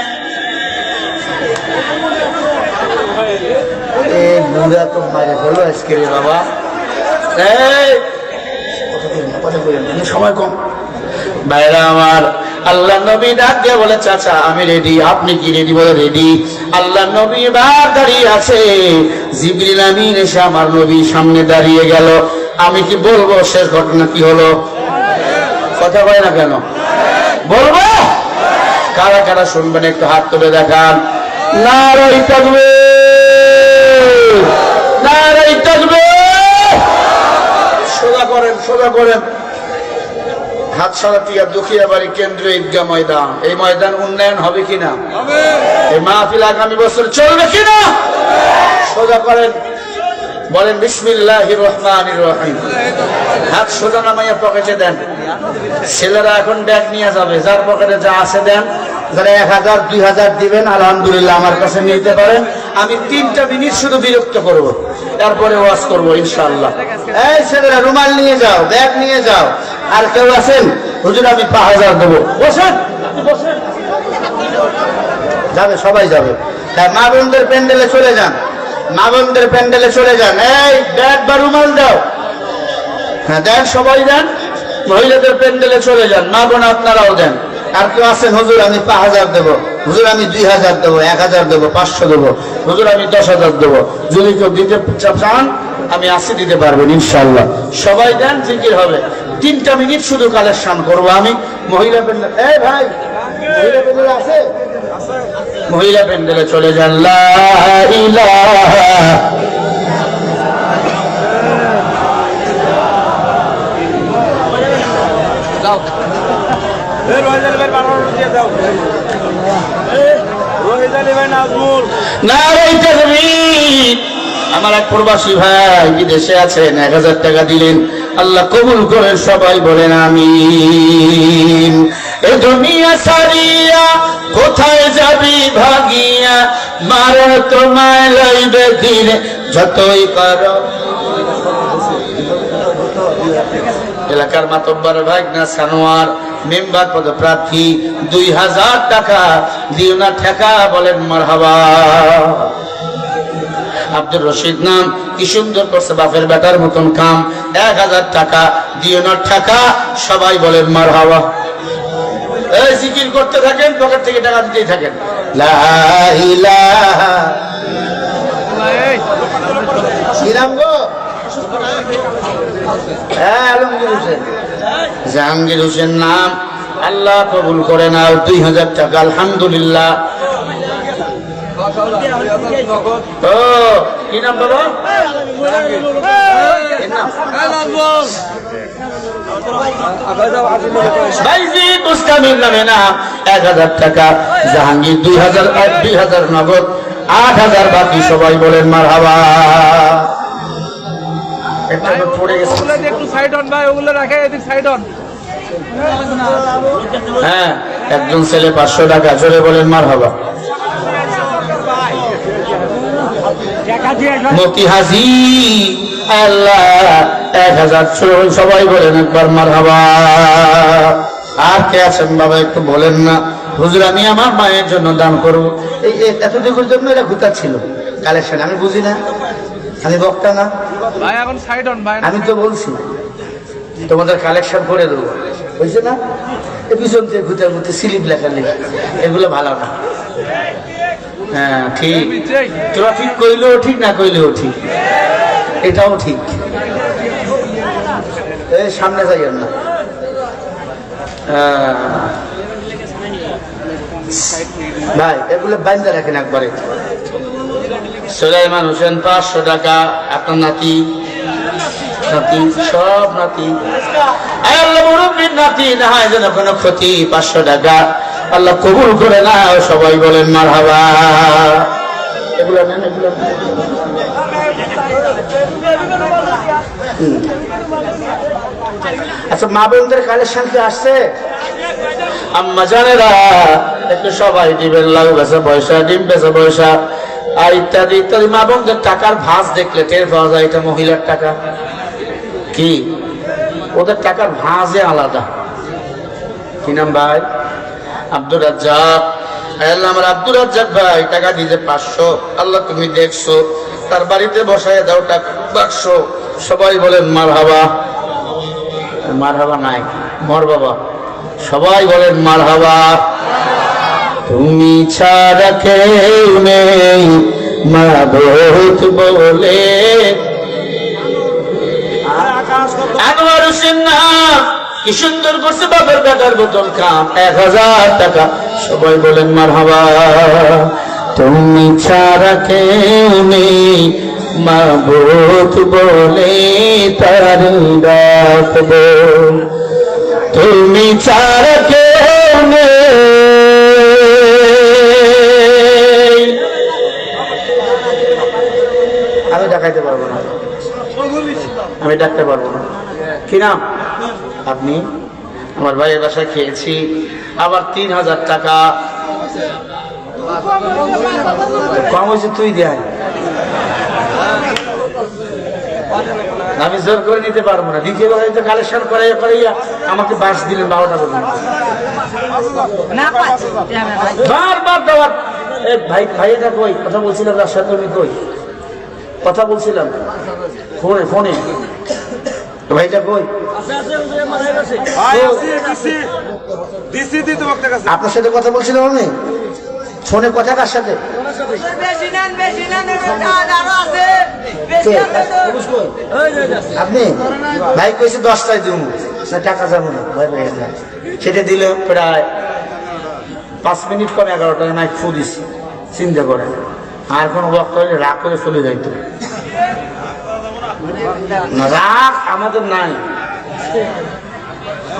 বুড়া তো মারে হলো আজকে রে বাবা। সময় কম। ভাইরা আমার, আল্লাহ নবী ডাক দিয়ে বলে, চাচা আমি রেডি। আপনি কি রেডি? বলে রেডি। আল্লাহ নবী এবার দাঁড়িয়ে আছে। জিবরিল আমিন এসে আমার নবী সামনে দাঁড়িয়ে গেল। আমি কি বলবো শেষ ঘটনা কি হলো? কথা বলে না কেন? বলবো। কারা কারা শুনবেন একটু হাত তুলে দেখান। নারায়ে তাকবীর, নারায়ে তাকবীর। সোজা করেন, সোজা করেন। হাতসারা দুখিয়াবাড়ি কেন্দ্রীয় ঈদগাহ ময়দান। এই ময়দান উন্নয়ন হবে কিনা? এই মাহফিল আগামী বছর চলবে কিনা? সোজা করেন, বলেন বিসমিল্লাহির রহমানির রহিম। হাত সোজা নামাইয়া পকেটে দেন। ছেলেরা এখন ব্যাগ নিয়ে যাবে, যার পকেটে যা আছে দেন। যারা 1000 2000 দিবেন আলহামদুলিল্লাহ আমার কাছে নিতে পারেন। আমি 3টা মিনিট শুধু বিরক্ত করব, তারপরে ওয়াজ করবো ইনশাআল্লাহ। এই ছেলেরা রুমাল নিয়ে যাও, ব্যাগ নিয়ে যাও। আর কেউ আছেন? হুজুর আমি 5000 দেবো। বসেন, বসেন। যাবে, সবাই যাবে। তাই মা বোনদের প্যান্ডেলে চলে যান, মা বোনদের প্যান্ডেলে চলে যান। এই ব্যাগ বা রুমাল দাও। হ্যাঁ দেন, সবাই দেন। মহিলাদের প্যান্ডেলে চলে যান, মা বোন আপনারাও দেন। আর কেউ আছেন? হুজুর আমি 5000 দেবো, হুজুর আমি 2000 দেবো, 1000 দেবো, 500 দেবো, হুজুর আমি 10,000 দেবো। যদি কেউ দিতে চান আমি 80 দিতে পারবেন ইনশাআল্লাহ। সবাই দেন, জিকির হবে। 3টা মিনিট শুধু কালেকশন করবো আমি। মহিলা প্যান্ডেল, এই ভাই মহিলা প্যান্ডেল আছে? মহিলা প্যান্ডেলে চলে যান। লা ইলাহা নারায়ে তাকবীর। আমার এক প্রবাসী ভাই বিদেশে আছেন, 1000 টাকা দিলেন, আল্লাহ কবুল করেন। সবাই বলেন আমিন। এ দুনিয়া সারিয়া কোথায় যাবি ভাগিয়া, মারা তোমায় লইবে দিলে যতই পারো। এলাকার মাতব্বর ভাগনা সানোয়ার মেম্বার পদপ্রার্থী, 2000 টাকা দিও না ঠেকা, বলেন মারহাবা। আব্দুর রশিদ নাম, কি সুন্দর করছে, বাপের বেটার মতন কাম। 1000 টাকা দিও না ঠেকা, সবাই বলেন মারহাবা। এই জিকির করতে থাকেন, পকেট থেকে টাকা দিতেই থাকেন। লা ইলাহা জাহাঙ্গীর হোসেন নাম, আল্লাহ কবুল করে নাও। 2000 টাকা আলহামদুলিল্লাহ। ও কি নাম বাবা? বাইজিদ মুস্তামির নামে না 1000 টাকা, জাহাঙ্গীর 2000 নগদ, 8000 বাকি। সবাই বলেন মারহাবা। হ্যাঁ, একজন ছেলে 500 টাকা, জোরে বলেন মারহাবা। মতি হাজি আল্লাহ 1000, সবাই বলেন একবার মারহাবা। আর কে আছেন বাবা একটু বলেন না? হুজুর আমি আমার মায়ের জন্য দান করবো। এই এতটুকুর জন্য এটা ঘুরতাচ্ছিল কালেকশন। আমি বুঝি না, আমি বক্তা না ভাই, এখন সাইড অন ভাই। আমি তো বলছি তোমাদের কালেকশন করে দেবো, বুঝছে না? পিছন থেকে ঘুরতে ঘুরতে স্লিপ লেখা লেখা, এগুলো ভালো না। হ্যাঁ ঠিক, তোরা ঠিক কইলেও ঠিক, না কইলেও ঠিক, এটাও ঠিক। এই সামনে যাইয়েন না। ভাই এগুলো বাইন্দা রাখেন একবারে। সুলাইমান হোসেন 500 টাকা, আপনার নাতি নাতি সব নাতি। আল্লাহ মুরব্বির নাতি না হয় যেন কোনো ক্ষতি। 500 টাকা আল্লাহ কবুল করে না। সবাই বলেন মারহাবা। এগুলো নেন, এগুলো আচ্ছা, মা বোনদের কালেকশন কি আসছে? আম্মা জানেরা একটু সবাই দিবেন। লাউ বেচা পয়সা, ডিম বেচা পয়সা আর ইত্যাদি ইত্যাদি। মা বোনদের টাকার ভাঁজ দেখলে টের পাওয়া যায় এটা মহিলার টাকা। কি ওদের টাকার ভাঁজে আলাদা। কি নাম ভাই? আব্দুর রাজ্জাক। আল্লাহ আমার আব্দুর রাজ্জাক ভাই টাকা দিয়েছে 500। আল্লাহ তুমি দেখছো, তার বাড়িতে বসায় দাও টাকা বাক্স। সবাই বলেন মারহাবা। মারহাবা নাই, মর বাবা। সবাই বলেন মারহাবা। তুমি ছাড়া কেউ নেই মাবুদ বলে। আনোয়ার হোসেন না কি সুন্দর করছে বাবার টাকার বোতল কাম 1000 টাকা। সবাই বলেন মারহাবা। তুমি ছাড়া কেউ নেই মাবুদ বলে তার ডাকবো। তুমি ছাড়া কেউ নেই। আমি ডাকাইতে পারবো না, আমি ডাকতে পারবো না। কি নাম আপনি? আমার ভাইয়ের বাসায় খেয়েছি, আবার 3000 টাকা কম হয়েছে। তুই দেয়, আমি জোর করে নিতে পারবো না। দ্বিতীয় তো কালেকশন করাইয়া আমাকে বাস দিলেন 12টা পর্যন্ত। বারবার দেওয়ার ভাই, ভাইটা কই? কথা বলছিলাম তার সাথে, আমি কই কথা বলছিলাম ফোনে ফোনে। ভাইটা কই? আপনার সাথে কথা বলছিলাম আমি ফোনে। কথা কার সাথে? আপনি ভাই কইছে 10টায় দিব না, টাকা যাবো না ভাই। ভাই সেটা দিল প্রায় 5 মিনিট কম 11টায় মাইক ফু দিছি। চিন্তা করেন, আর কোনো বক্তা হলে রাগ করে চলে যাইতো। রাগ আমাদের নাই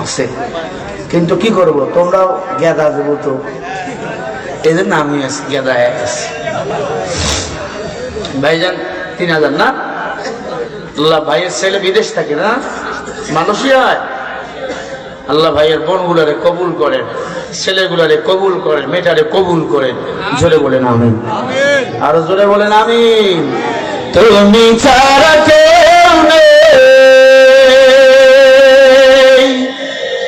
আছে, কিন্তু কি করবো, তোমরাও গেদা দেবো তো, এই জন্য আমি আছি গেদা আছি। ভাইজান 3000 না? আল্লাহ ভাইয়ের ছেলে বিদেশ থাকে না, মালয়েশিয়ায়। আল্লাহ ভাইয়ের বোনগুলারে কবুল করেন, ছেলেগুলারে কবুল করেন, মেয়েটারে কবুল করেন। জোরে বলেন আমিন। আরো জোরে বলেন আমিন। তুমি ছাড়া কেউ নেই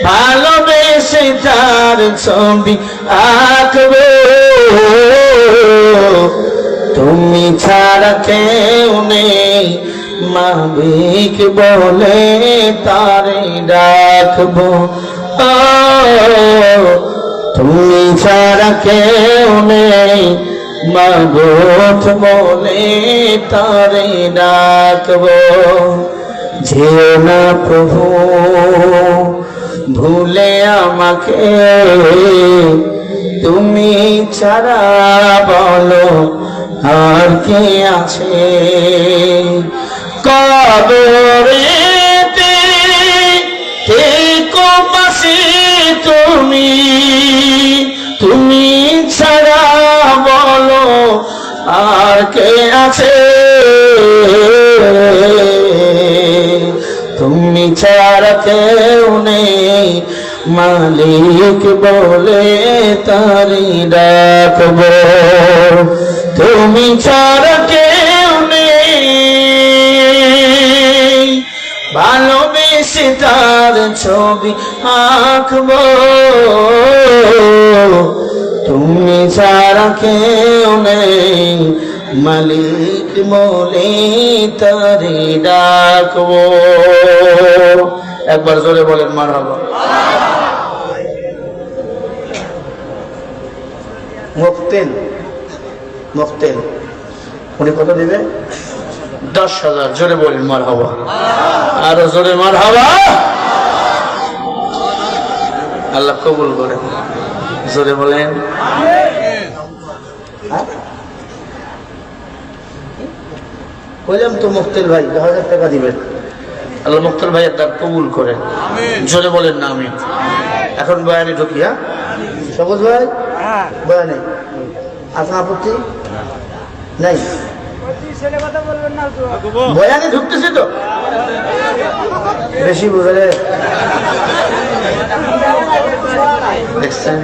ভালোবেসে তার ছবি আঁকবো। তুমি ছাড়া কেউ নেই মাবিক বলে তারে ডাকবো। তুমি ছাড়া কেউ নেই মাবুদ বলে তারে ডাকবো। যেও না প্রভু ভুলে আমাকে, তুমি ছাড়া বলো আর কে আছে কবরেতে থেকো পাশে তুমি তুমি ছাড়া বলো আর কে আছে তুমি ছাড়া কেউ নেই মালিক বলে তারি ডাকবো তুমি ছাড়া কেউ নেই ভালোবেসে তার ছবি আঁকবো তুমি ছাড়া কেউ নেই মালিক বলে তারি ডাকবো একবার জোরে বলেন মারহাবা মুফতিন উনি কত দিবে 10,000 জোরে বলেন মারহাবা আরো জোরে মারহাবা আল্লাহ কবুল করেন জোরে বলেন বললাম তো মুফতির ভাই 10,000 টাকা দিবেন আল্লাহ মুফতির ভাইয়ের দান কবুল করেন জোরে বলেন না আমিন এখন বয়ানে ঢুকি হ্যাঁ সবুজ ভাই বয়ানে আপনার আপত্তি নাই বয়ানে ঢুকতেছে তো বেশি বুঝলে দেখছেন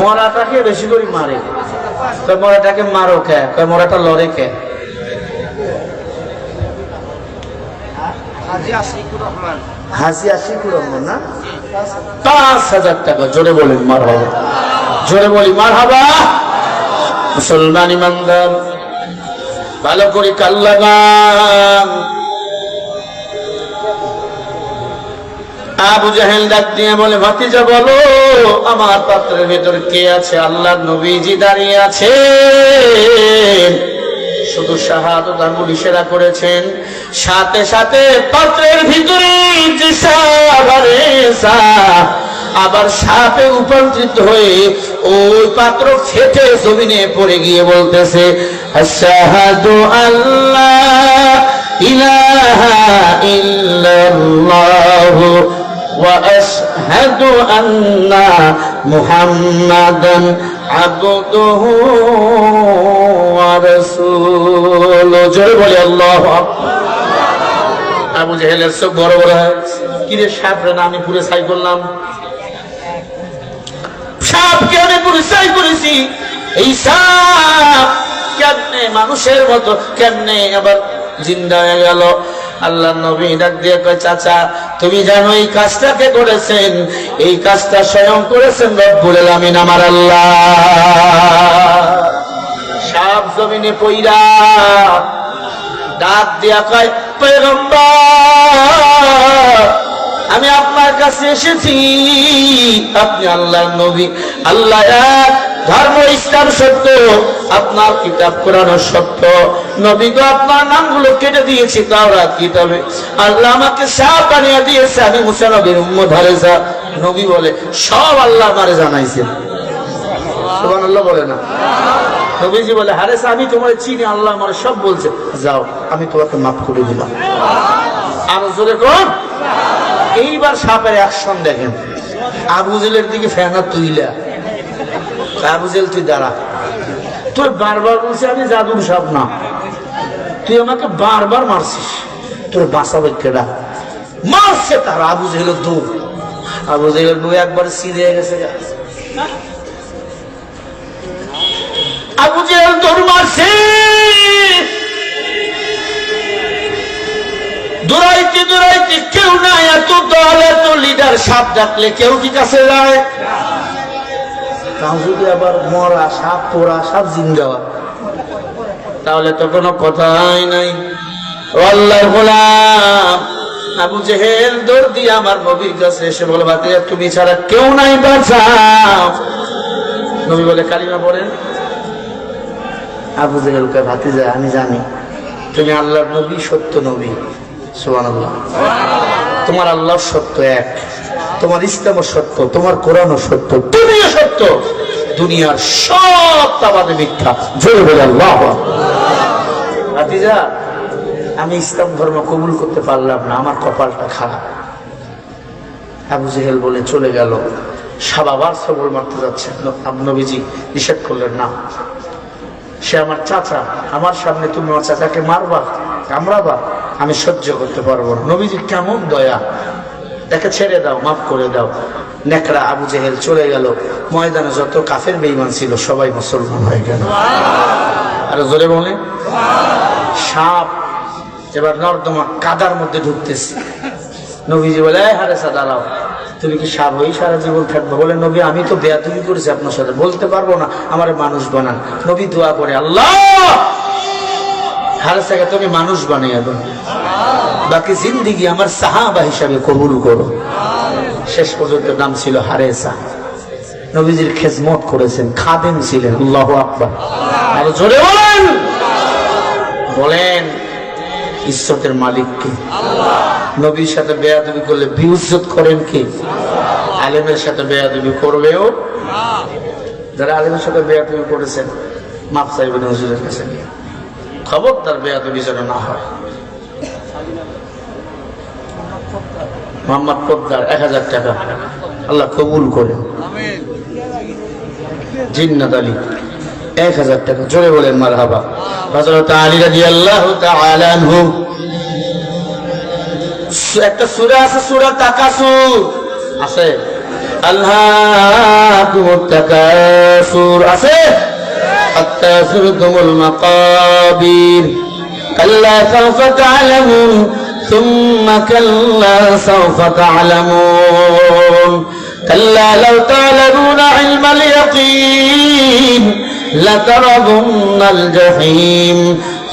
মরাটাকে বেশি করে মারে মরাটাকে মারো কে মরাটা লড়ে কে হাজি আশিকুর রহমান না 5,000 টাকা জোরে বলেন মারহাবা জোরে বলি মারহাবা মুসলমান ইমানদার ভালো করে কাল্লাগান আবু জাহেল ডাক দিয়ে বলে ভাতিজা বলো আমার পাত্রের ভেতর কে আছে আল্লাহর নবীজি দাঁড়িয়ে আছে শুধু শাহাদাত আঙ্গুল ইশারা করেছেন সাথে সাথে পাত্রের ভিতরে যে আবার সাপে রূপান্তরিত হয়ে ওই পাত্র ফেটে জমিনে পড়ে গিয়ে বলতেছে আশহাদু আল্লাহ ইলাহা ইল্লাল্লাহু ওয়া আশহাদু আন্না মুহাম্মাদান আবদুহু ওয়া রাসূলুহু জোরে বলে আল্লাহু আকবার আবু জাহেলের চোখ বড় বড় হয় কিরে সাপ রে না আমি পুরো ছাই করলাম সাপকে আমি পুরো ছাই করেছি এই সাপ কেমনে মানুষের মতো কেমনে আবার জিন্দা হয়ে গেল আল্লাহ নবী ডাক দিয়ে কয় চাচা তুমি জানো এই কাজটা কে করেছেন এই কাজটা স্বয়ং করেছেন রব্বুল আলামিন আমার আল্লাহ সাপ জমিনে পইরা ডাক দিয়া কয় পয়গম্বর আমি আপনার কাছে এসেছি আপনি আল্লাহর নবী আল্লাহ এক ধর্ম ইসলাম সত্য আপনার কিতাব কোরআন সত্য নবী গো আপনার নামগুলো কেটে দিয়েছি তাওরাত কিতাবে আল্লাহ আমাকে সাপ বানিয়ে দিয়েছে আমি মুসা নবীর উম্মত হারেসা নবী বলে সব আল্লাহ আমারে জানাইছেন সুবহানাল্লাহ বলে না নবীজি বলে হারেসা আমি তোমার চিনি আল্লাহ আমার সব বলছে যাও আমি তোমাকে মাফ করে দিলাম আর জোরে কোন এইবার সাপের অ্যাকশন দেখেন আবু জেলের দিকে ফেনা তুইলা আবু জেল তুই দাঁড়া তোর বারবার বলছে আমি জাদুর সাপ না তুই আমাকে বারবার মারছিস তোর বাঁচাবে কেডা মারছে তার আবু জেলের দৌড় আবু জেলের দৌড় একবার সিঁড়ে গেছে আবু জেল দৌড় মারছে দৌড়াইতে দৌড়াইতে কেউ নাই এত দল এত লিডার সাপ ডাকলে কেউ কি কাছে যায় তাও যদি আবার মরা সাপ পোড়া সাপ জিন্দা তাহলে তো কোনো কথাই নাই আল্লাহর গোলাম আবু জেহেল দৌড় দিয়ে আমার নবীর কাছে এসে বলে ভাতিজা তুমি ছাড়া কেউ নাই বাঁচাও নবী বলে কালিমা পড়েন আবু জেহেল কয় ভাতিজা আমি জানি তুমি আল্লাহর নবী সত্য নবী সুবহানাল্লাহ তোমার আল্লাহ সত্য এক তোমার ইসলামও সত্য, তোমার কোরআনও সত্য, তুমিও সত্য, দুনিয়ার সব তাবাদে মিথ্যা। জোরে বলে আল্লাহু আকবার। ভাতিজা, আমি ইসলাম ধর্ম কবুল করতে পারলাম না, আমার কপালটা খারাপ। আবু জেহেল বলে চলে গেল। সাবাবার সবল মারতে যাচ্ছে, নবীজি নিষেধ করলেন না। সে আমার চাচা, আমার সামনে তুমি আমার চাচাকে মারবা, কামড়াবা, আমি সহ্য করতে পারবো না। নবীজি কেমন দয়া, তাকে ছেড়ে দাও, মাফ করে দাও। নেকড়া আবু জেহেল চলে গেল। ময়দানে যত কাফের বেঈমান ছিল সবাই মুসলমান হয়ে গেল। আর জোরে বলে সাপ এবার নর্দমা কাদার মধ্যে ঢুকতেছে। নবীজি বলে, হারেসা দাঁড়াও, তুমি কি সাপ হই সারা জীবন থাকবে? বলে, নবী আমি তো বেয়াদবি করেছি আপনার সাথে, বলতে পারবো না, আমার মানুষ বানান। নবী দোয়া করে, আল্লাহ হারেসাকে তুমি মানুষ বানিয়ে দাও, বাকি জিন্দিগি আমার সাহাবা হিসাবে কবুল করো। শেষ পর্যন্ত নাম ছিল হারেসা। নবীজির খেজমত করেছেন, খাদেম ছিলেন। আল্লাহু আকবার। আর জোরে বলেন, বলেন ইজ্জতের মালিক কে? নবীর সাথে বেয়াদবি করলে বিউজ্জত করেন কি? আলেমের সাথে বেয়াদবি করবেও। যারা আলেমের সাথে বেয়াদবি করেছেন মাফ চাইবেন হুজুরের কাছে, খবরদার বেয়াদবি যেন না হয়। মোহাম্মদ পোদ্দার 1000 টাকা আল্লাহ কবুল করেন। জিন্নাত আলী 1000 টাকা, জোরে বলেন মারহাবা। হযরত আলী রাদিয়াল্লাহু তাআলা আনহু একটা সূরা আছে, সূরা তাকাসুর আছে, আল্লাহুমুত তাকাসুর আছে, হাত্তা যুরতুমুল মাকাবির, কাল্লা সাওফা তা'লামুন ثم كلا سوف تعلمون كلا لو تعلمون علم اليقين لترون الجحيم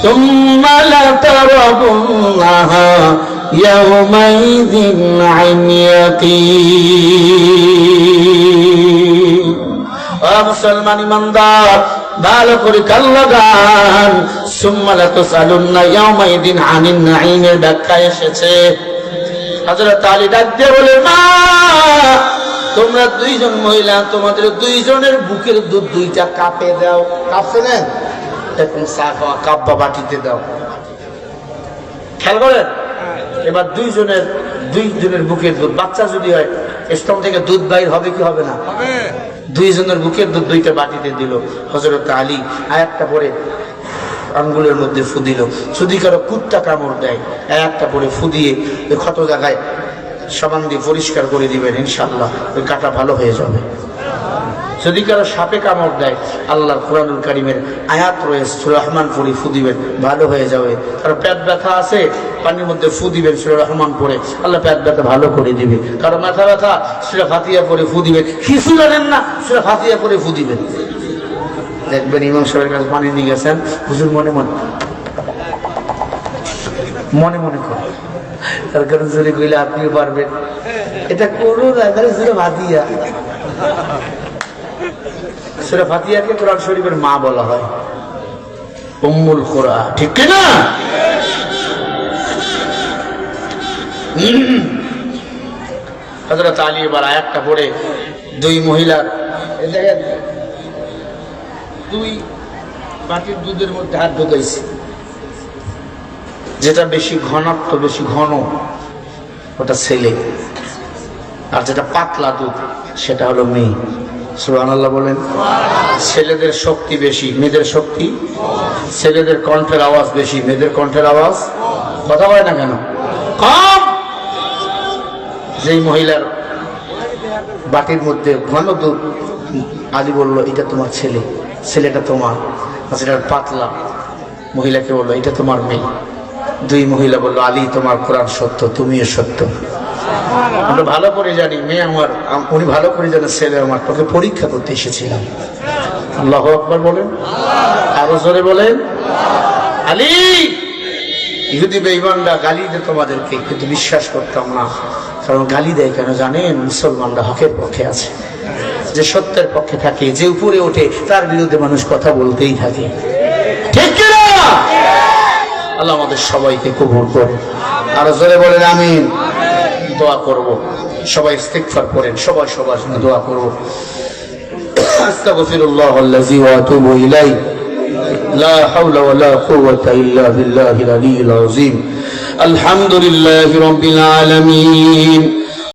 ثم لترونها يومئذ عن يقين মুসলমান ইমানদার ভালো করে কান লাগান। সুম্মা লাতুসালুন্না ইয়াওমাইদিন আনিন নাঈমের ব্যাখ্যা এসেছে। হযরত আলী ডাক দিয়ে বলে, মা তোমরা দুইজন মহিলা তোমাদের দুইজনের বুকের দুধ দুইটা কাপে দাও। কাপে নেন, এখন চা খাওয়া কাপ বা বাটিতে দাও। খেয়াল করেন, এবার দুইজনের বুকের দুধ, বাচ্চা যদি হয় স্তন থেকে দুধ বাইর হবে কি হবে না? দুইজনের বুকের দুধ দুইটা বাটিতে দিল। হযরত আলী আয়াতটা পড়ে আঙ্গুলের মধ্যে ফু দিল। যদি কারো কুত্তা কামড় দেয় আয়াতটা পড়ে ফু দিয়ে ওই ক্ষত জায়গায় সাবান দিয়ে পরিষ্কার করে দিবেন, ইনশাআল্লাহ ওই কাটা ভালো হয়ে যাবে। যদি কারো সাপে কামড় দেয় আল্লাহর কোরআনুল কারীমের আয়াত রয়েছে, সূরা রহমান পড়ে ফু দিবেন, ভালো হয়ে যাবে। কারো পেট ব্যথা আছে, পানির মধ্যে ফু দিবেন, সূরা রহমান পড়ে, আল্লাহ পেট ব্যথা ভালো করে দিবে। কারো মাথা ব্যথা, সূরা ফাতিহা পড়ে ফু দিবেন। কিছু জানেন না, সূরা ফাতিহা পড়ে ফু দিবেন। দেখবেন ইমাম সাহেবের কাছে পানি নিয়ে গেছেন, হুজুর মনে মনে করে, তার কারণ জোরে কইলে আপনিও পারবেন। এটা করো না, সূরা ফাতিহা। সূরা ফাতিহাকে কোরআন শরীফের মা বলা হয়, উম্মুল কোরআন, ঠিক কি না? হযরত আলী এবার আয়াতটা পড়ে দুই মহিলার দুই বাটির দুধের মধ্যে হাত ঢুকাইছে। যেটা বেশি ঘনত্ব, বেশি ঘন, ওটা ছেলে, আর যেটা পাতলা দুধ সেটা হলো মেয়ে। সুবহানাল্লাহ বলেন। ছেলেদের শক্তি বেশি, মেয়েদের শক্তি, ছেলেদের কণ্ঠের আওয়াজ বেশি, মেয়েদের কণ্ঠের আওয়াজ কথা বলে না কেন কম। যেই মহিলার বাটির মধ্যে ঘন দুধ, আলী বলল এটা তোমার ছেলে, ছেলেটা তোমার। যেটা পাতলা, মহিলাকে বললো এটা তোমার মেয়ে। দুই মহিলা বললো আলী তোমার কোরআন সত্য, তুমিও সত্য। আমরা ভালো করে জানি মেয়ে আমার, উনি ভালো করে জানেন ছেলে আমার, তোকে পরীক্ষা করতে এসেছিলাম। আল্লাহু আকবার বলেন, আরো জোরে বলেন। আলী ইহুদি বেঈমানরা গালি দিত তোমাদেরকে, কিন্তু বিশ্বাস করতাম না। কারণ গালি দেয় কেন জানেন? মুসলমানরা হকের পক্ষে আছে, যে সত্যের পক্ষে থাকে, যে উপরে ওঠে তার বিরুদ্ধে মানুষ কথা বলতেই থাকে, ঠিক কিনা? আল্লাহ আমাদের সবাইকে কবুল করে। আরো জোরে বলেন আমিন। দোয়া করব। সবাই ইস্তিগফার করেন, সবাই সবার সঙ্গে দোয়া করব। আস্তাগফিরুল্লাহ আল্লাযী ওয়া আতুবু ইলাইহি লা হাওলা ওয়া লা কুওয়াতা ইল্লা বিল্লাহিল আলিয়্যিল আযীম। আলহামদুলিল্লাহি রাব্বিল আলামিন।